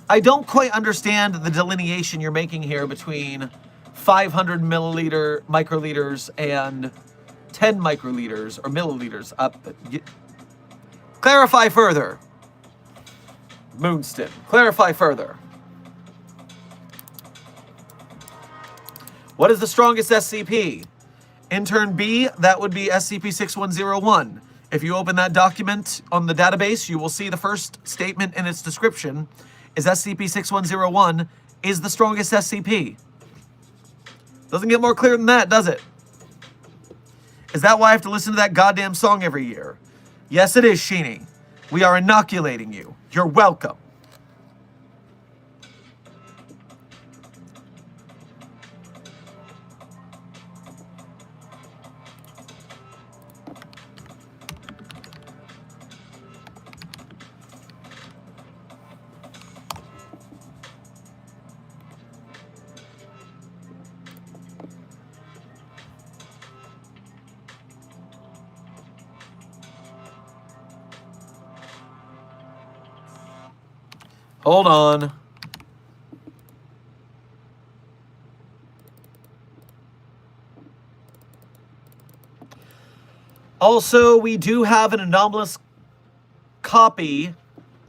I don't quite understand the delineation you're making here between 500 microliters and 10 microliters or milliliters. Clarify further. Moonston, clarify further. What is the strongest SCP? Intern B, that would be SCP-6101. If you open that document on the database, you will see the first statement in its description is SCP-6101 is the strongest SCP. Doesn't get more clear than that, does it? Is that why I have to listen to that goddamn song every year? Yes, it is, Sheeny. We are inoculating you. You're welcome. Hold on. Also, we do have an anomalous copy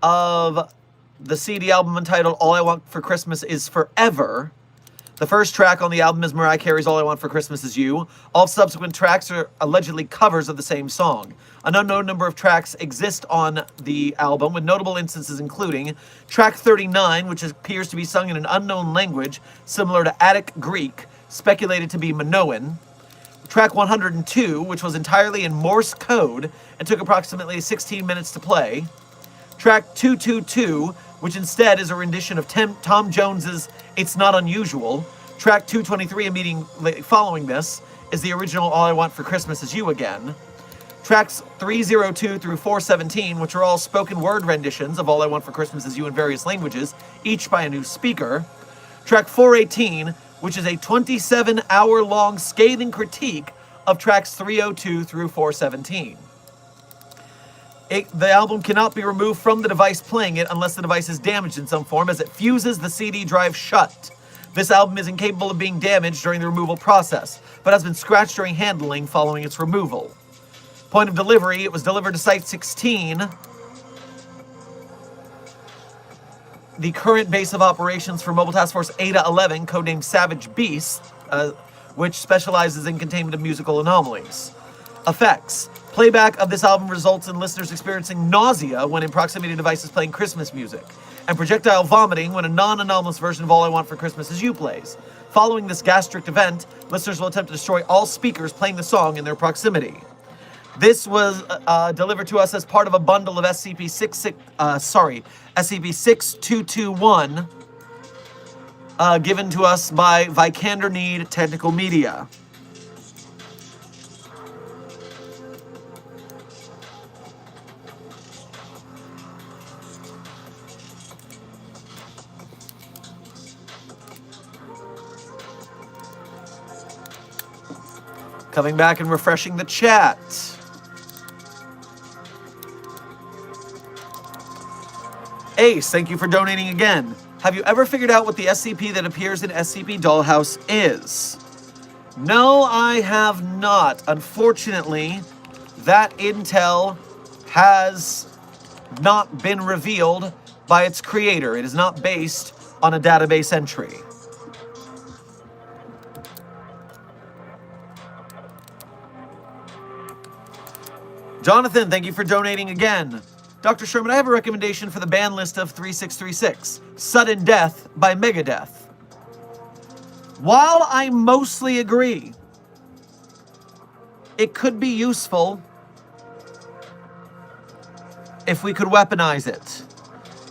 of the CD album entitled All I Want for Christmas Is Forever. The first track on the album is Mariah Carey's All I Want for Christmas Is You. All subsequent tracks are allegedly covers of the same song. An unknown number of tracks exist on the album, with notable instances including track 39, which appears to be sung in an unknown language similar to Attic Greek, speculated to be Minoan. Track 102, which was entirely in Morse code and took approximately 16 minutes to play. Track 222, which instead is a rendition of Tom Jones's It's Not Unusual. Track 223, immediately following this, is the original All I Want for Christmas Is You Again. Tracks 302 through 417, which are all spoken word renditions of All I Want for Christmas Is You in various languages, each by a new speaker. Track 418, which is a 27-hour-long scathing critique of tracks 302 through 417. The album cannot be removed from the device playing it unless the device is damaged in some form, as it fuses the CD drive shut. This album is incapable of being damaged during the removal process, but has been scratched during handling following its removal. Point of delivery, it was delivered to Site 16, the current base of operations for Mobile Task Force Ada 11, codenamed Savage Beast, which specializes in containment of musical anomalies. Effects. Playback of this album results in listeners experiencing nausea when in proximity to devices playing Christmas music, and projectile vomiting when a non-anomalous version of All I Want for Christmas Is You plays. Following this gastric event, listeners will attempt to destroy all speakers playing the song in their proximity. This was delivered to us as part of a bundle of SCP-6221, given to us by Vikander Need Technical Media. Coming back and refreshing the chat. Ace, thank you for donating again. Have you ever figured out what the SCP that appears in SCP Dollhouse is? No, I have not. Unfortunately, that intel has not been revealed by its creator. It is not based on a database entry. Jonathan, thank you for donating again. Dr. Sherman, I have a recommendation for the band list of 3636, Sudden Death by Megadeth. While I mostly agree, it could be useful if we could weaponize it.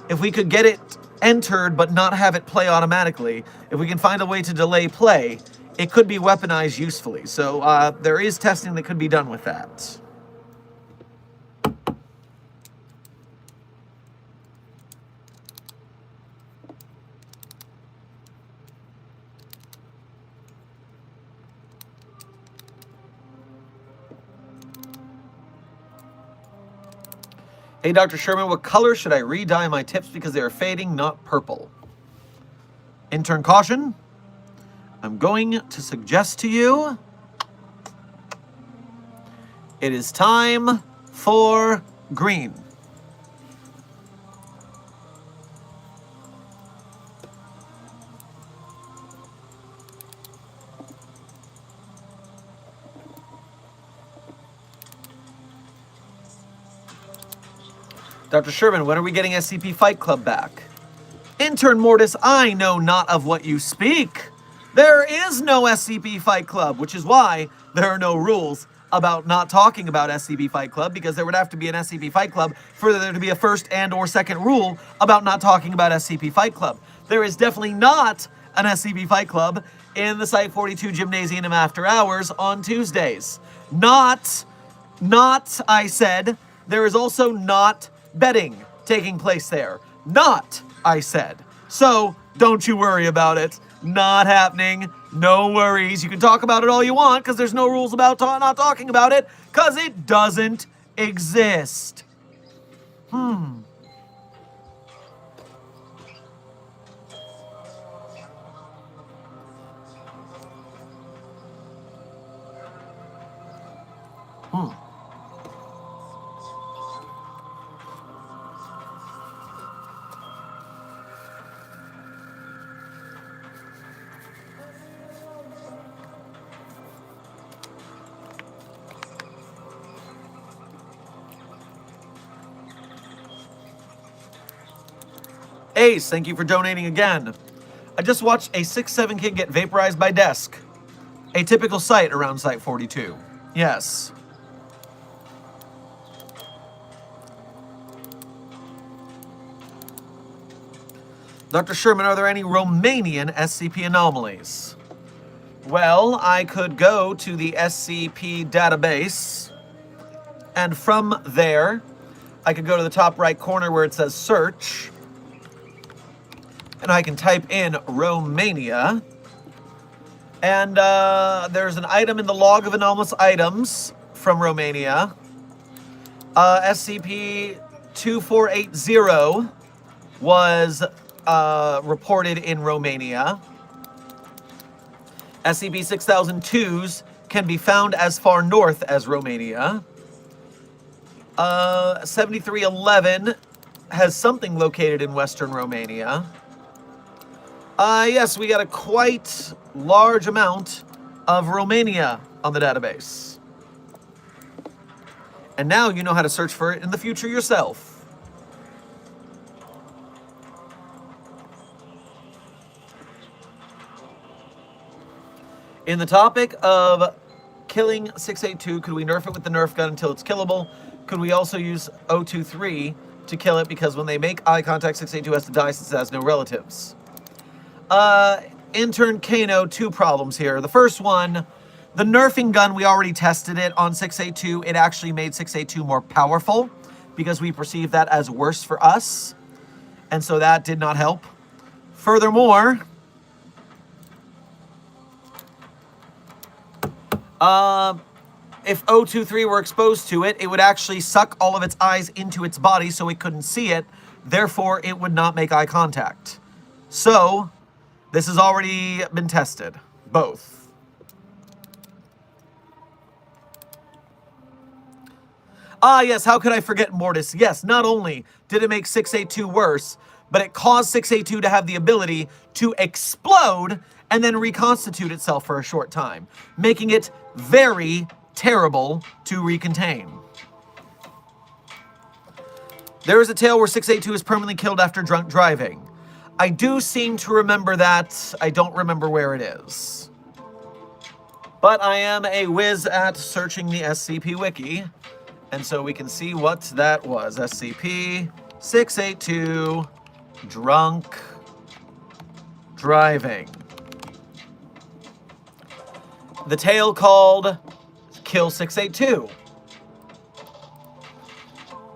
If we could get it entered but not have it play automatically, if we can find a way to delay play, it could be weaponized usefully. So there is testing that could be done with that. Hey, Dr. Sherman, what color should I re-dye my tips because they are fading, not purple? Intern caution. I'm going to suggest to you it is time for green. Dr. Sherman, when are we getting SCP Fight Club back? Intern Mortis, I know not of what you speak. There is no SCP Fight Club, which is why there are no rules about not talking about SCP Fight Club, because there would have to be an SCP Fight Club for there to be a first and or second rule about not talking about SCP Fight Club. There is definitely not an SCP Fight Club in the Site 42 Gymnasium after hours on Tuesdays. Not, I said, there is also not betting taking place there. Not, I said. So, don't you worry about it. Not happening. No worries. You can talk about it all you want, because there's no rules about not talking about it, because it doesn't exist. Ace, thank you for donating again. I just watched a 6'7" kid get vaporized by desk. A typical sight around Site 42. Yes. Dr. Sherman, are there any Romanian SCP anomalies? Well, I could go to the SCP database And from there, I could go to the top right corner where it says search. And I can type in Romania. And there's an item in the log of anomalous items from Romania. SCP-2480 was reported in Romania. SCP-6002s can be found as far north as Romania. 7311 has something located in western Romania. Yes, we got a quite large amount of Romania on the database. And now you know how to search for it in the future yourself. In the topic of killing 682, could we nerf it with the Nerf gun until it's killable? Could we also use 023 to kill it, because when they make eye contact, 682 has to die since it has no relatives? Intern Kano, two problems here. The first one, the nerfing gun, we already tested it on 682. It actually made 682 more powerful because we perceived that as worse for us. And so that did not help. Furthermore, if 023 were exposed to it, it would actually suck all of its eyes into its body so it couldn't see it. Therefore, it would not make eye contact. So, this has already been tested. Both. Ah, yes, how could I forget Mortis? Yes, not only did it make 682 worse, but it caused 682 to have the ability to explode and then reconstitute itself for a short time, making it very terrible to recontain. There is a tale where 682 is permanently killed after drunk driving. I do seem to remember that. I don't remember where it is. But I am a whiz at searching the SCP Wiki, and so we can see what that was. SCP-682, drunk driving. The tale called Kill 682.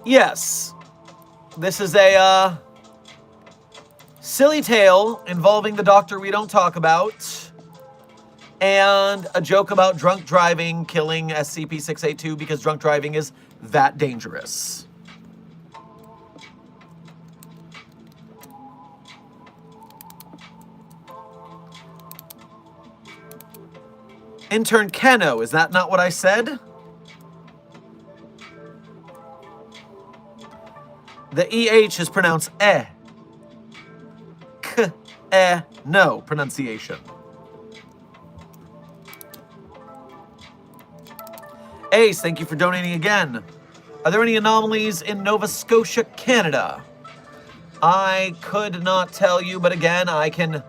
Yes, this is a silly tale involving the doctor we don't talk about, and a joke about drunk driving killing SCP-682 because drunk driving is that dangerous. Intern Keno, is that not what I said? The EH is pronounced eh. No pronunciation. Ace, thank you for donating again. Are there any anomalies in Nova Scotia, Canada? I could not tell you, but again, I can...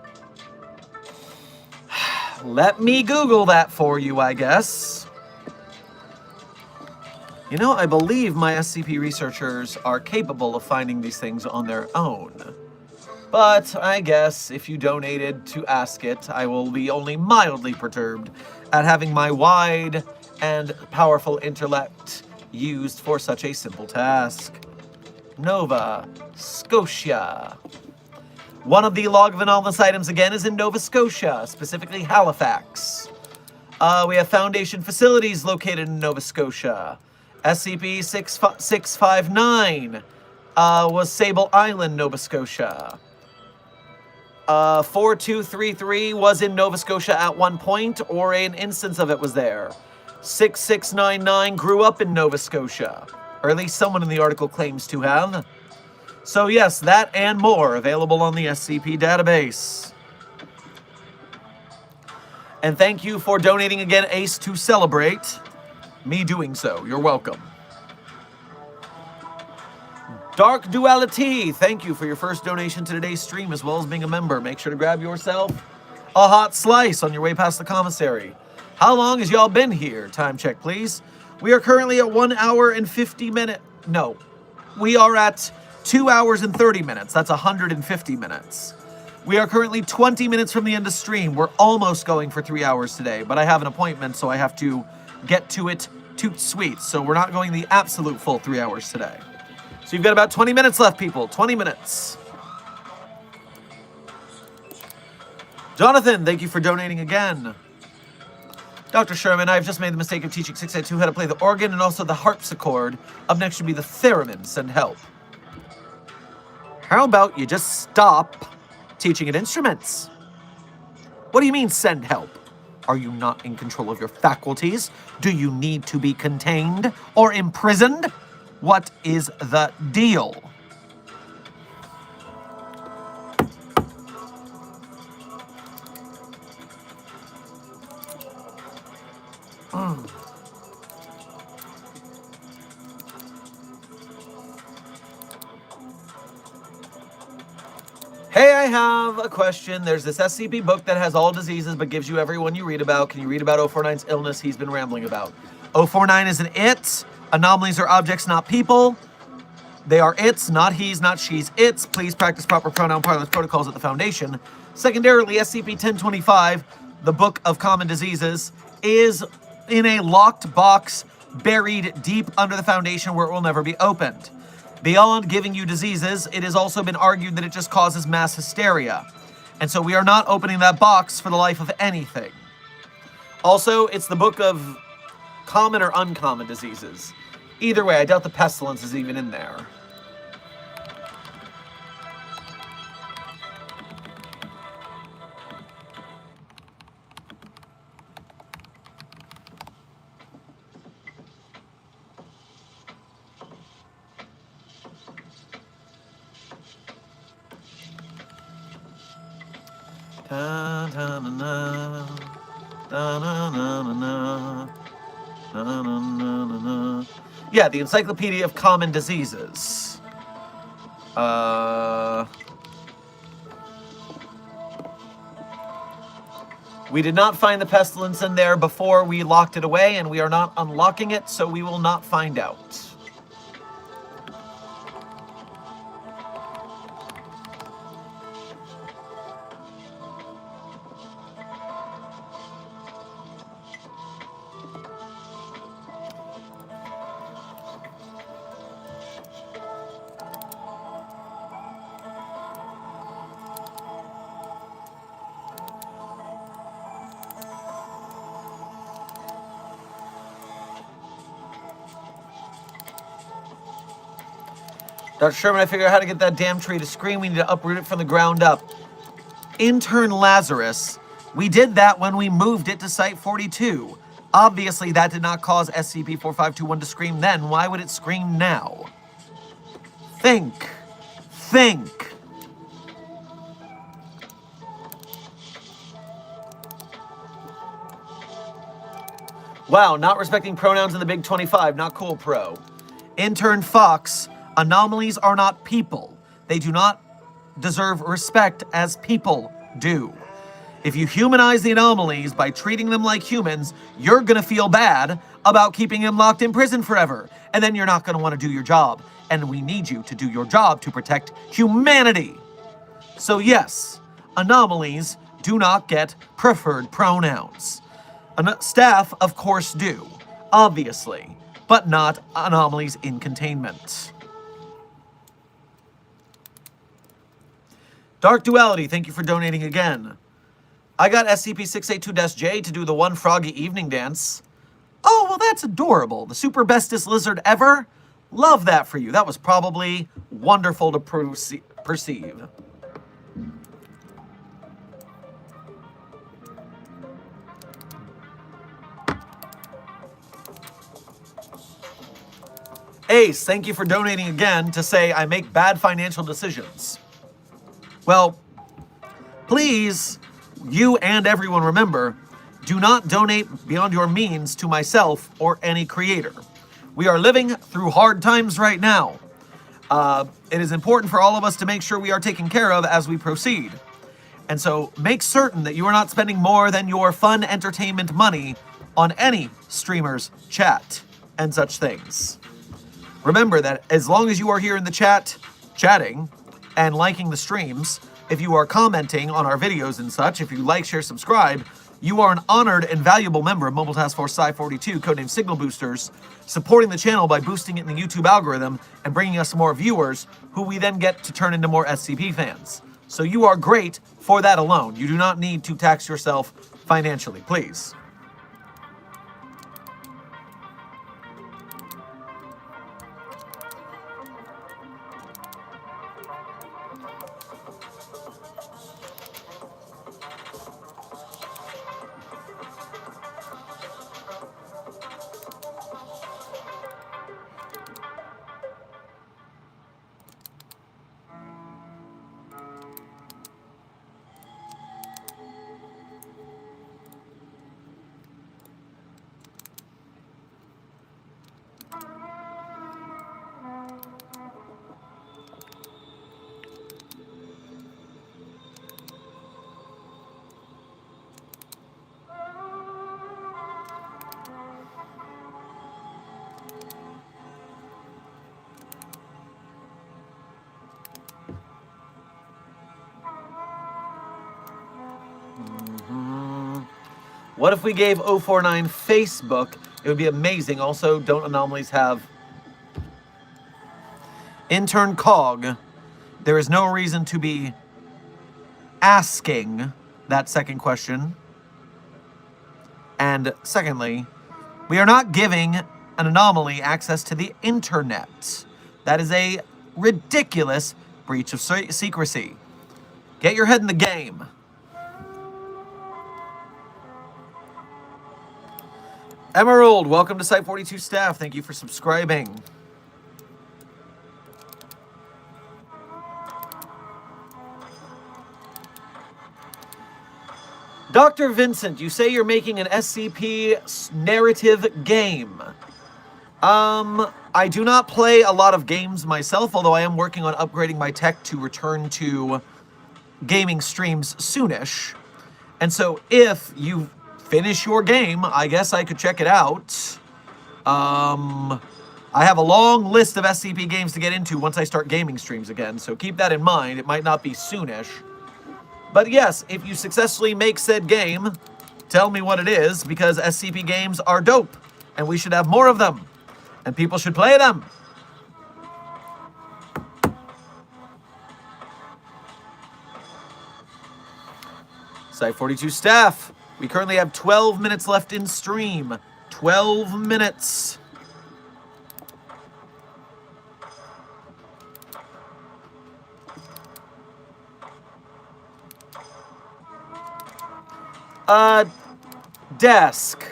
Let me Google that for you, I guess. You know, I believe my SCP researchers are capable of finding these things on their own. But I guess if you donated to ask it, I will be only mildly perturbed at having my wide and powerful intellect used for such a simple task. Nova Scotia. One of the log of anomalous items again is in Nova Scotia, specifically Halifax. We have Foundation facilities located in Nova Scotia. SCP-659 was Sable Island, Nova Scotia. 4233 was in Nova Scotia at one point, or an instance of it was there. 6699 grew up in Nova Scotia, or at least someone in the article claims to have. So yes, that and more available on the SCP database. And thank you for donating again, Ace, to celebrate me doing so. You're welcome. Dark Duality, thank you for your first donation to today's stream, as well as being a member. Make sure to grab yourself a hot slice on your way past the commissary. How long has y'all been here? Time check, please. We are currently at 1 hour and 50 minutes. No, we are at 2 hours and 30 minutes. That's 150 minutes. We are currently 20 minutes from the end of stream. We're almost going for 3 hours today, but I have an appointment, so I have to get to it toot sweet, so we're not going the absolute full 3 hours today. So you've got about 20 minutes left, people. 20 minutes. Jonathan, thank you for donating again. Dr. Sherman, I've just made the mistake of teaching 682 how to play the organ and also the harpsichord. Up next should be the theremin. Send help. How about you just stop teaching at instruments? What do you mean, send help? Are you not in control of your faculties? Do you need to be contained or imprisoned? What is the deal? Hey, I have a question. There's this SCP book that has all diseases but gives you every one you read about. Can you read about 049's illness he's been rambling about? 049 is an it. Anomalies are objects, not people. They are its, not he's, not she's. Its. Please practice proper pronoun parlance protocols at the Foundation. Secondarily, SCP-1025, the Book of Common Diseases, is in a locked box buried deep under the Foundation where it will never be opened. Beyond giving you diseases, it has also been argued that it just causes mass hysteria. And so we are not opening that box for the life of anything. Also, it's the Book of Common or Uncommon Diseases. Either way, I doubt the pestilence is even in there. Da, da, na, na. Da, na, na, na, na. Da, na, na, na, na. Yeah, the Encyclopedia of Common Diseases. We did not find the pestilence in there before we locked it away, and we are not unlocking it, so we will not find out. Dr. Sherman, I figured out how to get that damn tree to scream. We need to uproot it from the ground up. Intern Lazarus, we did that when we moved it to Site 42. Obviously, that did not cause SCP-4521 to scream then. Why would it scream now? Think. Think. Wow, not respecting pronouns in the Big 25. Not cool, pro. Intern Fox, anomalies are not people. They do not deserve respect as people do. If you humanize the anomalies by treating them like humans, you're gonna feel bad about keeping them locked in prison forever. And then you're not gonna wanna do your job. And we need you to do your job to protect humanity. So yes, anomalies do not get preferred pronouns. Staff, of course, do, obviously, but not anomalies in containment. Dark Duality, thank you for donating again. I got SCP-682-J to do the One Froggy Evening Dance. Oh, well, that's adorable. The super bestest lizard ever. Love that for you. That was probably wonderful to perceive. Ace, thank you for donating again to say I make bad financial decisions. Well, please, you and everyone remember, do not donate beyond your means to myself or any creator. We are living through hard times right now. It is important for all of us to make sure we are taken care of as we proceed. And so make certain that you are not spending more than your fun entertainment money on any streamer's chat and such things. Remember that as long as you are here in the chat, chatting, and liking the streams, if you are commenting on our videos and such, if you like, share, subscribe, You are an honored and valuable member of Mobile Task Force Psi-42, codenamed Signal Boosters, supporting the channel by boosting it in the YouTube algorithm and bringing us more viewers, who we then get to turn into more SCP fans. So you are great for that alone. You do not need to tax yourself financially, please. What if we gave 049 Facebook? It would be amazing. Also, don't anomalies have intern cog? There is no reason to be asking that second question. And secondly, we are not giving an anomaly access to the internet. That is a ridiculous breach of secrecy. Get your head in the game. Emerald, welcome to Site42 staff. Thank you for subscribing. Dr. Vincent, you say you're making an SCP narrative game. I do not play a lot of games myself, although I am working on upgrading my tech to return to gaming streams soonish. And so if you finish your game, I guess I could check it out. I have a long list of SCP games to get into once I start gaming streams again, so keep that in mind. It might not be soonish. But yes, if you successfully make said game, tell me what it is, because SCP games are dope, and we should have more of them, and people should play them. Site42 staff. We currently have 12 minutes left in stream. 12 minutes. Desk.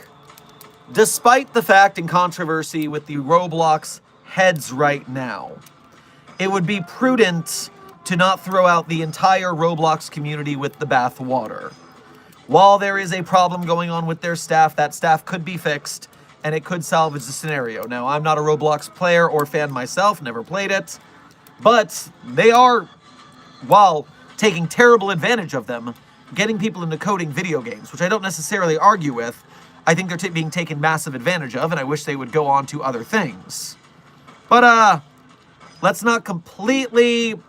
Despite the fact and controversy with the Roblox heads right now, it would be prudent to not throw out the entire Roblox community with the bathwater. While there is a problem going on with their staff, that staff could be fixed, and it could salvage the scenario. Now, I'm not a Roblox player or fan myself, never played it, but they are, while taking terrible advantage of them, getting people into coding video games, which I don't necessarily argue with. I think they're being taken massive advantage of, and I wish they would go on to other things. But, let's not completely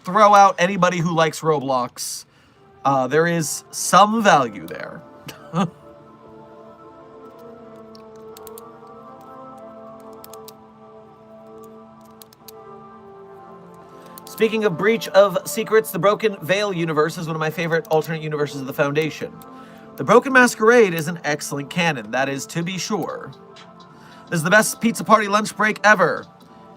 throw out anybody who likes Roblox. There is some value there. Speaking of breach of secrets, the Broken Veil universe is one of my favorite alternate universes of the Foundation. The Broken Masquerade is an excellent canon, that is to be sure. This is the best pizza party lunch break ever.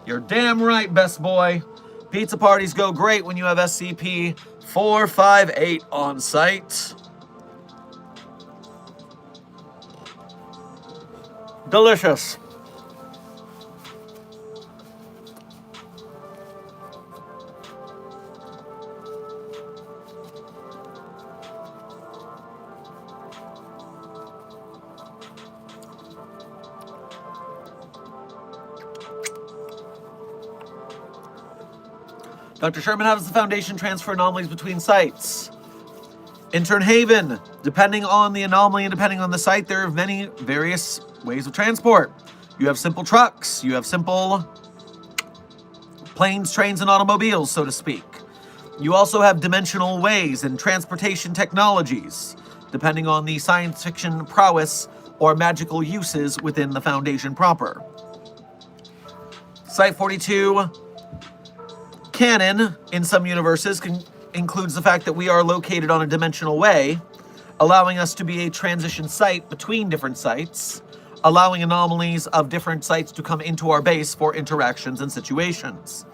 You're damn right, best boy. Pizza parties go great when you have SCP-458 on site. Delicious. Dr. Sherman, how does the Foundation transfer anomalies between sites? Intern Haven, depending on the anomaly and depending on the site, there are many various ways of transport. You have simple trucks, you have simple planes, trains, and automobiles, so to speak. You also have dimensional ways and transportation technologies, depending on the science fiction prowess or magical uses within the Foundation proper. Site-42 canon in some universes includes the fact that we are located on a dimensional way, allowing us to be a transition site between different sites, allowing anomalies of different sites to come into our base for interactions and situations.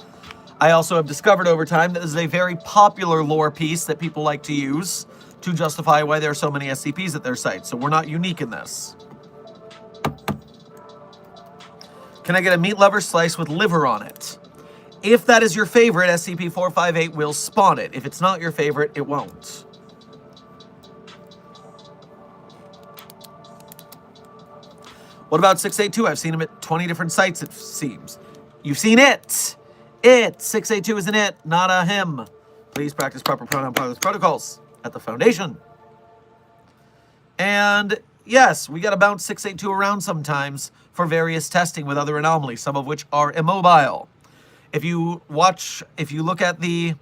I also have discovered over time that this is a very popular lore piece that people like to use to justify why there are so many SCPs at their sites, so we're not unique in this. Can I get a meat lover slice with liver on it? If that is your favorite, SCP-458 will spawn it. If it's not your favorite, it won't. What about 682? I've seen him at 20 different sites, it seems. You've seen it! It! 682 is an it, not a him. Please practice proper pronoun protocols at the Foundation. And yes, we gotta bounce 682 around sometimes for various testing with other anomalies, some of which are immobile. If you look at the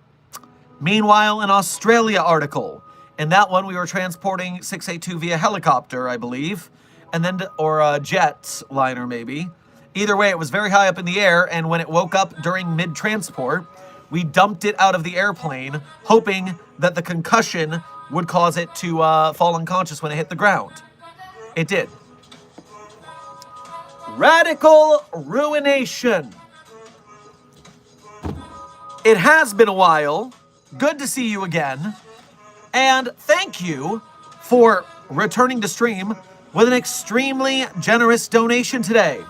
Meanwhile in Australia article, in that one we were transporting 682 via helicopter, I believe, and then, or a jet liner maybe. Either way, it was very high up in the air, and when it woke up during mid-transport, we dumped it out of the airplane, hoping that the concussion would cause it to fall unconscious when it hit the ground. It did. Radical ruination. It has been a while. Good to see you again. And thank you for returning to stream with an extremely generous donation today.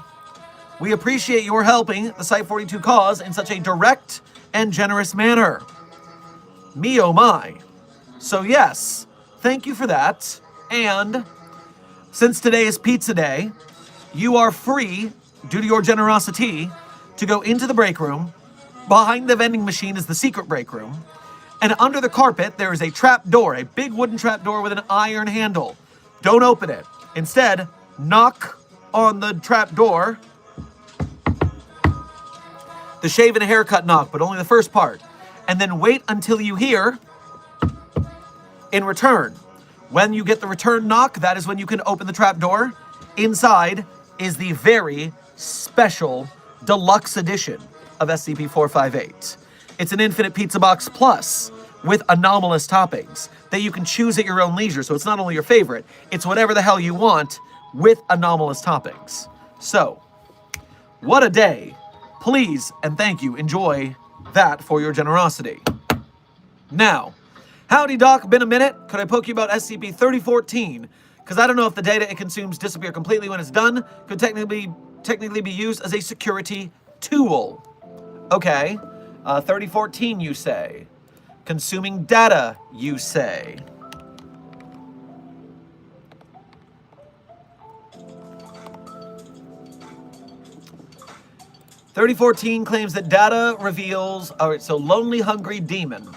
We appreciate your helping the Site-42 cause in such a direct and generous manner. Me oh my. So yes, thank you for that. And since today is pizza day, you are free, due to your generosity, to go into the break room. Behind the vending machine is the secret break room. And under the carpet, there is a trap door, a big wooden trap door with an iron handle. Don't open it. Instead, knock on the trap door. The shave and haircut knock, but only the first part. And then wait until you hear in return. When you get the return knock, that is when you can open the trap door. Inside is the very special deluxe edition of SCP-458. It's an Infinite Pizza Box Plus with anomalous toppings that you can choose at your own leisure. So it's not only your favorite, it's whatever the hell you want with anomalous toppings. So, what a day. Please and thank you. Enjoy that for your generosity. Now, howdy Doc, been a minute. Could I poke you about SCP-3014? Because I don't know if the data it consumes disappear completely when it's done. Could technically be used as a security tool. Okay. 3014, you say. Consuming data, you say. "3014 claims that data reveals..." Alright, so Lonely Hungry Demon.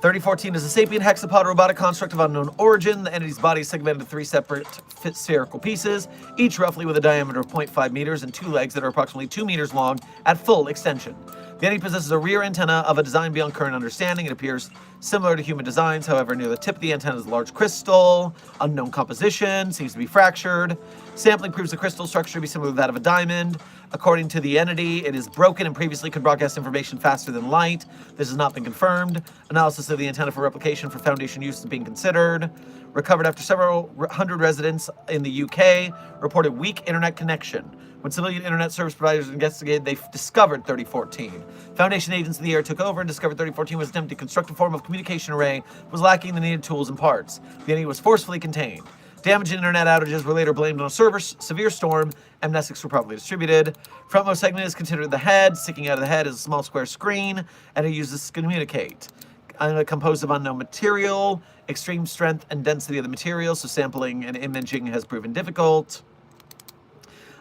3014 is a sapient hexapod robotic construct of unknown origin. The entity's body is segmented into 3 separate spherical pieces, each roughly with a diameter of 0.5 meters and 2 legs that are approximately 2 meters long at full extension. The entity possesses a rear antenna of a design beyond current understanding. It appears similar to human designs, however, near the tip of the antenna is a large crystal, unknown composition, seems to be fractured. Sampling proves the crystal structure to be similar to that of a diamond. According to the entity, it is broken and previously could broadcast information faster than light. This has not been confirmed. Analysis of the antenna for replication for Foundation use is being considered. Recovered after several hundred residents in the UK reported weak internet connection. When civilian internet service providers investigated, they discovered 3014. Foundation agents in the air took over and discovered 3014 was attempting to construct a form of communication array, was lacking the needed tools and parts. The entity was forcefully contained. Damage and internet outages were later blamed on a severe storm. Amnestics were properly distributed. Frontmost segment is considered the head. Sticking out of the head is a small square screen, and it uses to communicate. Composed of unknown material, extreme strength and density of the material, so sampling and imaging has proven difficult.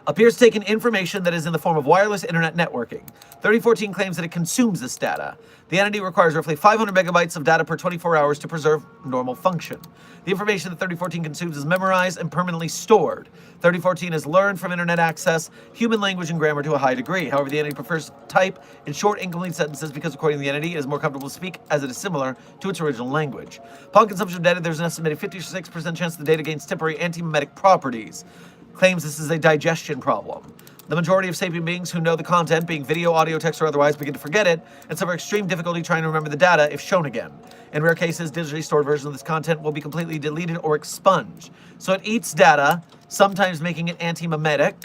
appears to take in information that is in the form of wireless internet networking. 3014 claims that it consumes this data. The entity requires roughly 500 megabytes of data per 24 hours to preserve normal function. The information that 3014 consumes is memorized and permanently stored. 3014 has learned from internet access, human language, and grammar to a high degree. However, the entity prefers to type in short, incomplete sentences because, according to the entity, it is more comfortable to speak as it is similar to its original language. Upon consumption of data, there's an estimated 56% chance the data gains temporary antimemetic properties. Claims this is a digestion problem. The majority of sapient beings who know the content, being video, audio, text, or otherwise, begin to forget it and suffer extreme difficulty trying to remember the data if shown again. In rare cases, digitally stored versions of this content will be completely deleted or expunged. So it eats data, sometimes making it antimemetic.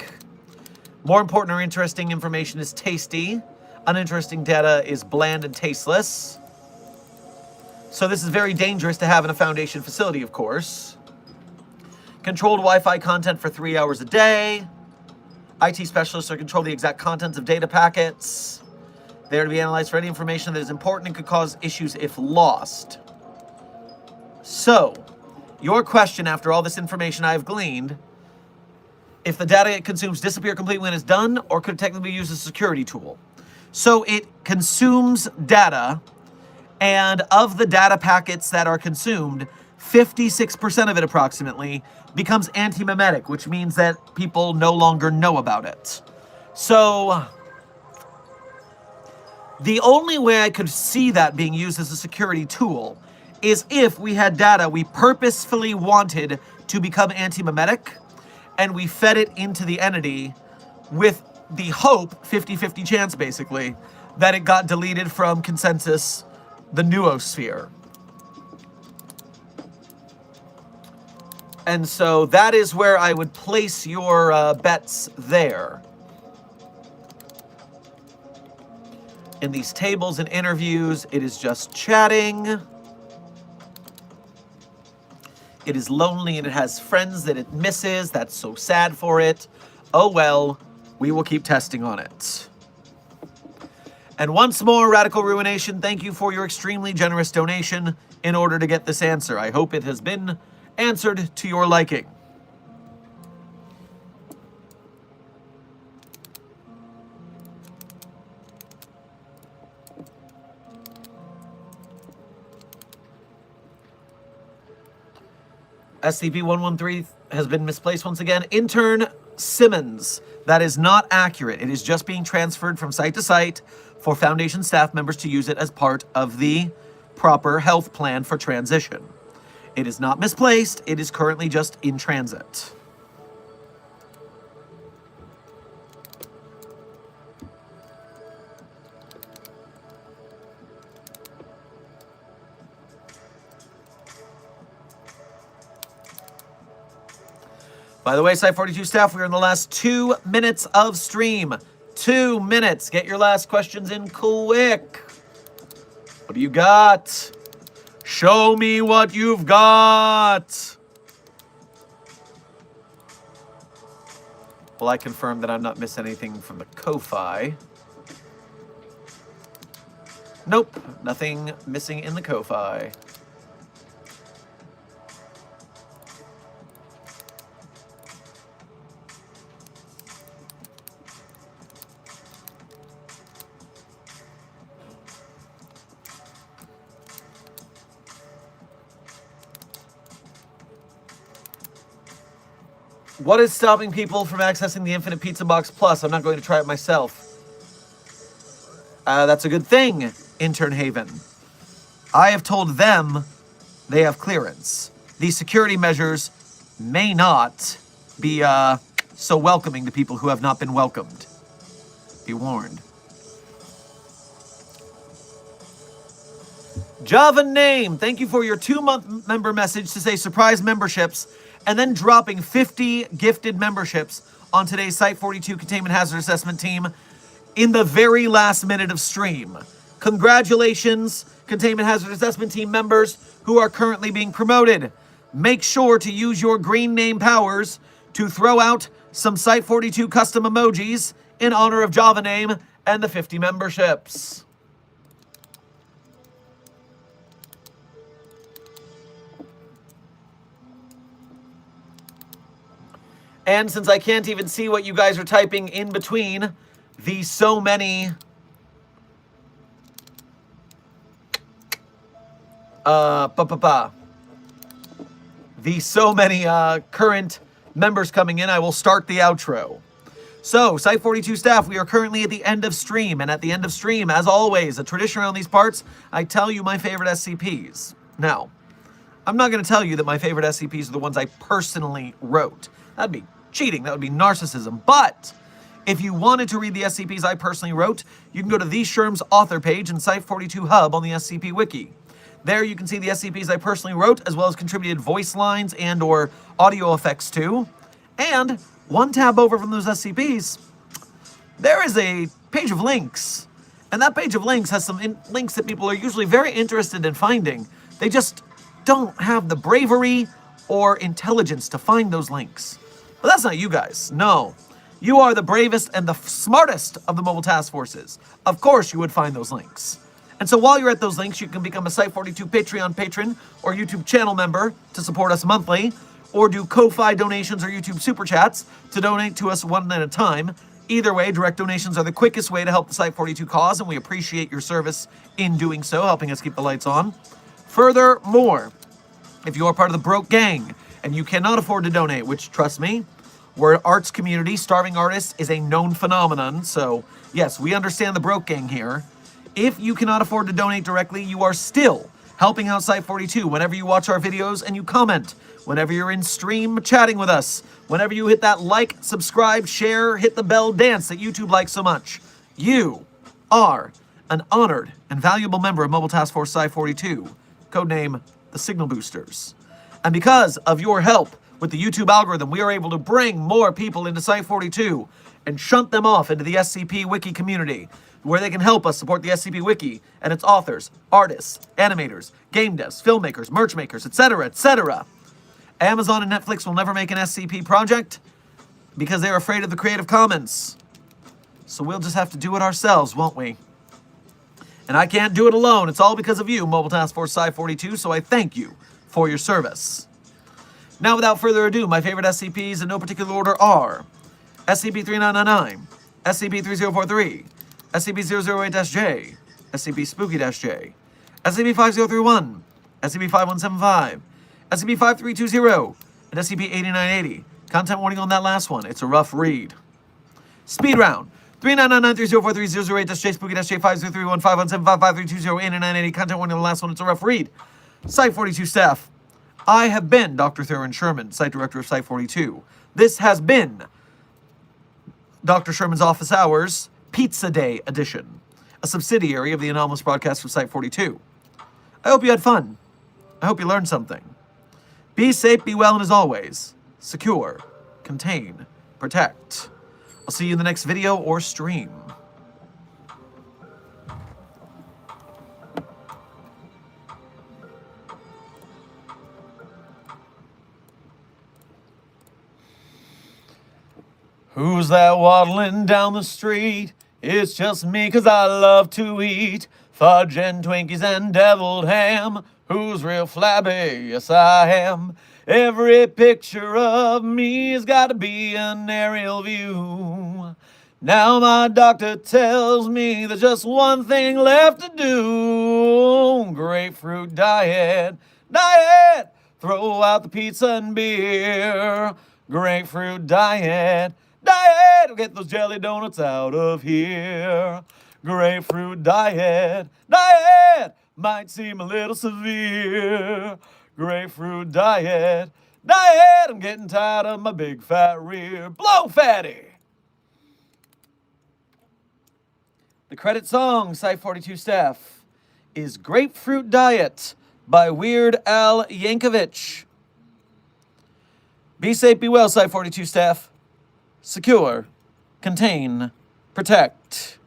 More important or interesting information is tasty. Uninteresting data is bland and tasteless. So this is very dangerous to have in a Foundation facility, of course. Controlled Wi-Fi content for 3 hours a day. IT specialists are control the exact contents of data packets. They are to be analyzed for any information that is important and could cause issues if lost. So, your question after all this information I have gleaned, if the data it consumes disappear completely when it's done, or could it technically be used as a security tool? So it consumes data, and of the data packets that are consumed, 56% of it approximately becomes antimemetic, which means that people no longer know about it. So the only way I could see that being used as a security tool is if we had data we purposefully wanted to become antimemetic, and we fed it into the entity with the hope, 50-50 chance basically, that it got deleted from consensus, the noosphere. And so that is where I would place your bets there. In these tables and interviews, it is just chatting. It is lonely and it has friends that it misses. That's so sad for it. Oh well, we will keep testing on it. And once more, Radical Ruination, thank you for your extremely generous donation in order to get this answer. I hope it has been answered to your liking. SCP-113 has been misplaced once again. Intern Simmons. That is not accurate. It is just being transferred from site to site for Foundation staff members to use it as part of the proper health plan for transition. It is not misplaced. It is currently just in transit. By the way, Site 42 staff, we're in the last 2 minutes of stream. 2 minutes. Get your last questions in quick. What do you got? Show me what you've got. Well, I confirm that I'm not missing anything from the Ko-Fi. Nope, nothing missing in the Ko-Fi. What is stopping people from accessing the Infinite Pizza Box Plus? I'm not going to try it myself. That's a good thing, Intern Haven. I have told them they have clearance. These security measures may not be so welcoming to people who have not been welcomed. Be warned. Java Name, thank you for your 2-month member message to say surprise memberships, and then dropping 50 gifted memberships on today's Site 42 Containment Hazard Assessment team in the very last minute of stream. Congratulations, Containment Hazard Assessment team members who are currently being promoted. Make sure to use your green name powers to throw out some Site 42 custom emojis in honor of Java Name and the 50 memberships. And since I can't even see what you guys are typing in between the so many current members coming in, I will start the outro. So, Site 42 staff, we are currently at the end of stream, and at the end of stream, as always, a tradition around these parts, I tell you my favorite SCPs. Now, I'm not going to tell you that my favorite SCPs are the ones I personally wrote. That'd be cheating. That would be narcissism. But if you wanted to read the SCPs I personally wrote, you can go to the Sherm's author page in Site 42 Hub on the SCP Wiki. There you can see the SCPs I personally wrote, as well as contributed voice lines and or audio effects to. And one tab over from those SCPs, there is a page of links. And that page of links has some links that people are usually very interested in finding. They just don't have the bravery or intelligence to find those links. But that's not you guys. No. You are the bravest and the smartest of the mobile task forces. Of course you would find those links. And so while you're at those links, you can become a Site 42 Patreon patron or YouTube channel member to support us monthly, or do Ko-Fi donations or YouTube super chats to donate to us one at a time. Either way, direct donations are the quickest way to help the Site 42 cause, and we appreciate your service in doing so, helping us keep the lights on. Furthermore, if you are part of the broke gang and you cannot afford to donate, which, trust me, we're an arts community, starving artists is a known phenomenon, so yes, we understand the broke gang here. If you cannot afford to donate directly, you are still helping out Site 42 whenever you watch our videos and you comment, whenever you're in stream chatting with us, whenever you hit that like, subscribe, share, hit the bell dance that YouTube likes so much. You are an honored and valuable member of Mobile Task Force Site 42, codename the Signal Boosters. And because of your help with the YouTube algorithm, we are able to bring more people into Site 42 and shunt them off into the SCP Wiki community, where they can help us support the SCP Wiki and its authors, artists, animators, game devs, filmmakers, merch makers, etc., etc. Amazon and Netflix will never make an SCP project because they're afraid of the Creative Commons. So we'll just have to do it ourselves, won't we? And I can't do it alone. It's all because of you, Mobile Task Force Sci 42, so I thank you for your service. Now, without further ado, my favorite SCPs in no particular order are SCP-3999, SCP-3043, SCP-008-J, SCP-Spooky-J, SCP-5031, SCP-5175, SCP-5320, and SCP-8980. Content warning on that last one. It's a rough read. Speed round. 3999-3043-008-J, Spooky-J, 5031, 5175, 5320, 8980. Content warning on the last one. It's a rough read. Site 42 staff. I have been Dr. Theron Sherman, Site Director of Site 42. This has been Dr. Sherman's Office Hours, Pizza Day Edition, a subsidiary of the anomalous broadcast from Site 42. I hope you had fun. I hope you learned something. Be safe, be well, and as always, secure, contain, protect. I'll see you in the next video or stream. Who's that waddling down the street? It's just me, 'cause I love to eat fudge and Twinkies and deviled ham. Who's real flabby? Yes, I am. Every picture of me's gotta be an aerial view. Now my doctor tells me there's just one thing left to do. Grapefruit diet, diet. Throw out the pizza and beer. Grapefruit diet, diet. Get those jelly donuts out of here. Grapefruit diet, diet. Might seem a little severe. Grapefruit diet, diet. I'm getting tired of my big fat rear. Blow, fatty. The credit song, Site 42 staff, is Grapefruit Diet by Weird Al Yankovic. Be safe, be well, Site 42 staff. Secure, contain, protect.